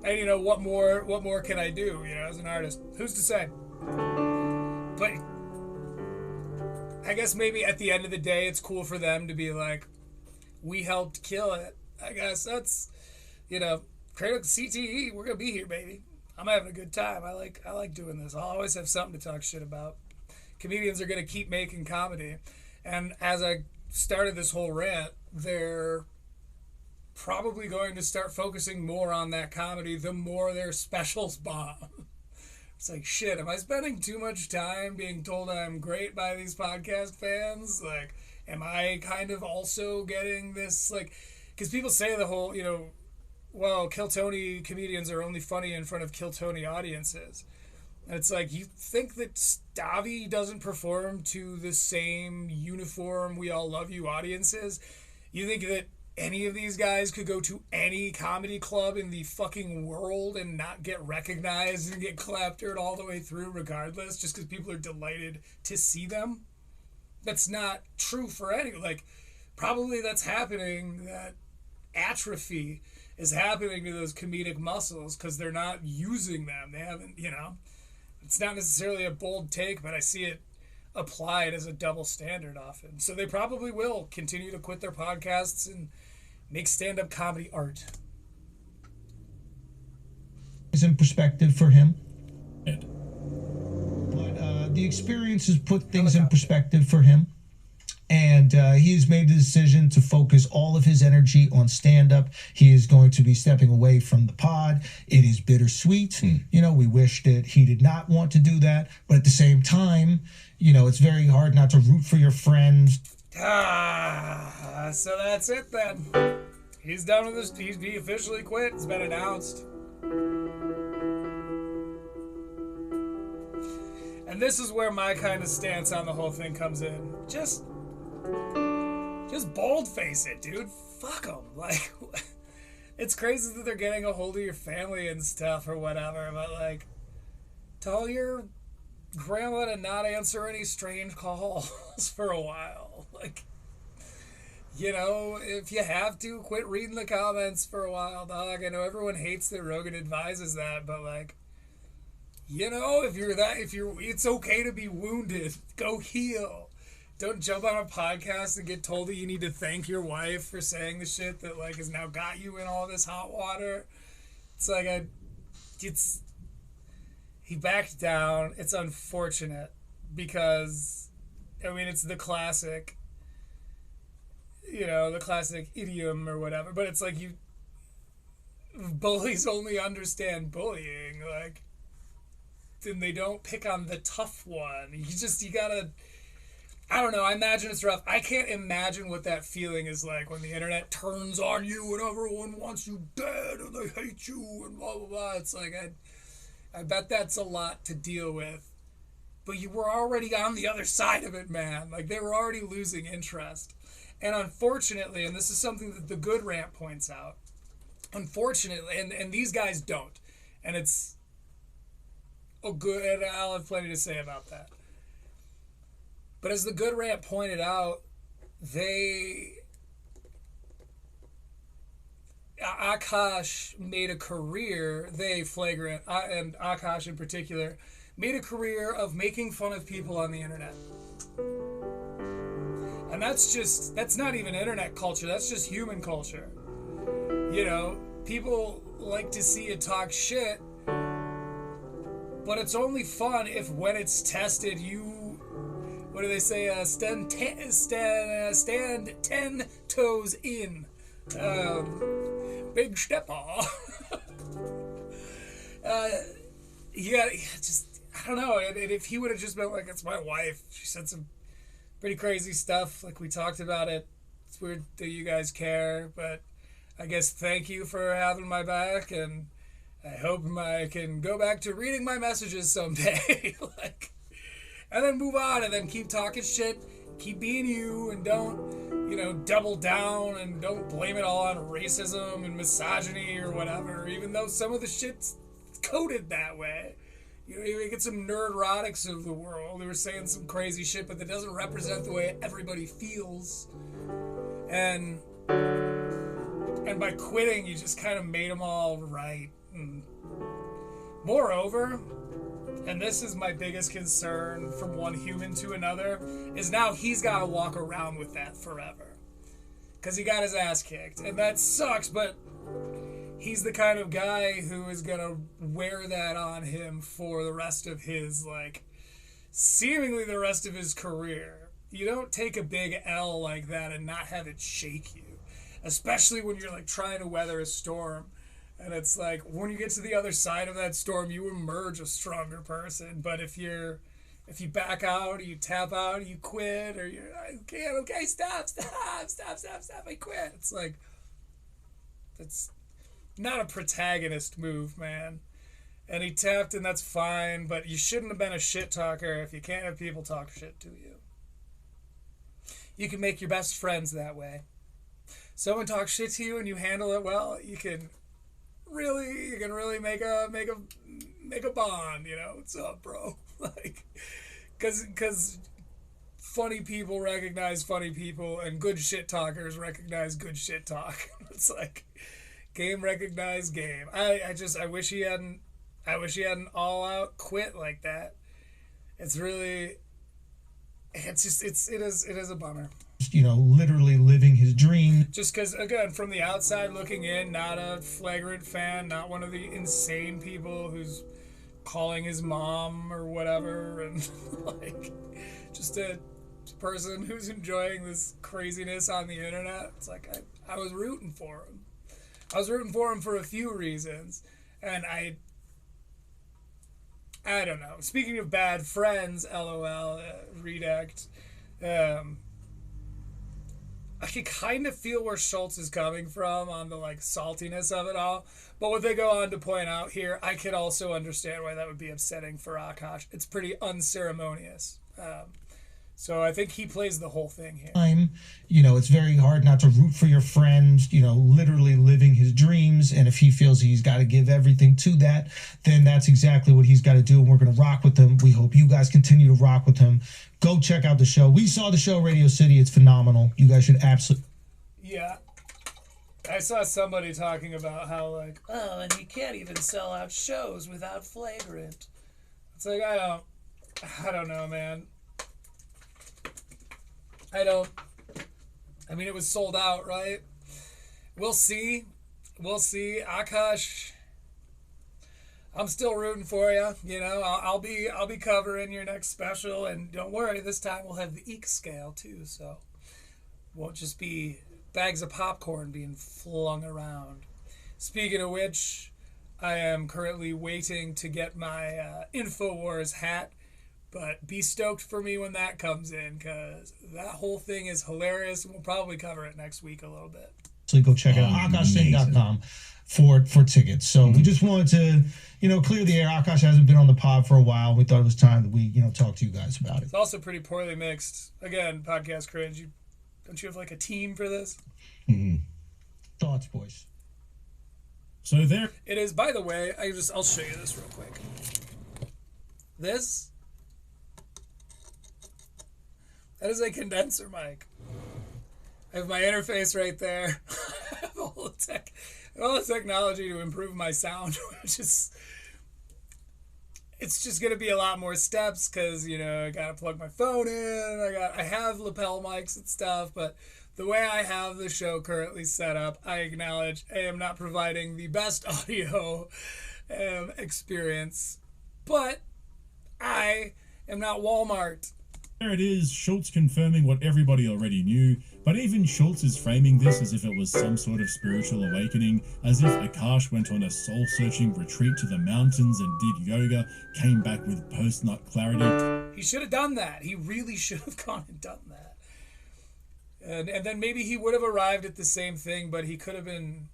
[SPEAKER 1] And you know, what more can I do, you know, as an artist? Who's to say? But I guess maybe at the end of the day, it's cool for them to be like, we helped kill it. I guess that's, you know, Cradle CTE, we're gonna be here, baby. I'm having a good time. I like doing this. I'll always have something to talk shit about. Comedians are gonna keep making comedy. And as I started this whole rant, they're probably going to start focusing more on that comedy the more their specials bomb. It's like, shit, am I spending too much time being told I'm great by these podcast fans? Like, am I kind of also getting this, like, because people say the whole, you know, well, Kill Tony comedians are only funny in front of Kill Tony audiences. And it's like, you think that Stavi doesn't perform to the same uniform We All Love You audiences? You think that any of these guys could go to any comedy club in the fucking world and not get recognized and get claptered all the way through regardless, just because people are delighted to see them? That's not true for any, like, probably that's happening, that atrophy is happening to those comedic muscles because they're not using them. They haven't, you know, it's not necessarily a bold take, but I see it applied as a double standard often. So they probably will continue to quit their podcasts and make stand-up comedy art.
[SPEAKER 13] Is in perspective for him. But the experience has put things in perspective for him. And he has made the decision to focus all of his energy on stand-up. He is going to be stepping away from the pod. It is bittersweet. You know, we wish that he did not want to do that. But at the same time, you know, it's very hard not to root for your friends.
[SPEAKER 1] So that's it then. He's done with this. He officially quit. It's been announced. And this is where my kind of stance on the whole thing comes in. Just bold-face it, dude. Fuck them. Like, it's crazy that they're getting a hold of your family and stuff or whatever, but, like, tell your grandma to not answer any strange calls for a while. Like, you know, if you have to, quit reading the comments for a while, dog. I know everyone hates that Rogan advises that, but, like, you know, it's okay to be wounded. Go heal. Don't jump on a podcast and get told that you need to thank your wife for saying the shit that, like, has now got you in all this hot water. It's like, he backed down. It's unfortunate because, I mean, it's the classic, you know, the classic idiom or whatever, but it's like, bullies only understand bullying, like, then they don't pick on the tough one. You gotta, I don't know, I imagine it's rough. I can't imagine what that feeling is like when the internet turns on you and everyone wants you dead and they hate you and blah, blah, blah. It's like, I bet that's a lot to deal with. But you were already on the other side of it, man. Like, they were already losing interest. And unfortunately, and this is something that the Good Rant points out, unfortunately, and these guys don't. And it's good, and I'll have plenty to say about that. But as the Good Rant pointed out, Akaash made a career, Flagrant, and Akaash in particular, made a career of making fun of people on the internet. And that's not even internet culture, that's just human culture. You know, people like to see you talk shit, but it's only fun if when it's tested, what do they say? Stand 10 toes in. Big step off. You gotta just, I don't know. And if he would have just been like, it's my wife, she said some pretty crazy stuff, like we talked about it. It's weird that you guys care, but I guess thank you for having my back, and I hope I can go back to reading my messages someday. Like, and then move on, and then keep talking shit, keep being you, and don't, you know, double down, and don't blame it all on racism and misogyny or whatever, even though some of the shit's coded that way. You know, you get some nerdrotics of the world who are saying some crazy shit, but that doesn't represent the way everybody feels. And by quitting, you just kind of made them all right. And moreover, and this is my biggest concern from one human to another, is now he's got to walk around with that forever. Because he got his ass kicked. And that sucks, but he's the kind of guy who is going to wear that on him for the rest of his, like, seemingly the rest of his career. You don't take a big L like that and not have it shake you. Especially when you're, like, trying to weather a storm. And it's like, when you get to the other side of that storm, you emerge a stronger person. But if you back out, or you tap out, or you quit, or you're, okay, stop, I quit. It's like, that's not a protagonist move, man. And he tapped, and that's fine, but you shouldn't have been a shit talker if you can't have people talk shit to you. You can make your best friends that way. Someone talks shit to you and you handle it well, you can really make a bond, you know. What's up, bro? Like, cause funny people recognize funny people, and good shit talkers recognize good shit talk. It's like, game recognized game. I wish he hadn't all out quit like that. It is a bummer.
[SPEAKER 13] You know, literally living his dream.
[SPEAKER 1] Just because, again, from the outside looking in, not a flagrant fan, not one of the insane people who's calling his mom or whatever, and like, just a person who's enjoying this craziness on the internet. It's like, I was rooting for him. I was rooting for him for a few reasons, and I don't know. Speaking of bad friends, LOL, Redact, I can kind of feel where Schultz is coming from on the, like, saltiness of it all. But what they go on to point out here, I could also understand why that would be upsetting for Akaash. It's pretty unceremonious. So I think he plays the whole thing here.
[SPEAKER 13] You know, it's very hard not to root for your friend, you know, literally living his dreams. And if he feels he's got to give everything to that, then that's exactly what he's got to do. And we're going to rock with him. We hope you guys continue to rock with him. Go check out the show. We saw the show Radio City. It's phenomenal. You guys should absolutely.
[SPEAKER 1] Yeah. I saw somebody talking about how, like, oh, and he can't even sell out shows without Flagrant. It's like, I don't know, man. I mean, it was sold out, right? We'll see. Akaash, I'm still rooting for you. You know, I'll be covering your next special, and don't worry, this time we'll have the Eek scale too, so won't just be bags of popcorn being flung around. Speaking of which, I am currently waiting to get my InfoWars hat. But be stoked for me when that comes in, because that whole thing is hilarious, and we'll probably cover it next week a little bit.
[SPEAKER 13] So go check it out, AkaashSingh.com for tickets. So we just wanted to, you know, clear the air. Akaash hasn't been on the pod for a while. We thought it was time that we, you know, talk to you guys about it.
[SPEAKER 1] It's also pretty poorly mixed. Again, Podcast Cringe, don't you have like a team for this?
[SPEAKER 13] Thoughts, boys?
[SPEAKER 9] So there
[SPEAKER 1] it is. By the way, I'll show you this real quick. That is a condenser mic. I have my interface right there. I have all the technology to improve my sound, which is, it's just gonna be a lot more steps because, you know, I gotta plug my phone in. I have lapel mics and stuff, but the way I have the show currently set up, I acknowledge I am not providing the best audio experience, but I am not Walmart.
[SPEAKER 9] There it is, Schultz confirming what everybody already knew, but even Schultz is framing this as if it was some sort of spiritual awakening, as if Akaash went on a soul-searching retreat to the mountains and did yoga, came back with post-nut clarity.
[SPEAKER 1] He should have done that. He really should have gone and done that. And then maybe he would have arrived at the same thing, but he could have been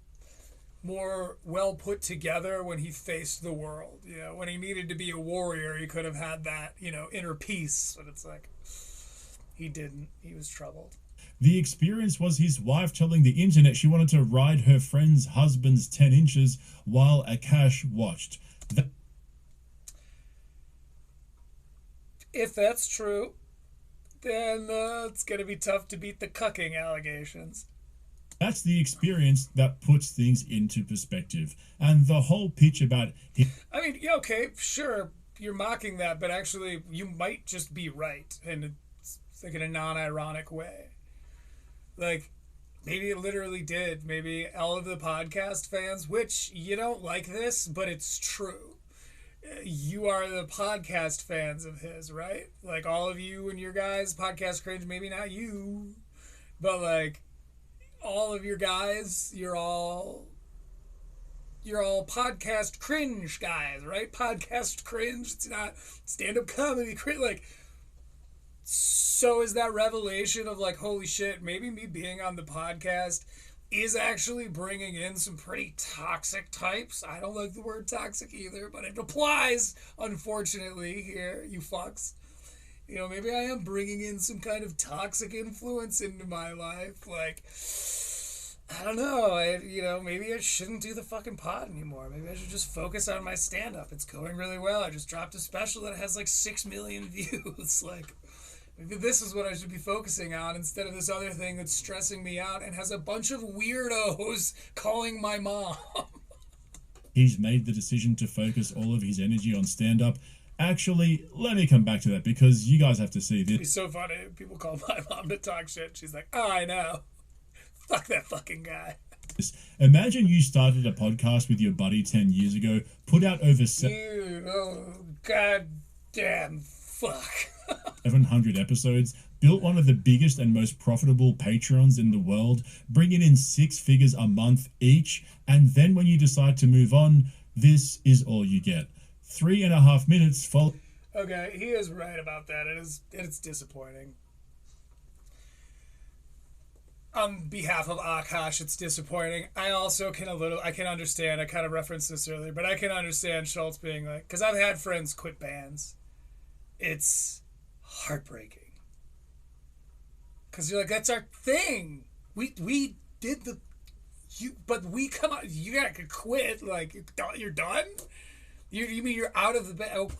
[SPEAKER 1] more well put together when he faced the world. You know, when he needed to be a warrior, he could have had that, you know, inner peace. But it's like, he didn't. He was troubled.
[SPEAKER 9] The experience was his wife telling the internet she wanted to ride her friend's husband's 10 inches while Akaash watched.
[SPEAKER 1] if that's true, then it's going to be tough to beat the cucking allegations.
[SPEAKER 9] That's the experience that puts things into perspective. And the whole pitch about him.
[SPEAKER 1] I mean, yeah, okay, sure, you're mocking that, but actually you might just be right, and it's like in a non-ironic way. Like, maybe it literally did. Maybe all of the podcast fans, which you don't like this, but it's true. You are the podcast fans of his, right? Like, all of you and your guys, Podcast Cringe, maybe not you, but like all of your guys, you're all Podcast Cringe guys, right? Podcast Cringe. It's not stand-up comedy cringe. Like, so is that revelation of like, holy shit, maybe me being on the podcast is actually bringing in some pretty toxic types. I don't like the word toxic either, but it applies, unfortunately, here, you fucks. You know, maybe I am bringing in some kind of toxic influence into my life. Like, I don't know. Maybe I shouldn't do the fucking pod anymore. Maybe I should just focus on my stand-up. It's going really well. I just dropped a special that has like 6 million views. Like, maybe this is what I should be focusing on instead of this other thing that's stressing me out and has a bunch of weirdos calling my mom.
[SPEAKER 9] He's made the decision to focus all of his energy on stand-up. Actually, let me come back to that because you guys have to see this.
[SPEAKER 1] It's so funny. People call my mom to talk shit. She's like, oh, I know. Fuck that fucking guy.
[SPEAKER 9] Imagine you started a podcast with your buddy 10 years ago, put out over
[SPEAKER 1] god damn fuck.
[SPEAKER 9] 700 episodes, built one of the biggest and most profitable Patreons in the world, bringing in 6 figures a month each, and then when you decide to move on, this is all you get. 3.5 minutes follow.
[SPEAKER 1] Okay, he is right about that. It's disappointing. On behalf of Akaash, it's disappointing. I also can understand, I kind of referenced this earlier, but I can understand Schultz being like, because I've had friends quit bands. It's heartbreaking. Because you're like, that's our thing. We did but we come out, you gotta quit, like, you're done? You mean you're out of the band?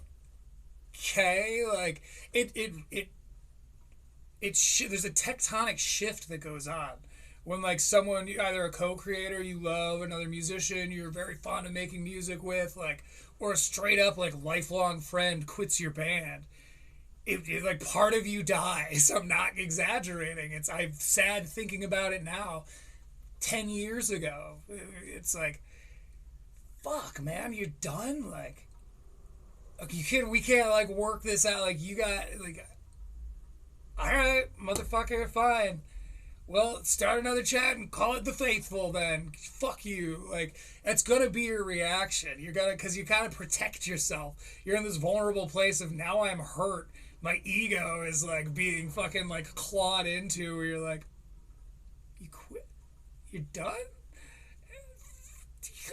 [SPEAKER 1] Okay, like, there's a tectonic shift that goes on when like someone, either a co-creator you love, another musician you're very fond of making music with, like, or a straight up like lifelong friend quits your band. It like part of you dies. I'm not exaggerating. I'm sad thinking about it now. 10 years ago, it's like, fuck, man, you're done. Like, we can't like work this out. Like, you got like. Alright, motherfucker, fine. Well, start another chat and call it the faithful then. Fuck you. Like, that's gonna be your reaction. Because you gotta protect yourself. You're in this vulnerable place of, now I'm hurt. My ego is, like, being fucking, like, clawed into, where you're like, you quit? You're done?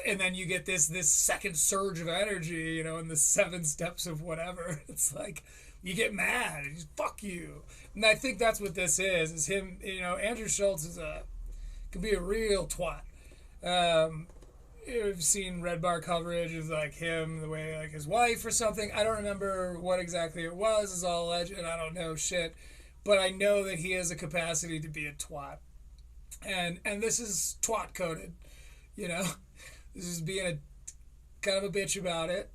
[SPEAKER 1] And then you get this second surge of energy, in the 7 steps of whatever. It's like, you get mad and just, fuck you. And I think that's what this is him. Andrew Schultz can be a real twat. I've seen Red Bar coverage of like him, the way like his wife or something. I don't remember what exactly it was. It's all alleged, and I don't know shit. But I know that he has a capacity to be a twat, and this is twat coded. This is being a kind of a bitch about it.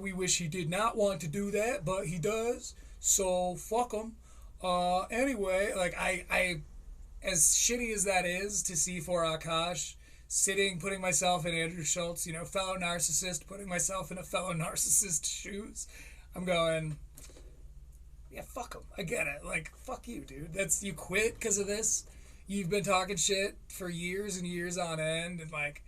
[SPEAKER 1] We wish he did not want to do that, but he does. So fuck him. Anyway, like I as shitty as that is to see for Akaash, putting myself in Andrew Schultz, fellow narcissist, putting myself in a fellow narcissist's shoes, I'm going, yeah, fuck him. I get it. Like, fuck you, dude. You quit because of this. You've been talking shit for years and years on end, and like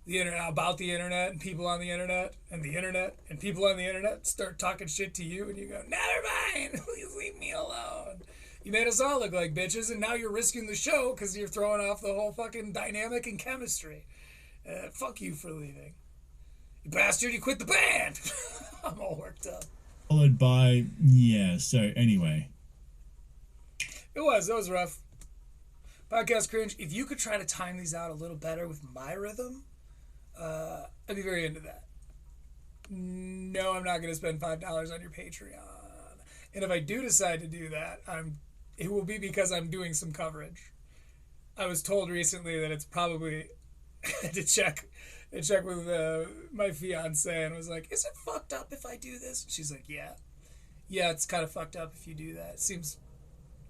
[SPEAKER 1] the internet, about the internet and people on the internet and the internet and people on the internet start talking shit to you, and you go, never mind, please leave me alone. You made us all look like bitches, and now you're risking the show because you're throwing off the whole fucking dynamic and chemistry. Fuck you for leaving. You bastard, you quit the band. I'm all worked up.
[SPEAKER 9] Followed by, yeah, so anyway.
[SPEAKER 1] That was rough. Podcast Cringe, if you could try to time these out a little better with my rhythm, I'd be very into that. No, I'm not going to spend $5 on your Patreon. And if I do decide to do that, it will be because I'm doing some coverage. I was told recently that it's probably to check with my fiance, and was like, is it fucked up if I do this? She's like, yeah, it's kind of fucked up if you do that. It seems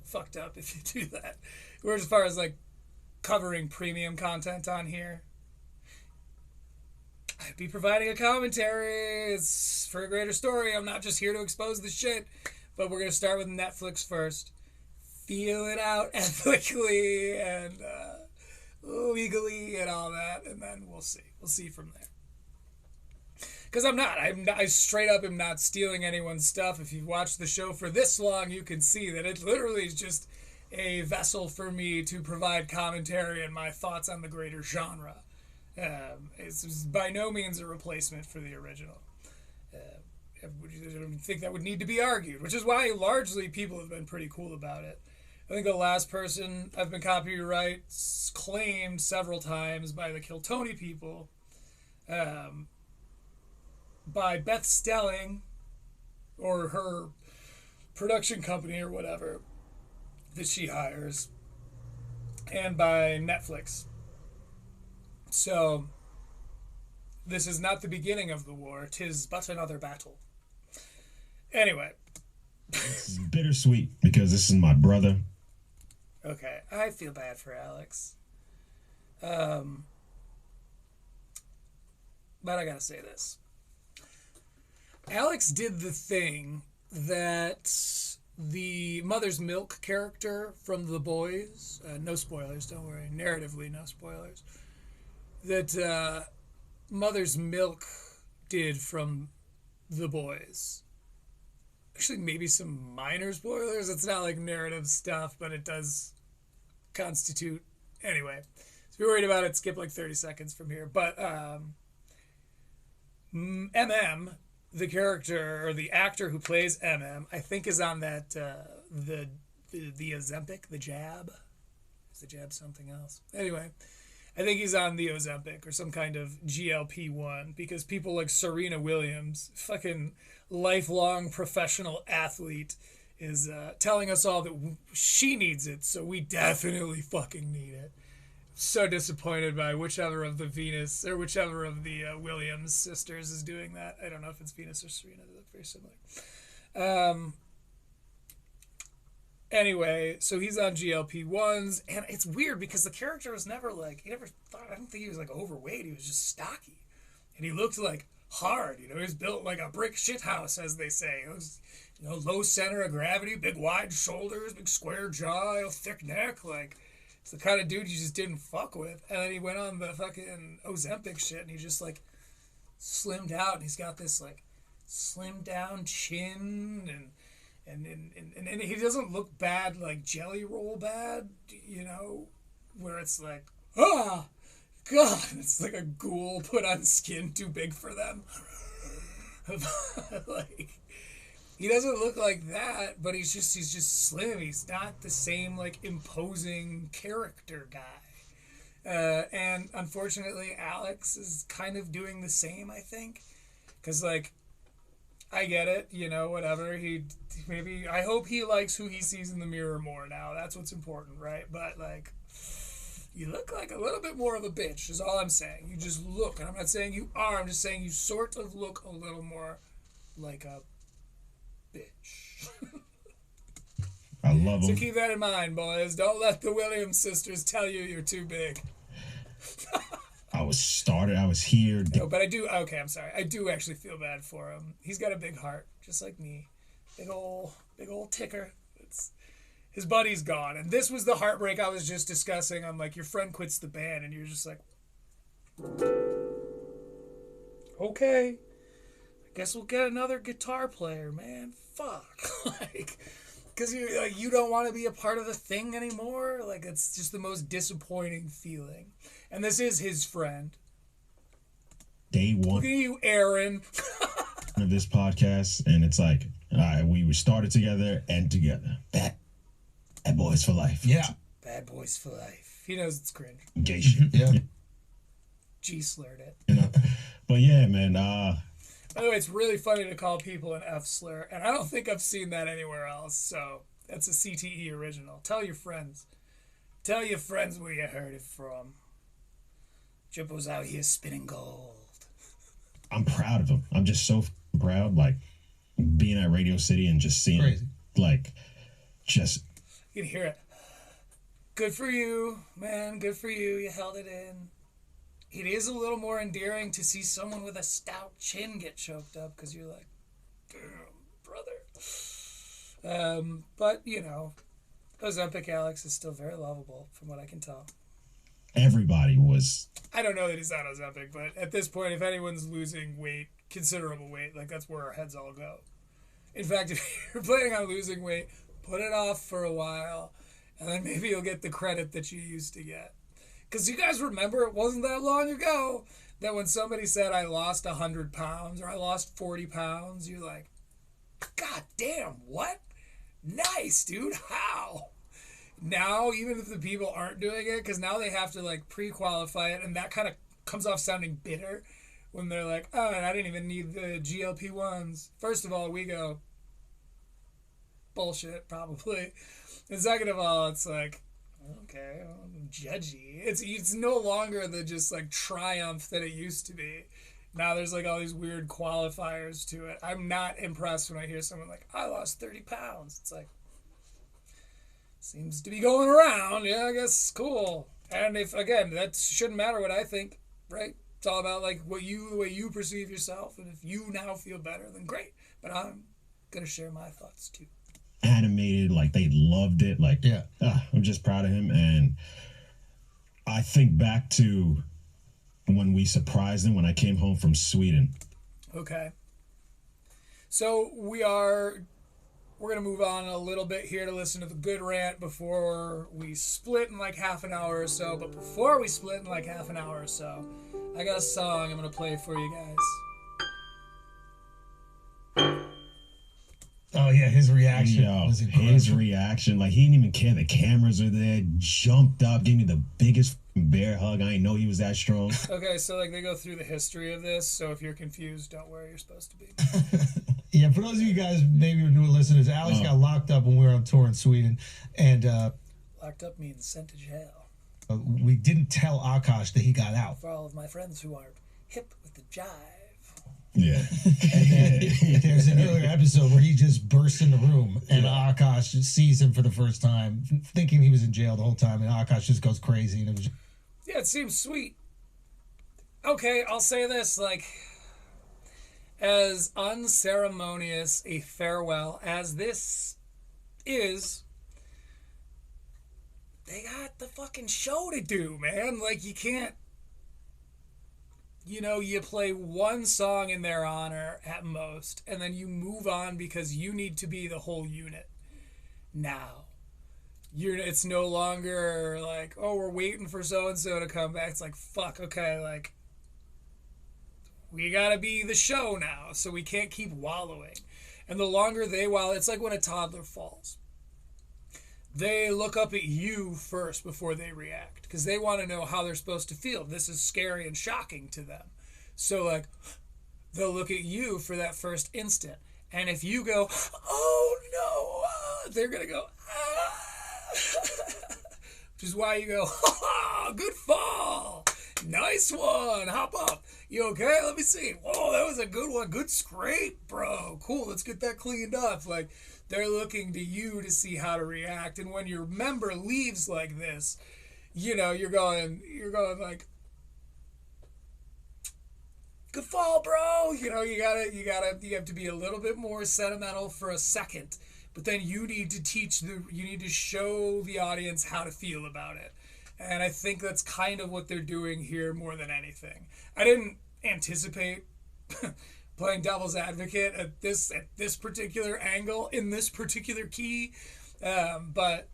[SPEAKER 1] fucked up if you do that. Whereas as far as like covering premium content on here, I'd be providing a commentary. It's for a greater story. I'm not just here to expose the shit. But we're going to start with Netflix first. Feel it out ethically and legally and all that. And then we'll see. We'll see from there. Because I straight up am not stealing anyone's stuff. If you've watched the show for this long, you can see that it literally is just a vessel for me to provide commentary and my thoughts on the greater genre. It's by no means a replacement for the original. I don't think that would need to be argued, which is why largely people have been pretty cool about it. I think the last person I've been copyright claimed several times by the Kill Tony people, by Beth Stelling, or her production company or whatever that she hires, and by Netflix. So, this is not the beginning of the war, 'tis but another battle. Anyway.
[SPEAKER 19] It's bittersweet because this is my brother.
[SPEAKER 1] Okay, I feel bad for Alex. But I gotta say this. Alex did the thing that the Mother's Milk character from The Boys, no spoilers, don't worry, narratively no spoilers, that Mother's Milk did from The Boys. Actually, maybe some minor spoilers. It's not like narrative stuff, but it does constitute. Anyway, if you're worried about it, skip like 30 seconds from here. But MM, the character or the actor who plays MM, I think is on that the Ozempic, the jab. Is the jab something else? Anyway, I think he's on the Ozempic or some kind of GLP-1 because people like Serena Williams, fucking lifelong professional athlete, is telling us all that she needs it, so we definitely fucking need it. So disappointed by whichever of the Venus or whichever of the Williams sisters is doing that. I don't know if it's Venus or Serena. They look very similar. Anyway, so he's on GLP-1s, and it's weird because the character was never like, I don't think he was like overweight. He was just stocky, and he looked like hard. You know, he was built like a brick shit house, as they say. It was, you know, low center of gravity, big wide shoulders, big square jaw, thick neck. Like, it's the kind of dude you just didn't fuck with. And then he went on the fucking Ozempic shit, and he just like slimmed out, and he's got this like slimmed down chin, and he doesn't look bad, like jelly roll bad, you know, where it's like, ah, God, it's like a ghoul put on skin too big for them. Like, he doesn't look like that, but he's just slim. He's not the same like imposing character guy. And unfortunately, Alex is kind of doing the same, I think, because like, I get it, you know, whatever. I hope he likes who he sees in the mirror more now. That's what's important, right? But like, you look like a little bit more of a bitch, is all I'm saying. You just look, and I'm not saying you are, I'm just saying you sort of look a little more like a bitch.
[SPEAKER 19] I love him.
[SPEAKER 1] So keep that in mind, boys. Don't let the Williams sisters tell you you're too big.
[SPEAKER 19] I was here.
[SPEAKER 1] No, but I'm sorry. I do actually feel bad for him. He's got a big heart, just like me. Big old ticker. His buddy's gone. And this was the heartbreak I was just discussing. I'm like, your friend quits the band, and you're just like, okay. I guess we'll get another guitar player, man. Fuck. Like, because you don't want to be a part of the thing anymore. Like, it's just the most disappointing feeling. And this is his friend.
[SPEAKER 19] Day one.
[SPEAKER 1] Look at you, Aaron.
[SPEAKER 19] Of this podcast, and it's like, all right, we were started together and together. Bad boys for life.
[SPEAKER 1] Yeah. Bad boys for life. He knows it's cringe.
[SPEAKER 19] Gay shit. Yeah.
[SPEAKER 1] G slurred it.
[SPEAKER 19] You know. But yeah, man.
[SPEAKER 1] By the way, it's really funny to call people an F slur, and I don't think I've seen that anywhere else, so that's a CTE original. Tell your friends. Tell your friends where you heard it from. Jimbo's out here spinning gold.
[SPEAKER 19] I'm proud of him. I'm just so proud, like, being at Radio City and just seeing, like, just...
[SPEAKER 1] You can hear it. Good for you, man. Good for you. You held it in. It is a little more endearing to see someone with a stout chin get choked up, because you're like, damn, brother. But, you know, Ozempic Alex is still very lovable, from what I can tell.
[SPEAKER 19] Everybody was...
[SPEAKER 1] I don't know that he's not Ozempic, but at this point, if anyone's losing weight, considerable weight, like, that's where our heads all go. In fact, if you're planning on losing weight, put it off for a while, and then maybe you'll get the credit that you used to get. Because you guys remember, it wasn't that long ago that when somebody said, I lost 100 pounds, or I lost 40 pounds, you're like, God damn, what? Nice, dude, how? Now, even if the people aren't doing it, because now they have to, like, pre-qualify it, and that kind of comes off sounding bitter when they're like, oh, and I didn't even need the GLP-1s. First of all, we go, bullshit, probably. And second of all, it's like, okay, judgy. It's no longer the just, like, triumph that it used to be. Now there's, like, all these weird qualifiers to it. I'm not impressed when I hear someone like, I lost 30 pounds. It's like, seems to be going around. Yeah, I guess, cool. And if, again, that shouldn't matter what I think, right? It's all about, like, the way you perceive yourself. And if you now feel better, then great. But I'm going to share my thoughts, too.
[SPEAKER 19] Animated, like, they loved it. Like, yeah, I'm just proud of him. And I think back to when we surprised him when I came home from Sweden.
[SPEAKER 1] Okay. So we're going to move on a little bit here to listen to the good rant before we split in like half an hour or so. But before we split in like half an hour or so, I got a song I'm going to play for you guys.
[SPEAKER 13] Oh, yeah, his reaction.
[SPEAKER 19] Was his reaction, like, he didn't even care. The cameras are there, jumped up, gave me the biggest bear hug. I didn't know he was that strong.
[SPEAKER 1] Okay, so, like, they go through the history of this, so if you're confused, don't worry, you're supposed to be.
[SPEAKER 13] Yeah, for those of you guys, maybe new listeners, Alex got locked up when we were on tour in Sweden, and...
[SPEAKER 1] locked up means sent to jail.
[SPEAKER 13] We didn't tell Akaash that he got out.
[SPEAKER 1] For all of my friends who are hip with the jive.
[SPEAKER 19] Yeah.
[SPEAKER 13] And then there's an earlier episode where he just bursts in the room and Akaash sees him for the first time, thinking he was in jail the whole time, and Akaash just goes crazy. And it was
[SPEAKER 1] yeah, it seems sweet. Okay, I'll say this, like, as unceremonious a farewell as this is, they got the fucking show to do, man. Like, you can't, you know, you play one song in their honor at most, and then you move on because you need to be the whole unit. Now, it's no longer like, oh, we're waiting for so-and-so to come back. It's like, fuck, okay, like, we gotta be the show now, so we can't keep wallowing. And the longer they wallow, it's like when a toddler falls. They look up at you first before they react, because they want to know how they're supposed to feel. This is scary and shocking to them. So, like, they'll look at you for that first instant. And if you go, oh, no, they're going to go, which is why you go, good fall. Nice one. Hop up. You okay? Let me see. Whoa, that was a good one. Good scrape, bro. Cool. Let's get that cleaned up. Like, they're looking to you to see how to react. And when your member leaves like this, you know, you're going like, good fall, bro. You know, you have to be a little bit more sentimental for a second. But then you need to show the audience how to feel about it. And I think that's kind of what they're doing here more than anything. I didn't anticipate playing devil's advocate at this particular angle, in this particular key. But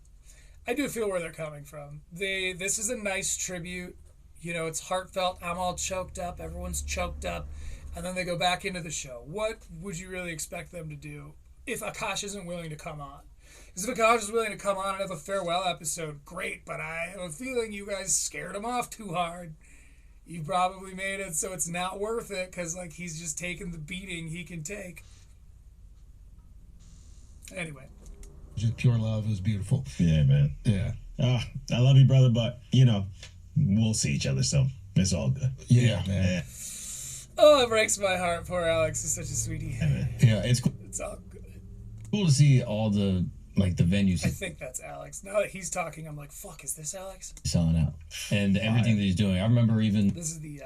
[SPEAKER 1] I do feel where they're coming from. This is a nice tribute. You know, it's heartfelt. I'm all choked up. Everyone's choked up. And then they go back into the show. What would you really expect them to do if Akaash isn't willing to come on? Because if Akaash is willing to come on and have a farewell episode, great. But I have a feeling you guys scared him off too hard. You probably made it so it's not worth it because, like, he's just taking the beating he can take. Anyway.
[SPEAKER 13] Just pure love. It was beautiful.
[SPEAKER 19] Yeah, man.
[SPEAKER 13] Yeah.
[SPEAKER 19] I love you, brother, but, you know, we'll see each other, so it's all good.
[SPEAKER 13] Yeah, man.
[SPEAKER 19] Yeah.
[SPEAKER 1] Oh, it breaks my heart. Poor Alex is such a sweetie.
[SPEAKER 11] Yeah, it's cool.
[SPEAKER 1] It's all good.
[SPEAKER 11] Cool to see all the venues
[SPEAKER 1] I think that's Alex. Now that he's talking, I'm like, fuck, is this Alex?
[SPEAKER 11] selling out and everything that he's doing. I remember even
[SPEAKER 1] This is the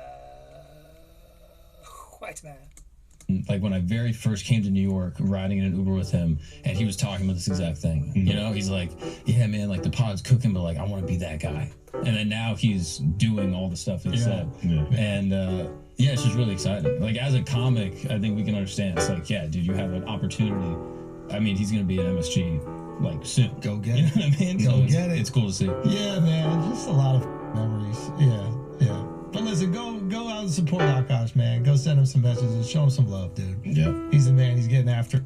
[SPEAKER 1] white man.
[SPEAKER 11] like when I very first came to New York, riding in an Uber with him, and he was talking about this exact thing. You know, he's like, "Yeah, man, like the pod's cooking, but like I want to be that guy." And then now he's doing all the stuff that he said, and yeah, it's just really exciting. Like as a comic, I think we can understand. It's like, yeah, dude, you have an opportunity. I mean, he's gonna be at MSG like soon.
[SPEAKER 13] Go get
[SPEAKER 11] You know
[SPEAKER 13] it.
[SPEAKER 11] what I mean?
[SPEAKER 13] Go
[SPEAKER 11] So
[SPEAKER 13] get it.
[SPEAKER 11] It's cool to see.
[SPEAKER 13] Yeah, man. Just a lot of memories. Yeah, yeah. But listen, go out and support Akaash, man. Go send him some messages. Show him some love, dude.
[SPEAKER 19] Yeah.
[SPEAKER 13] He's the man. He's getting after.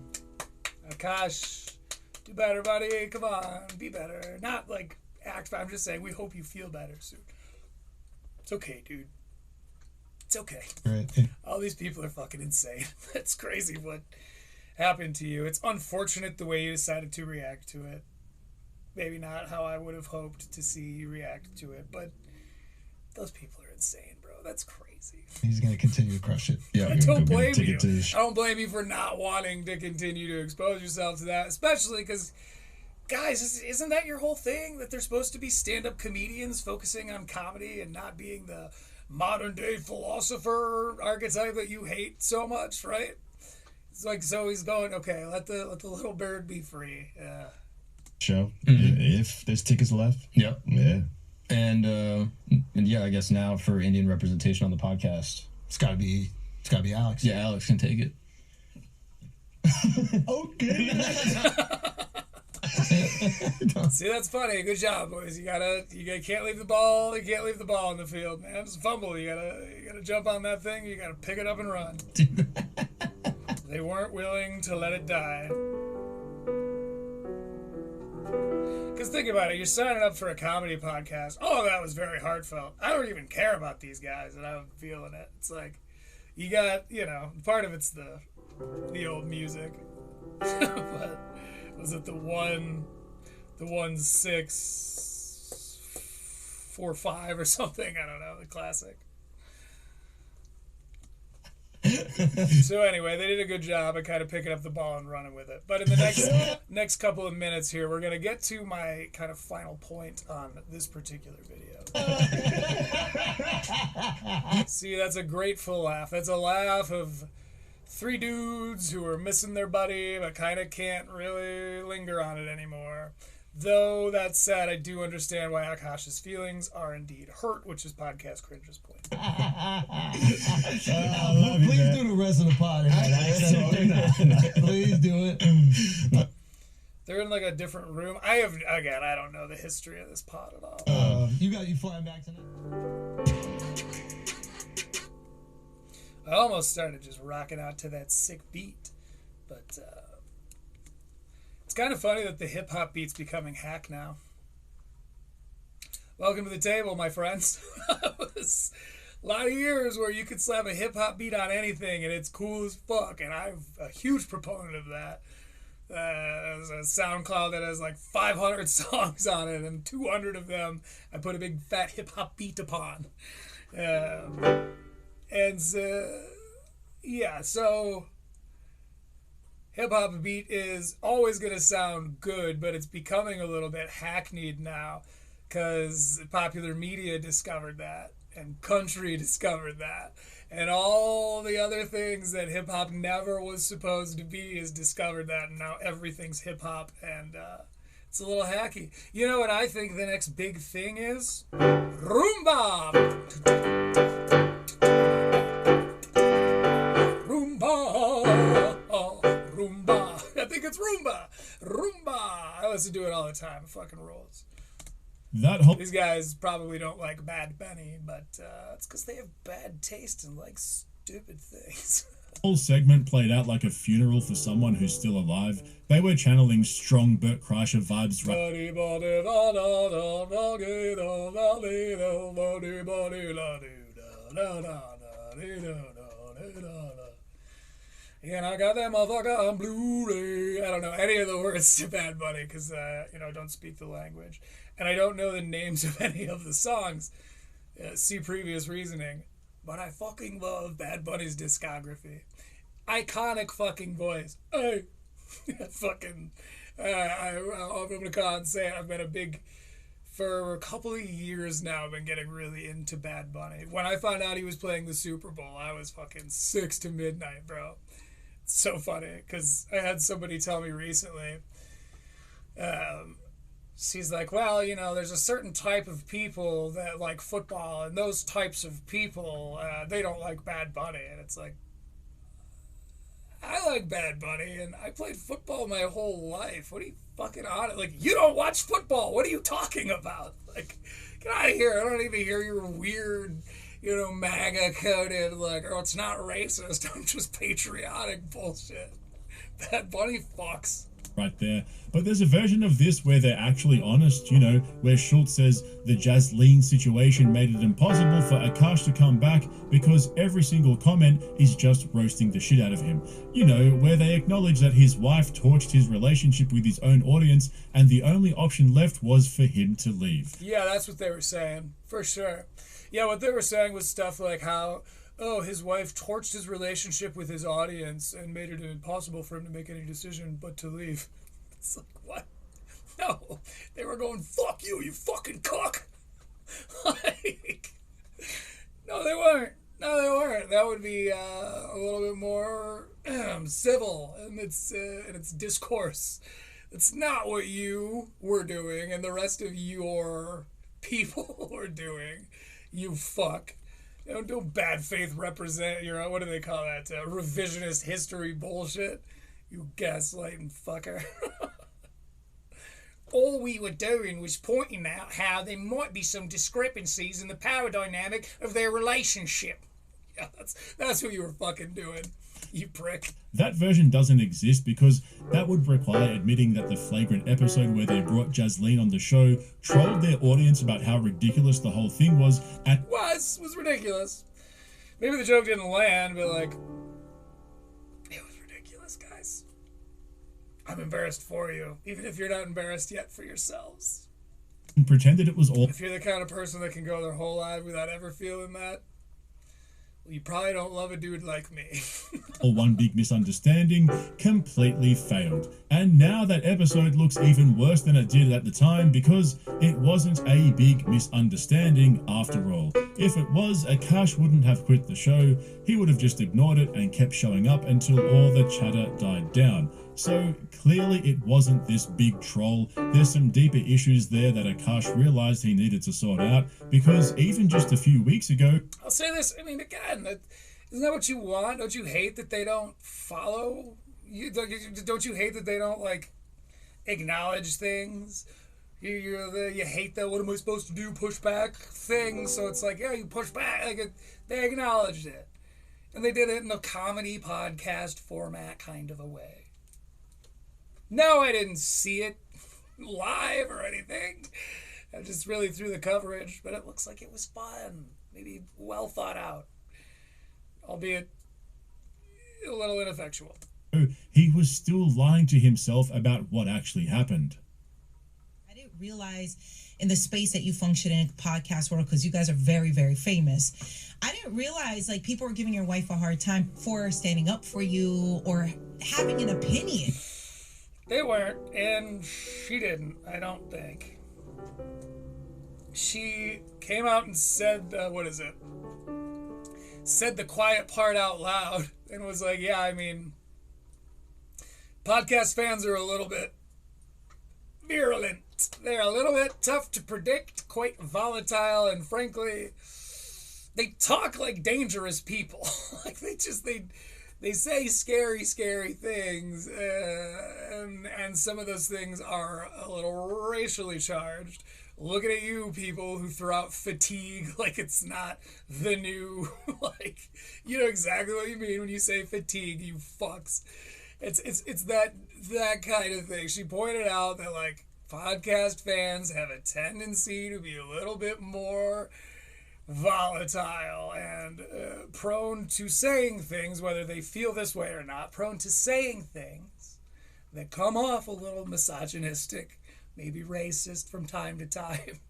[SPEAKER 1] Akash, do better, buddy. Come on, be better. Not like act, but I'm just saying we hope you feel better soon. It's okay, dude. It's okay.
[SPEAKER 13] Right.
[SPEAKER 1] All these people are fucking insane. It's crazy what happened to you. It's unfortunate the way you decided to react to it. Maybe not how I would have hoped to see you react to it, but those people are insane, bro. That's crazy.
[SPEAKER 13] He's gonna continue to crush it.
[SPEAKER 1] I don't blame you. I don't blame you for not wanting to continue to expose yourself to that, especially because, guys, isn't that your whole thing? That they're supposed to be stand-up comedians focusing on comedy and not being the modern-day philosopher archetype that you hate so much, right? It's like, so he's going, okay, let the little bird be free. Yeah.
[SPEAKER 19] Show if there's tickets left.
[SPEAKER 11] Yep.
[SPEAKER 19] Yeah.
[SPEAKER 11] And yeah, I guess now for Indian representation on the podcast,
[SPEAKER 13] it's gotta be Alex.
[SPEAKER 11] Yeah, Alex can take it.
[SPEAKER 13] Okay.
[SPEAKER 1] See, that's funny. Good job, boys. You can't leave the ball. You can't leave the ball in the field, man. It's a fumble. You gotta jump on that thing. You gotta pick it up and run. They weren't willing to let it die. Because think about it. You're signing up for a comedy podcast. Oh, that was very heartfelt. I don't even care about these guys, and I'm feeling it. It's like, you got, part of it's the old music. But was it the 1-6-4-5 or something? I don't know, the classic. So anyway, they did a good job at kind of picking up the ball and running with it. But in the next couple of minutes here, we're going to get to my kind of final point on this particular video. See, that's a grateful laugh. That's a laugh of 3 dudes who are missing their buddy but kind of can't really linger on it anymore. Though, that said, I do understand why Akaash's feelings are indeed hurt, which is Podcast Cringe's point.
[SPEAKER 13] Please do the rest of the pod. Please do it.
[SPEAKER 1] They're in like a different room. I don't know the history of this pod at all.
[SPEAKER 13] You flying back tonight?
[SPEAKER 1] I almost started just rocking out to that sick beat, but it's kind of funny that the hip-hop beat's becoming hack now. Welcome to the table, my friends. It was a lot of years where you could slap a hip-hop beat on anything and it's cool as fuck, and I'm a huge proponent of that. There's a SoundCloud that has like 500 songs on it, and 200 of them I put a big fat hip-hop beat upon. So hip-hop beat is always going to sound good, but it's becoming a little bit hackneyed now because popular media discovered that and country discovered that and all the other things that hip-hop never was supposed to be has discovered that, and now everything's hip-hop, and it's a little hacky. You know what I think the next big thing is? Rumba! Roomba. I think it's Roomba. I listen to it all the time. It fucking rolls. These guys probably don't like Bad Bunny, but it's because they have bad taste and like stupid things.
[SPEAKER 9] Whole segment played out like a funeral for someone who's still alive. They were channeling strong Bert Kreischer vibes.
[SPEAKER 1] And I got that motherfucker on Blu-ray. I don't know any of the words to Bad Bunny because, I don't speak the language. And I don't know the names of any of the songs. See previous reasoning. But I fucking love Bad Bunny's discography. Iconic fucking voice. Hey! Fucking... I'm going to call and say it. I've been for a couple of years now, I've been getting really into Bad Bunny. When I found out he was playing the Super Bowl, I was fucking 6 to midnight, bro. It's so funny, because I had somebody tell me recently, she's like, well, there's a certain type of people that like football, and those types of people, they don't like Bad Bunny. And it's like, I like Bad Bunny, and I played football my whole life. What are you fucking on it? Like, you don't watch football. What are you talking about? Like, get out of here. I don't need to hear your weird, MAGA-coded, it's not racist. I'm just patriotic bullshit. Bad Bunny fucks.
[SPEAKER 9] Right there. But there's a version of this where they're actually honest, where Schultz says the Jasleen situation made it impossible for Akaash to come back because every single comment is just roasting the shit out of him. Where they acknowledge that his wife torched his relationship with his own audience and the only option left was for him to leave.
[SPEAKER 1] Yeah, that's what they were saying, for sure. Yeah, what they were saying was stuff like how, his wife torched his relationship with his audience and made it impossible for him to make any decision but to leave. It's like, what? No. They were going, fuck you, you fucking cuck. No, they weren't. No, they weren't. That would be a little bit more civil in its discourse. It's not what you were doing and the rest of your people were doing. You fuck. Don't bad faith represent your own, what do they call that? Revisionist history bullshit. You gaslighting fucker. All we were doing was pointing out how there might be some discrepancies in the power dynamic of their relationship. Yeah, that's what you were fucking doing, you prick.
[SPEAKER 9] That version doesn't exist because that would require admitting that the flagrant episode where they brought Jasleen on the show trolled their audience about how ridiculous the whole thing was.
[SPEAKER 1] Was ridiculous. Maybe the joke didn't land, but it was ridiculous, guys. I'm embarrassed for you, even if you're not embarrassed yet for yourselves.
[SPEAKER 9] And pretended it was all.
[SPEAKER 1] If you're the kind of person that can go their whole life without ever feeling that, you probably don't love a dude like me.
[SPEAKER 9] Or one big misunderstanding completely failed. And now that episode looks even worse than it did at the time because it wasn't a big misunderstanding after all. If it was, Akaash wouldn't have quit the show. He would have just ignored it and kept showing up until all the chatter died down. So clearly it wasn't this big troll. There's some deeper issues there that Akaash realized he needed to sort out because even just a few weeks ago...
[SPEAKER 1] I'll say this, again, isn't that what you want? Don't you hate that they don't follow? Don't you hate that they don't, acknowledge things? You hate that, what am I supposed to do, push back thing? So it's like, yeah, you push back. They acknowledged it. And they did it in a comedy podcast format kind of a way. No, I didn't see it live or anything. I just really threw the coverage, but it looks like it was fun. Maybe well thought out. Albeit a little ineffectual.
[SPEAKER 9] He was still lying to himself about what actually happened.
[SPEAKER 15] I didn't realize in the space that you function in podcast world, because you guys are very, very famous, I didn't realize people were giving your wife a hard time for standing up for you or having an opinion.
[SPEAKER 1] They weren't, and she didn't, I don't think. She came out and said, said the quiet part out loud, and was like, yeah, podcast fans are a little bit virulent. They're a little bit tough to predict, quite volatile, and frankly, they talk like dangerous people. They say scary, scary things, and some of those things are a little racially charged. Looking at you people who throw out fatigue like it's not the new, you know exactly what you mean when you say fatigue, you fucks. It's that kind of thing. She pointed out that, podcast fans have a tendency to be a little bit more volatile and prone to saying things, whether they feel this way or not, prone to saying things that come off a little misogynistic, maybe racist from time to time.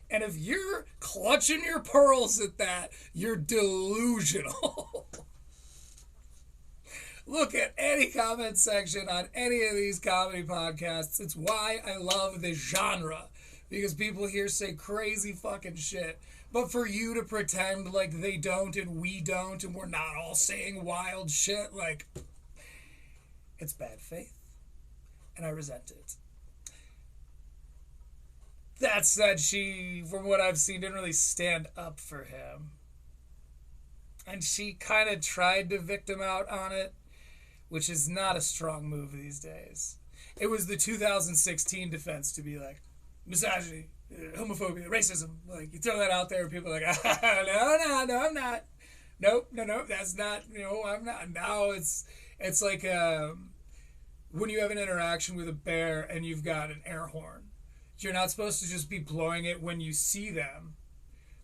[SPEAKER 1] And if you're clutching your pearls at that, you're delusional. Look at any comment section on any of these comedy podcasts. It's why I love this genre. Because people here say crazy fucking shit. But for you to pretend like they don't and we don't and we're not all saying wild shit, like, it's bad faith. And I resent it. That said, she, from what I've seen, didn't really stand up for him. And she kind of tried to victim out on it, which is not a strong move these days. It was the 2016 defense to be like, misogyny, homophobia, racism. Like, you throw that out there and people are like, no, I'm not. Nope, no, that's not, I'm not. Now it's like when you have an interaction with a bear and you've got an air horn. You're not supposed to just be blowing it when you see them,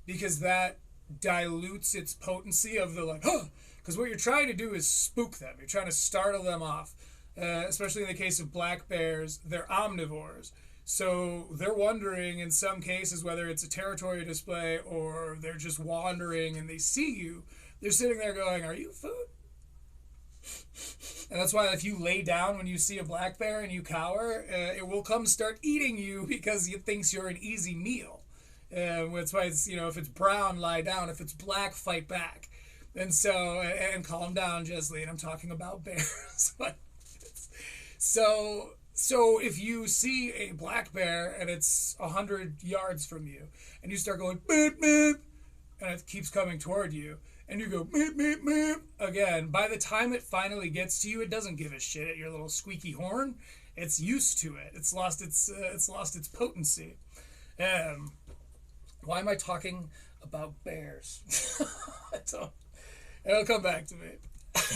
[SPEAKER 1] because that dilutes its potency of the like, huh! Because what you're trying to do is spook them. You're trying to startle them off. Especially in the case of black bears, they're omnivores. So they're wondering in some cases whether it's a territory display or they're just wandering and they see you. They're sitting there going, are you food? And that's why if you lay down when you see a black bear and you cower, it will come start eating you because it thinks you're an easy meal. That's why it's, if it's brown, lie down. If it's black, fight back. And so, and calm down, Jesleen. I'm talking about bears. So if you see a black bear and it's 100 yards from you and you start going, beep, beep, and it keeps coming toward you, and you go, meep, meep, meep, again, by the time it finally gets to you, it doesn't give a shit at your little squeaky horn. It's used to it. It's lost its potency. Why am I talking about bears? It'll come back to me.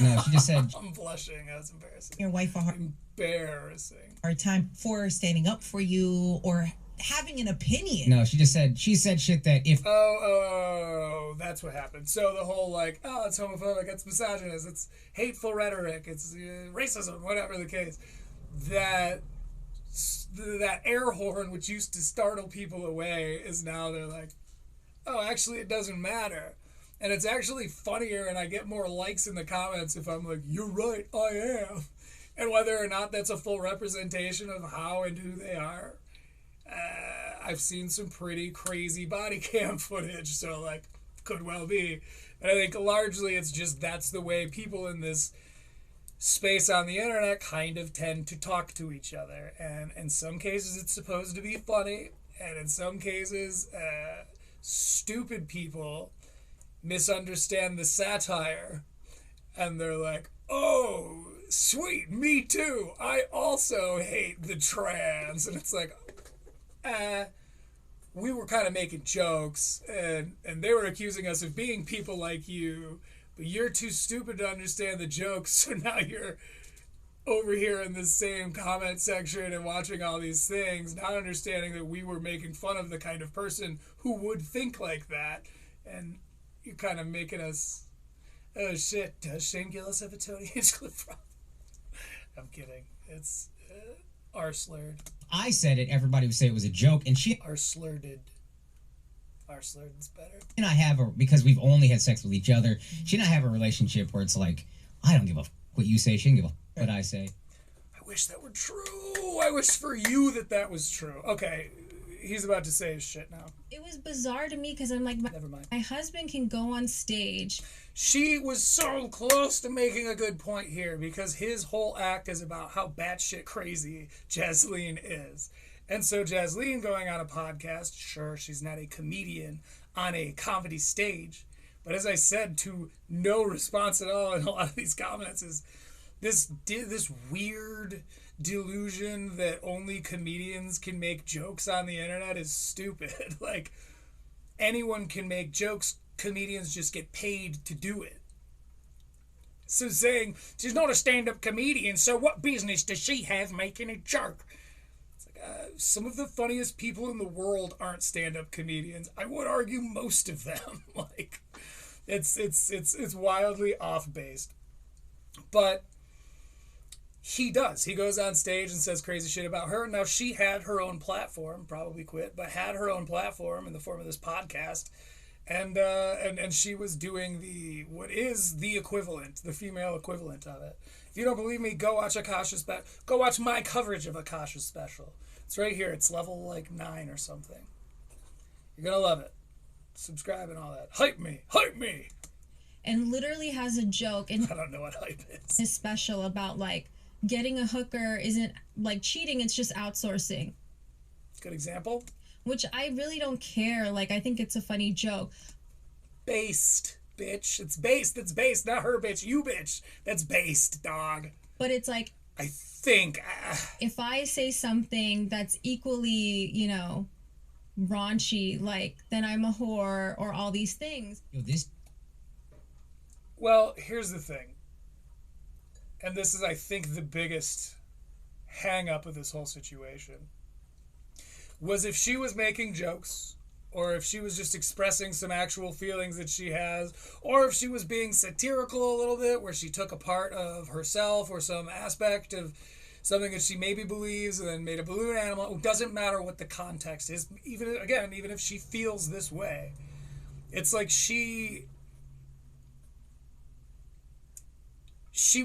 [SPEAKER 14] No, she just said...
[SPEAKER 1] I'm blushing. That's embarrassing.
[SPEAKER 15] Your wife a
[SPEAKER 1] embarrassing.
[SPEAKER 15] hard time for standing up for you or having an opinion.
[SPEAKER 14] No, she said shit that if...
[SPEAKER 1] Oh, that's what happened. So the whole it's homophobic, it's misogynist, it's hateful rhetoric, it's racism, whatever the case. That air horn, which used to startle people away, is now they're like, oh, actually it doesn't matter. And it's actually funnier and I get more likes in the comments if I'm like, you're right, I am. And whether or not that's a full representation of how and who they are. I've seen some pretty crazy body cam footage, so could well be. And I think largely it's just that's the way people in this space on the internet kind of tend to talk to each other. And in some cases it's supposed to be funny, and in some cases stupid people misunderstand the satire and they're like, oh, sweet, me too, I also hate the trans. And it's like, we were kind of making jokes and they were accusing us of being people like you, but you're too stupid to understand the jokes, so now you're over here in the same comment section and watching all these things, not understanding that we were making fun of the kind of person who would think like that. And you're kind of making us, oh shit, does Shane Gillis have a Tony Hinchcliffe problem? I'm kidding. It's R-slurred.
[SPEAKER 14] I said it, everybody would say it was a joke, and she...
[SPEAKER 1] R-slurred. R-slurred's better.
[SPEAKER 14] And I have because we've only had sex with each other, she and I have a relationship where it's like, I don't give a what you say, she don't give a what I say.
[SPEAKER 1] I wish that were true. I wish for you that was true. Okay, he's about to say his shit now.
[SPEAKER 16] It was bizarre to me because I'm like,
[SPEAKER 1] never mind.
[SPEAKER 16] My husband can go on stage.
[SPEAKER 1] She was so close to making a good point here because his whole act is about how batshit crazy Jesleen is. And so Jesleen going on a podcast, sure, she's not a comedian on a comedy stage, but as I said, to no response at all in a lot of these comments is this weird delusion that only comedians can make jokes on the internet is stupid. Like, anyone can make jokes, comedians just get paid to do it. So saying she's not a stand-up comedian, so what business does she have making a joke? It's like, some of the funniest people in the world aren't stand-up comedians. I would argue most of them. Like, it's wildly off-based. But he does. He goes on stage and says crazy shit about her. Now, she had her own platform, probably quit, but had her own platform in the form of this podcast. And she was doing what is the equivalent, the female equivalent of it. If you don't believe me, go watch go watch my coverage of Akaash's special. It's right here. It's level like 9 or something. You're gonna love it. Subscribe and all that. Hype me, hype me.
[SPEAKER 16] And literally has a joke in
[SPEAKER 1] I don't know what hype is.
[SPEAKER 16] his special about like getting a hooker isn't like cheating, it's just outsourcing.
[SPEAKER 1] Good example.
[SPEAKER 16] Which I really don't care. Like, I think it's a funny joke.
[SPEAKER 1] Based, bitch. It's based. It's based. Not her, bitch. You, bitch. That's based, dog.
[SPEAKER 16] But it's like,
[SPEAKER 1] I think
[SPEAKER 16] if I say something that's equally, you know, raunchy, like, then I'm a whore or all these things.
[SPEAKER 1] Well, here's the thing. And this is, I think, the biggest hang up of this whole situation. Was if she was making jokes, or if she was just expressing some actual feelings that she has, or if she was being satirical a little bit, where she took a part of herself or some aspect of something that she maybe believes and then made a balloon animal. It doesn't matter what the context is. Even if she feels this way, it's like she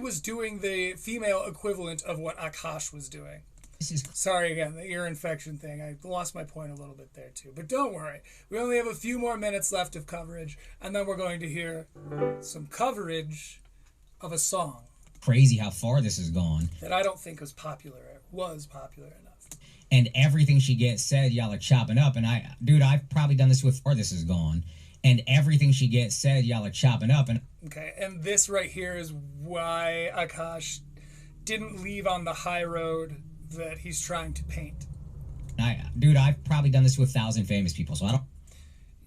[SPEAKER 1] was doing the female equivalent of what Akaash was doing. Sorry again, the ear infection thing. I lost my point a little bit there too. But don't worry. We only have a few more minutes left of coverage, and then we're going to hear some coverage of a song.
[SPEAKER 14] Crazy how far this has gone.
[SPEAKER 1] That I don't think was popular enough.
[SPEAKER 14] And everything she gets said, y'all are chopping up. And I've probably done this with far this has gone. And everything she gets said, y'all are chopping up. And
[SPEAKER 1] okay, and this right here is why Akaash didn't leave on the high road that he's trying to paint.
[SPEAKER 14] I've probably done this with 1,000 famous people, so I don't...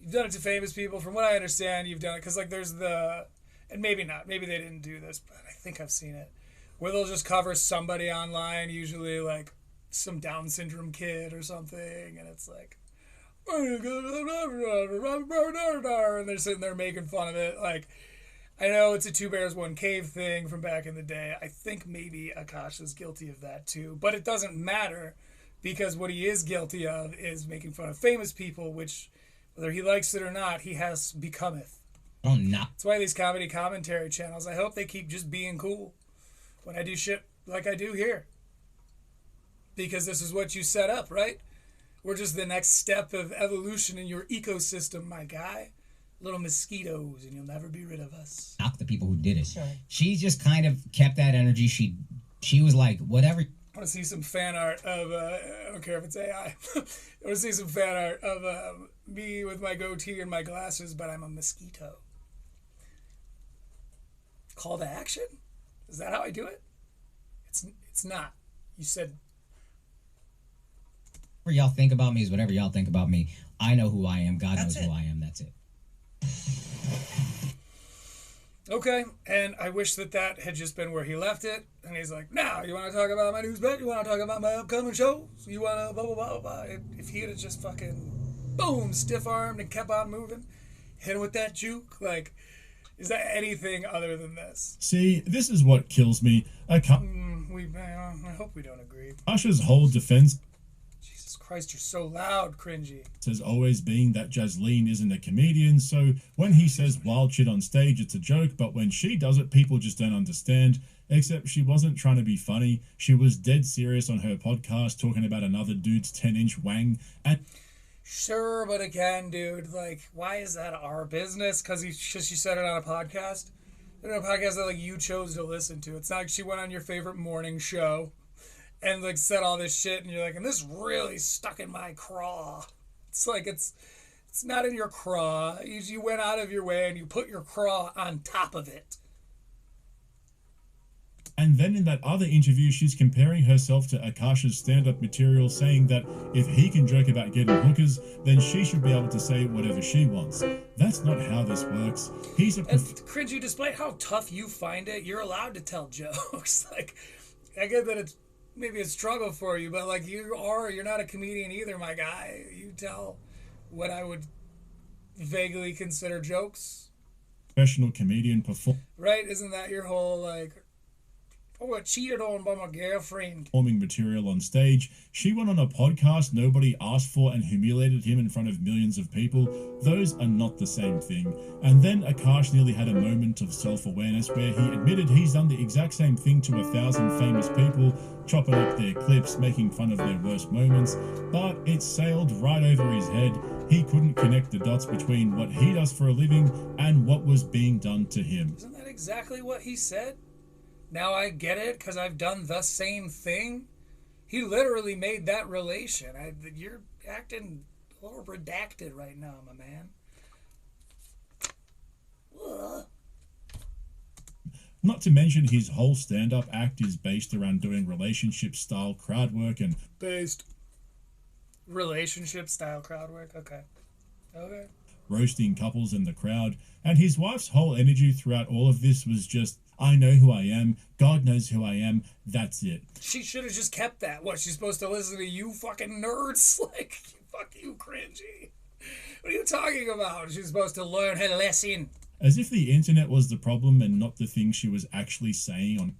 [SPEAKER 1] You've done it to famous people. From what I understand, you've done it because, like, there's and maybe not, maybe they didn't do this, but I think I've seen it, where they'll just cover somebody online, usually, like, some Down syndrome kid or something, and it's like, and they're sitting there making fun of it, like, I know it's a two bears, one cave thing from back in the day. I think maybe Akaash is guilty of that too. But it doesn't matter because what he is guilty of is making fun of famous people, which, whether he likes it or not, he has becometh.
[SPEAKER 14] Oh, no.
[SPEAKER 1] That's why these comedy commentary channels, I hope they keep just being cool when I do shit like I do here. Because this is what you set up, right? We're just the next step of evolution in your ecosystem, my guy. Little mosquitoes, and you'll never be rid of us.
[SPEAKER 14] Knock the people who did it. Sure. She just kind of kept that energy. She was like, whatever.
[SPEAKER 1] I want to see some fan art of, I don't care if it's AI. I want to see some fan art of me with my goatee and my glasses, but I'm a mosquito. Call to action? Is that how I do it? It's not. You said...
[SPEAKER 14] Whatever y'all think about me is whatever y'all think about me. I know who I am. God knows who I am. That's it.
[SPEAKER 1] Okay, and I wish that had just been where he left it. And he's like, now, you want to talk about my news bet? You want to talk about my upcoming shows? You want to blah, blah, blah, blah. If he had just fucking, boom, stiff-armed and kept on moving, hit him with that juke, like, is that anything other than this?
[SPEAKER 9] See, this is what kills me.
[SPEAKER 1] I hope we don't agree.
[SPEAKER 9] Usher's whole defense...
[SPEAKER 1] Christ, you're so loud, cringy.
[SPEAKER 9] Has always been that Jasleen isn't a comedian, so when he says wild shit on stage, it's a joke, but when she does it, people just don't understand. Except she wasn't trying to be funny. She was dead serious on her podcast, talking about another dude's 10-inch wang. And
[SPEAKER 1] sure, but again, dude, like, why is that our business? Because she said it on a podcast? A podcast that, like, you chose to listen to. It's not like she went on your favorite morning show and, like, said all this shit, and you're like, and this really stuck in my craw. It's like, it's not in your craw. You went out of your way, and you put your craw on top of it.
[SPEAKER 9] And then in that other interview, she's comparing herself to Akaash's stand-up material, saying that if he can joke about getting hookers, then she should be able to say whatever she wants. That's not how this works.
[SPEAKER 1] Cringy, despite how tough you find it, you're allowed to tell jokes. Like, I get that it's maybe a struggle for you, but like you're not a comedian either, my guy. You tell what I would vaguely consider jokes.
[SPEAKER 9] Professional comedian
[SPEAKER 1] Right? Isn't that your whole like, oh, I got cheated on by my girlfriend?
[SPEAKER 9] Performing material on stage. She went on a podcast nobody asked for and humiliated him in front of millions of people. Those are not the same thing. And then Akaash nearly had a moment of self-awareness where he admitted he's done the exact same thing to 1,000 famous people, chopping up their clips, making fun of their worst moments, but it sailed right over his head. He couldn't connect the dots between what he does for a living and what was being done to him.
[SPEAKER 1] Isn't that exactly what he said? Now I get it, because I've done the same thing. He literally made that relation. You're acting a little redacted right now, my man. Ugh.
[SPEAKER 9] Not to mention his whole stand-up act is based around doing relationship-style crowd work and...
[SPEAKER 1] Relationship-style crowd work? Okay.
[SPEAKER 9] Roasting couples in the crowd. And his wife's whole energy throughout all of this was just, I know who I am, God knows who I am, that's it.
[SPEAKER 1] She should have just kept that. What, she's supposed to listen to you fucking nerds? Like, fuck you, cringy. What are you talking about? She's supposed to learn her lesson.
[SPEAKER 9] As if the internet was the problem and not the thing she was actually saying on...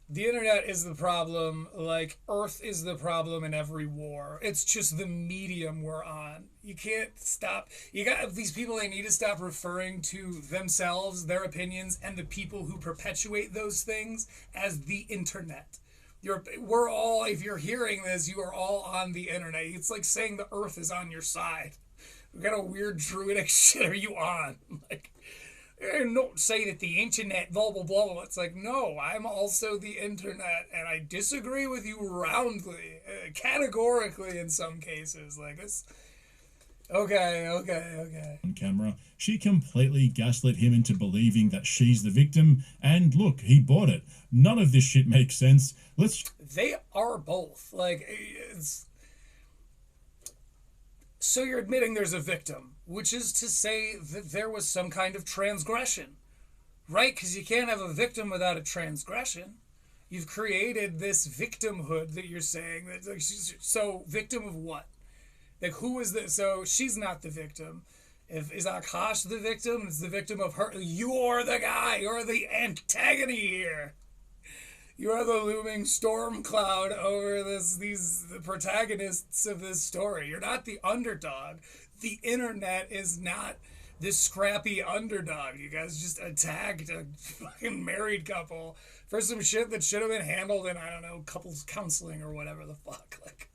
[SPEAKER 1] The internet is the problem, like Earth is the problem in every war. It's just the medium we're on. You can't stop. You got these people, they need to stop referring to themselves, their opinions, and the people who perpetuate those things as the internet. We're all, if you're hearing this, you are all on the internet. It's like saying the Earth is on your side. What kind of weird druidic shit are you on? Like, don't say that the internet, blah, blah, blah, blah. It's like, no, I'm also the internet, and I disagree with you roundly, categorically in some cases. Like, this... Okay.
[SPEAKER 9] On camera, she completely gaslit him into believing that she's the victim, and look, he bought it. None of this shit makes sense.
[SPEAKER 1] They are both. Like, so you're admitting there's a victim, which is to say that there was some kind of transgression, right? Because you can't have a victim without a transgression. You've created this victimhood that you're saying. That, like, so victim of what? Like, who is this? So she's not the victim. Is Akaash the victim? It's the victim of her. You're the guy. You're the antagonist here. You are the looming storm cloud over the protagonists of this story. You're not the underdog. The internet is not this scrappy underdog. You guys just attacked a fucking married couple for some shit that should have been handled in, I don't know, couples counseling or whatever the fuck. Like,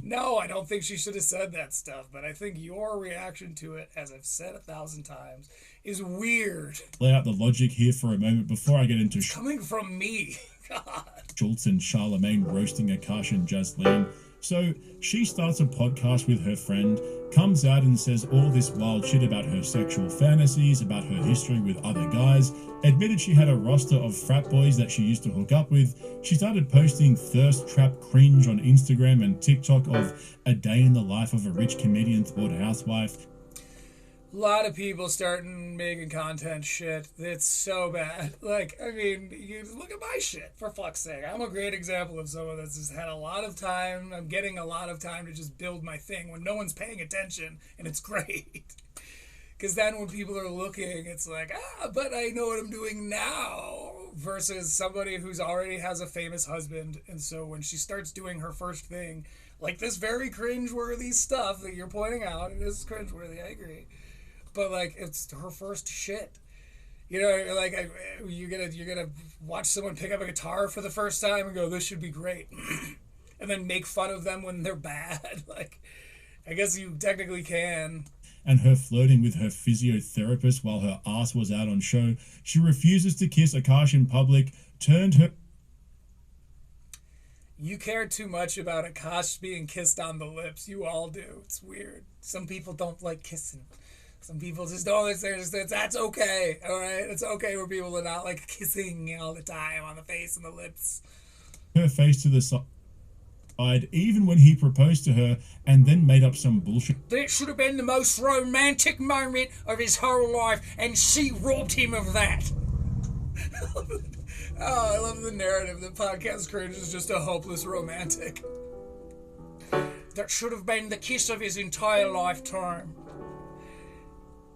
[SPEAKER 1] no, I don't think she should have said that stuff, but I think your reaction to it, as I've said 1,000 times, is weird.
[SPEAKER 9] Lay out the logic here for a moment before I get into...
[SPEAKER 1] Coming from me. God.
[SPEAKER 9] Schultz and Charlemagne roasting Akaash and Jasleen. So she starts a podcast with her friend, comes out and says all this wild shit about her sexual fantasies, about her history with other guys, admitted she had a roster of frat boys that she used to hook up with. She started posting thirst trap cringe on Instagram and TikTok of a day in the life of a rich comedian thwart housewife.
[SPEAKER 1] A lot of people starting making content shit. It's so bad. Like, I mean, you look at my shit, for fuck's sake. I'm a great example of someone that's just had a lot of time. I'm getting a lot of time to just build my thing when no one's paying attention, and it's great. Because then when people are looking, it's like, but I know what I'm doing now. Versus somebody who's already has a famous husband, and so when she starts doing her first thing, like this very cringeworthy stuff that you're pointing out, it is cringeworthy, I agree. But like, it's her first shit. You know, like you're gonna watch someone pick up a guitar for the first time and go, "This should be great," and then make fun of them when they're bad. Like, I guess you technically can.
[SPEAKER 9] And her flirting with her physiotherapist while her ass was out on show. She refuses to kiss Akaash in public.
[SPEAKER 1] You care too much about Akaash being kissed on the lips. You all do. It's weird. Some people don't like kissing. Some people just don't. That's okay, all right? It's okay for people to not like kissing all the time on the face and the lips.
[SPEAKER 9] Her face to the side, even when he proposed to her, and then made up some bullshit.
[SPEAKER 1] That should have been the most romantic moment of his whole life, and she robbed him of that. Oh, I love the narrative that Podcast Cringe is just a hopeless romantic. That should have been the kiss of his entire lifetime.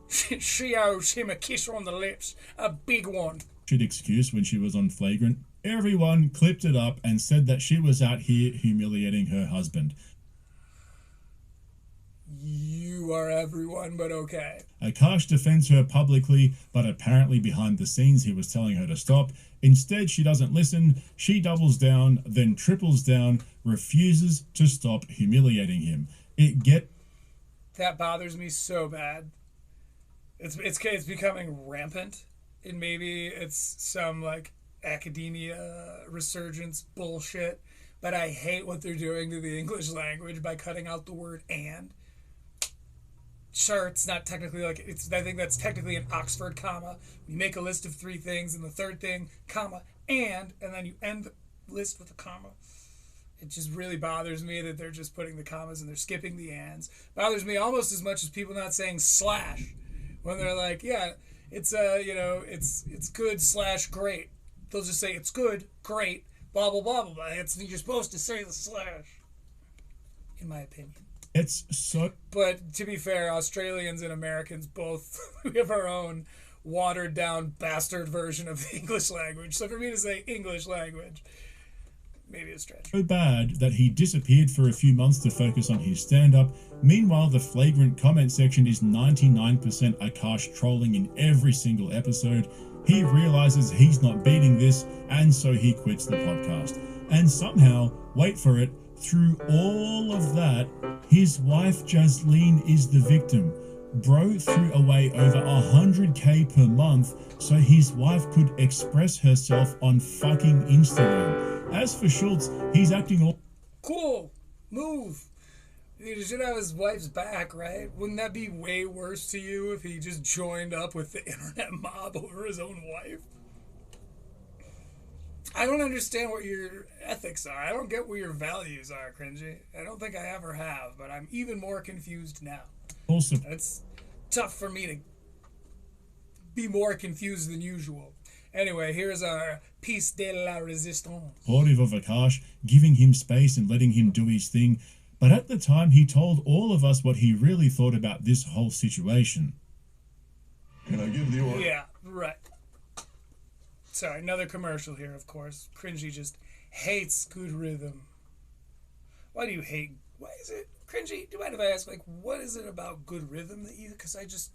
[SPEAKER 1] She owes him a kiss on the lips, a big one.
[SPEAKER 9] Excuse when she was on Flagrant. Everyone clipped it up and said that she was out here humiliating her husband.
[SPEAKER 1] You are everyone, but okay.
[SPEAKER 9] Akaash defends her publicly, but apparently behind the scenes he was telling her to stop. Instead, she doesn't listen. She doubles down, then triples down, refuses to stop humiliating him.
[SPEAKER 1] That bothers me so bad. It's becoming rampant, and maybe it's some like academia resurgence bullshit, but I hate what they're doing to the English language by cutting out the word "and." Sure, it's not technically like I think that's technically an Oxford comma. You make a list of 3 things, and the third thing, comma, and then you end the list with a comma. It just really bothers me that they're just putting the commas and they're skipping the ands. Bothers me almost as much as people not saying slash when they're like, yeah, it's it's good / great. They'll just say it's good, great, blah blah blah blah blah. You're supposed to say the slash, in my opinion.
[SPEAKER 9] It's so.
[SPEAKER 1] But to be fair, Australians and Americans both we have our own watered down bastard version of the English language. So for me to say English language, maybe a stretch.
[SPEAKER 9] So bad that he disappeared for a few months to focus on his stand-up. Meanwhile, the Flagrant comment section is 99% Akaash trolling in every single episode. He realizes he's not beating this, and so he quits the podcast. And somehow, wait for it, through all of that, his wife Jasleen is the victim. Bro threw away over 100k per month so his wife could express herself on fucking Instagram. As for Schultz, he's acting all
[SPEAKER 1] cool. Move. He should have his wife's back, right? Wouldn't that be way worse to you if he just joined up with the internet mob over his own wife? I don't understand what your ethics are. I don't get what your values are, Cringy. I don't think I ever have, but I'm even more confused now.
[SPEAKER 9] Also,
[SPEAKER 1] it's tough for me to be more confused than usual. Anyway, here's our piece de la resistance.
[SPEAKER 9] Supportive of Akaash, giving him space and letting him do his thing. But at the time, he told all of us what he really thought about this whole situation.
[SPEAKER 20] Can I give the order?
[SPEAKER 1] Yeah, right. Sorry, another commercial here, of course. Cringy just hates good rhythm. Why do you hate... Why is it... Cringy, do you mind if I ask, like, what is it about good rhythm that you... Because I just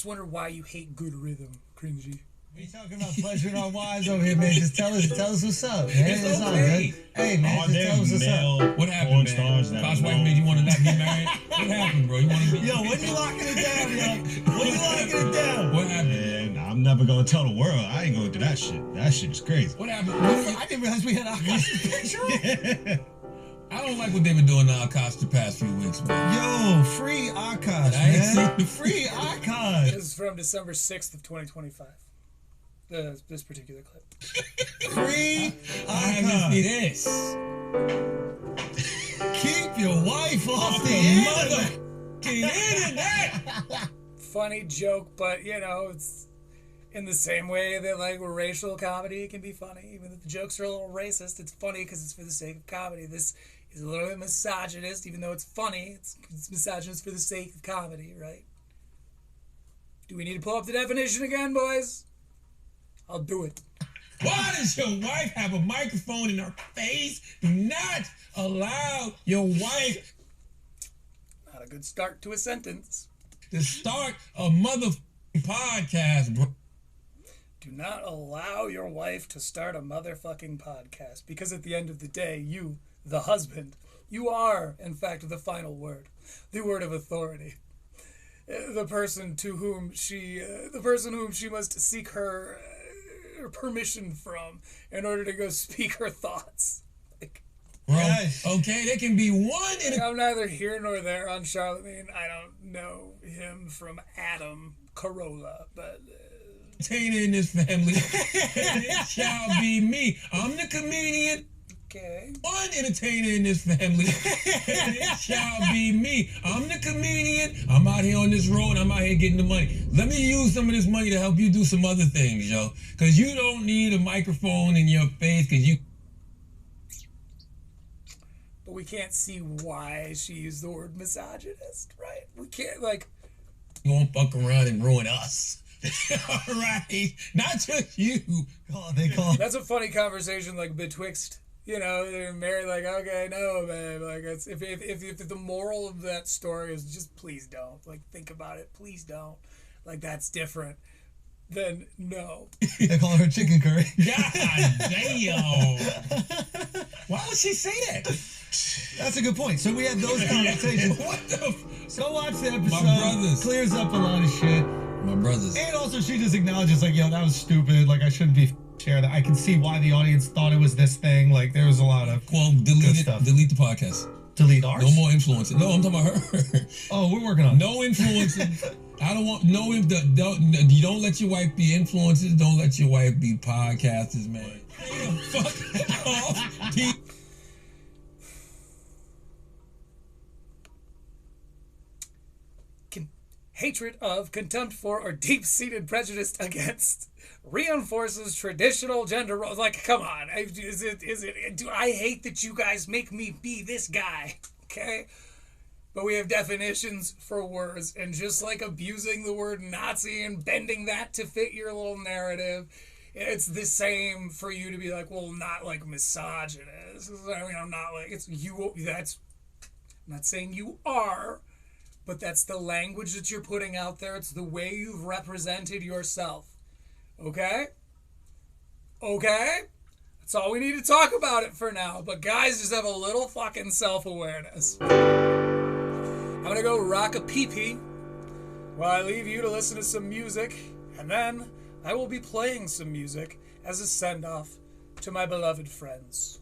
[SPEAKER 1] wonder why you hate good rhythm, Cringy.
[SPEAKER 10] We talking about pleasuring our wives over here, man. Just tell us what's up, man. It's all good. Hey, man, just tell us what's up.
[SPEAKER 17] What happened, man? Akaash wife made you want to not get married? What happened, bro? You want to be...
[SPEAKER 10] Yo, when you locking it down, yo? When you locking it down?
[SPEAKER 17] What happened?
[SPEAKER 19] Man, I'm never gonna tell the world. I ain't going through that shit. That shit is crazy.
[SPEAKER 17] What happened?
[SPEAKER 10] I didn't realize we had Akash's picture.
[SPEAKER 17] I don't like what they've been doing to Akaash the past few weeks, man.
[SPEAKER 10] Yo, free Akaash, man. Free Akaash.
[SPEAKER 1] This is from December 6th of 2025. This particular clip.
[SPEAKER 10] Free
[SPEAKER 17] Akaash. This.
[SPEAKER 10] Keep your wife off the
[SPEAKER 17] internet.
[SPEAKER 1] Funny joke, but it's in the same way that like racial comedy can be funny, even if the jokes are a little racist. It's funny because it's for the sake of comedy. This is a little bit misogynist, even though it's funny. It's misogynist for the sake of comedy, right? Do we need to pull up the definition again, boys? I'll do it.
[SPEAKER 17] Why does your wife have a microphone in her face? Do not allow your wife...
[SPEAKER 1] Not a good start to a sentence.
[SPEAKER 17] To start a motherfucking podcast, bro.
[SPEAKER 1] Do not allow your wife to start a motherfucking podcast, because at the end of the day, you, the husband, you are, in fact, the final word. The word of authority. The person whom she must seek her permission from in order to go speak her thoughts.
[SPEAKER 17] Okay, there can be one in
[SPEAKER 1] I'm neither here nor there on Charlemagne. I don't know him from Adam Carolla, but
[SPEAKER 17] in this family, it shall be me. I'm the comedian.
[SPEAKER 1] Okay.
[SPEAKER 17] One entertainer in this family, and it shall be me. I'm the comedian. I'm out here on this road. I'm out here getting the money. Let me use some of this money to help you do some other things, yo. Because you don't need a microphone in your face, because you...
[SPEAKER 1] But we can't see why she used the word misogynist, right? We can't, like...
[SPEAKER 17] You won't fuck around and ruin us. All right? Not just you.
[SPEAKER 10] Oh, they call...
[SPEAKER 1] That's a funny conversation, like, betwixt... You know, they're married, like, okay, no, babe. Like, it's, if the moral of that story is just please don't. Like, think about it. Please don't. Like, that's different. Then, no.
[SPEAKER 10] They call her chicken curry.
[SPEAKER 17] God damn. Why would she say that?
[SPEAKER 10] That's a good point. So we had those conversations.
[SPEAKER 17] What the...
[SPEAKER 10] Go watch the episode.
[SPEAKER 17] My brothers.
[SPEAKER 10] Clears up a lot of shit.
[SPEAKER 17] My brothers.
[SPEAKER 10] And also, she just acknowledges, like, yo, that was stupid. Like, I shouldn't be... share that. I can see why the audience thought it was this thing. Like, there was a lot of
[SPEAKER 17] delete it.
[SPEAKER 10] Stuff.
[SPEAKER 17] Delete the podcast.
[SPEAKER 10] Delete ours?
[SPEAKER 17] No more influencing. No, I'm talking about her.
[SPEAKER 10] Oh, we're working on it.
[SPEAKER 17] No influencing. I don't want you don't let your wife be influencers. Don't let your wife be podcasters, man. Fuck off.
[SPEAKER 1] Hatred of, contempt for, or deep-seated prejudice against reinforces traditional gender roles. Like, come on. Do I hate that you guys make me be this guy? Okay? But we have definitions for words, and just like abusing the word Nazi and bending that to fit your little narrative, it's the same for you to be like, well, not like misogynist. I mean, I'm not like, it's you, that's, I'm not saying you are, but that's the language that you're putting out there. It's the way you've represented yourself. Okay? Okay? That's all we need to talk about it for now. But guys, just have a little fucking self-awareness. I'm gonna go rock a pee-pee while I leave you to listen to some music. And then I will be playing some music as a send-off to my beloved friends.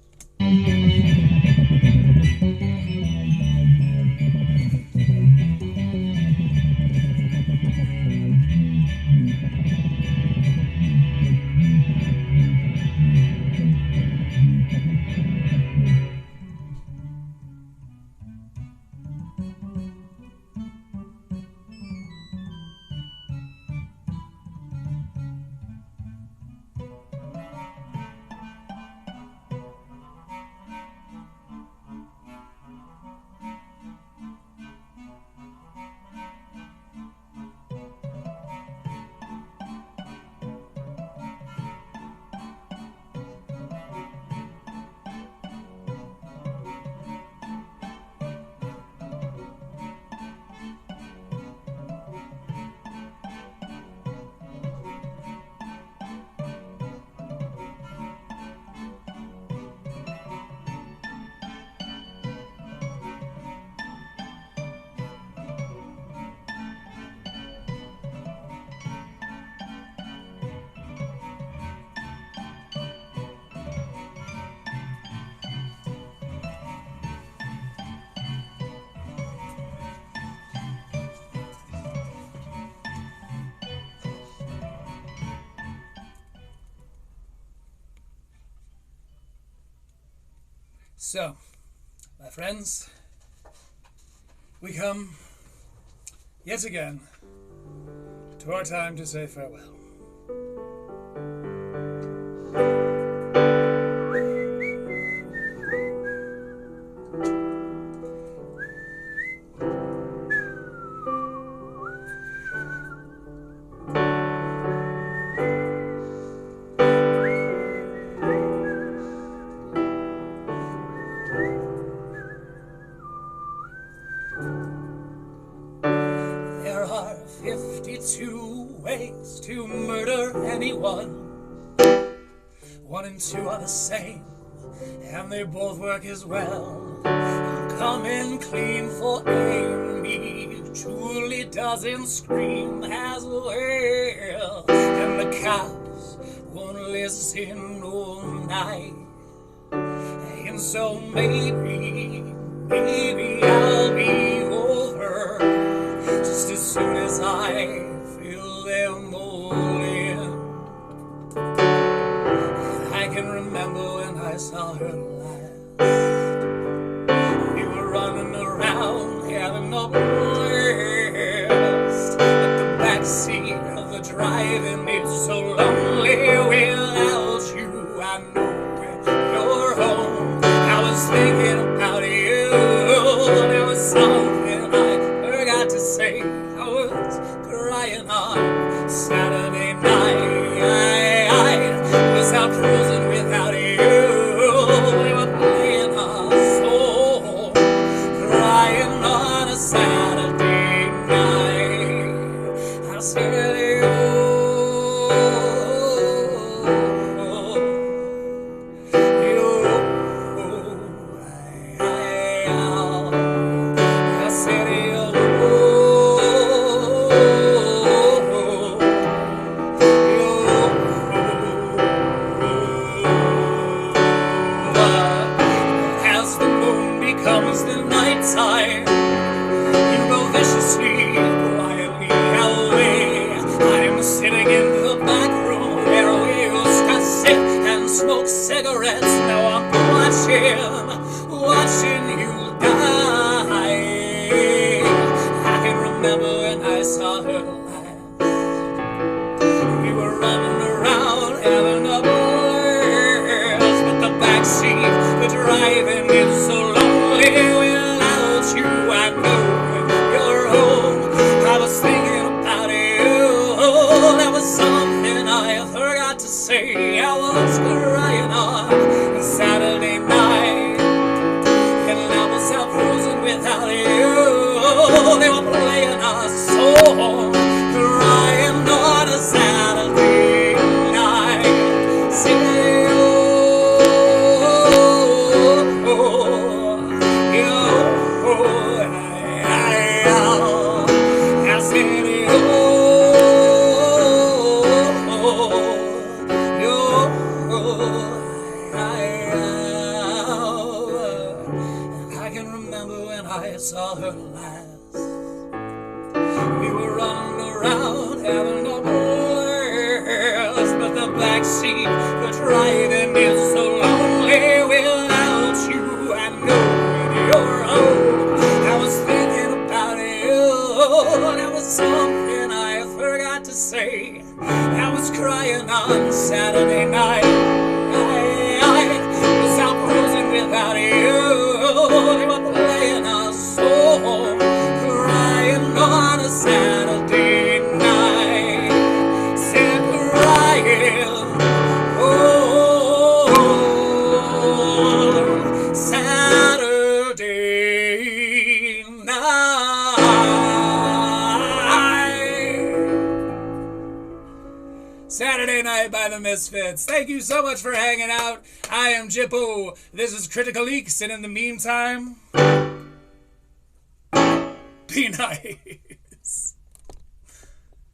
[SPEAKER 1] So, my friends, we come yet again to our time to say farewell. There are 52 ways to murder anyone. 1 and 2 are the same, and they both work as well. I'm coming clean for Amy, truly doesn't scream as well. And the cops won't listen all night. And so maybe I'll be over just as soon as I feel them all in. And I can remember when I saw her last. crying on a Saturday night. I said, the nighttime, you go viciously, quietly away. I'm sitting in the back room where we used to sit and smoke cigarettes. Now I'm watching you die. I can remember when I saw her last. We were running around having a blast, but the backseat, the driving is so lonely. Without you, I know you're home. I was thinking about you. There was something I forgot to say. I was crying on a Saturday night, and I was out cruising without you. They were playing our song, crying on a Saturday night. Singing, I can remember when I saw her last. We were running around having a blast, but the backseat, the driving is so lonely without you. I know you're home. I was thinking about you. There was something I forgot to say. I was crying on Saturday night. I was out cruising without you. They were playing our song, crying on a Saturday night. Said crying, oh, Saturday night. Saturday Night by the Misfits. Thank you so much for hanging out. I am Jippo. This is Critical Leaks, and in the meantime, be nice.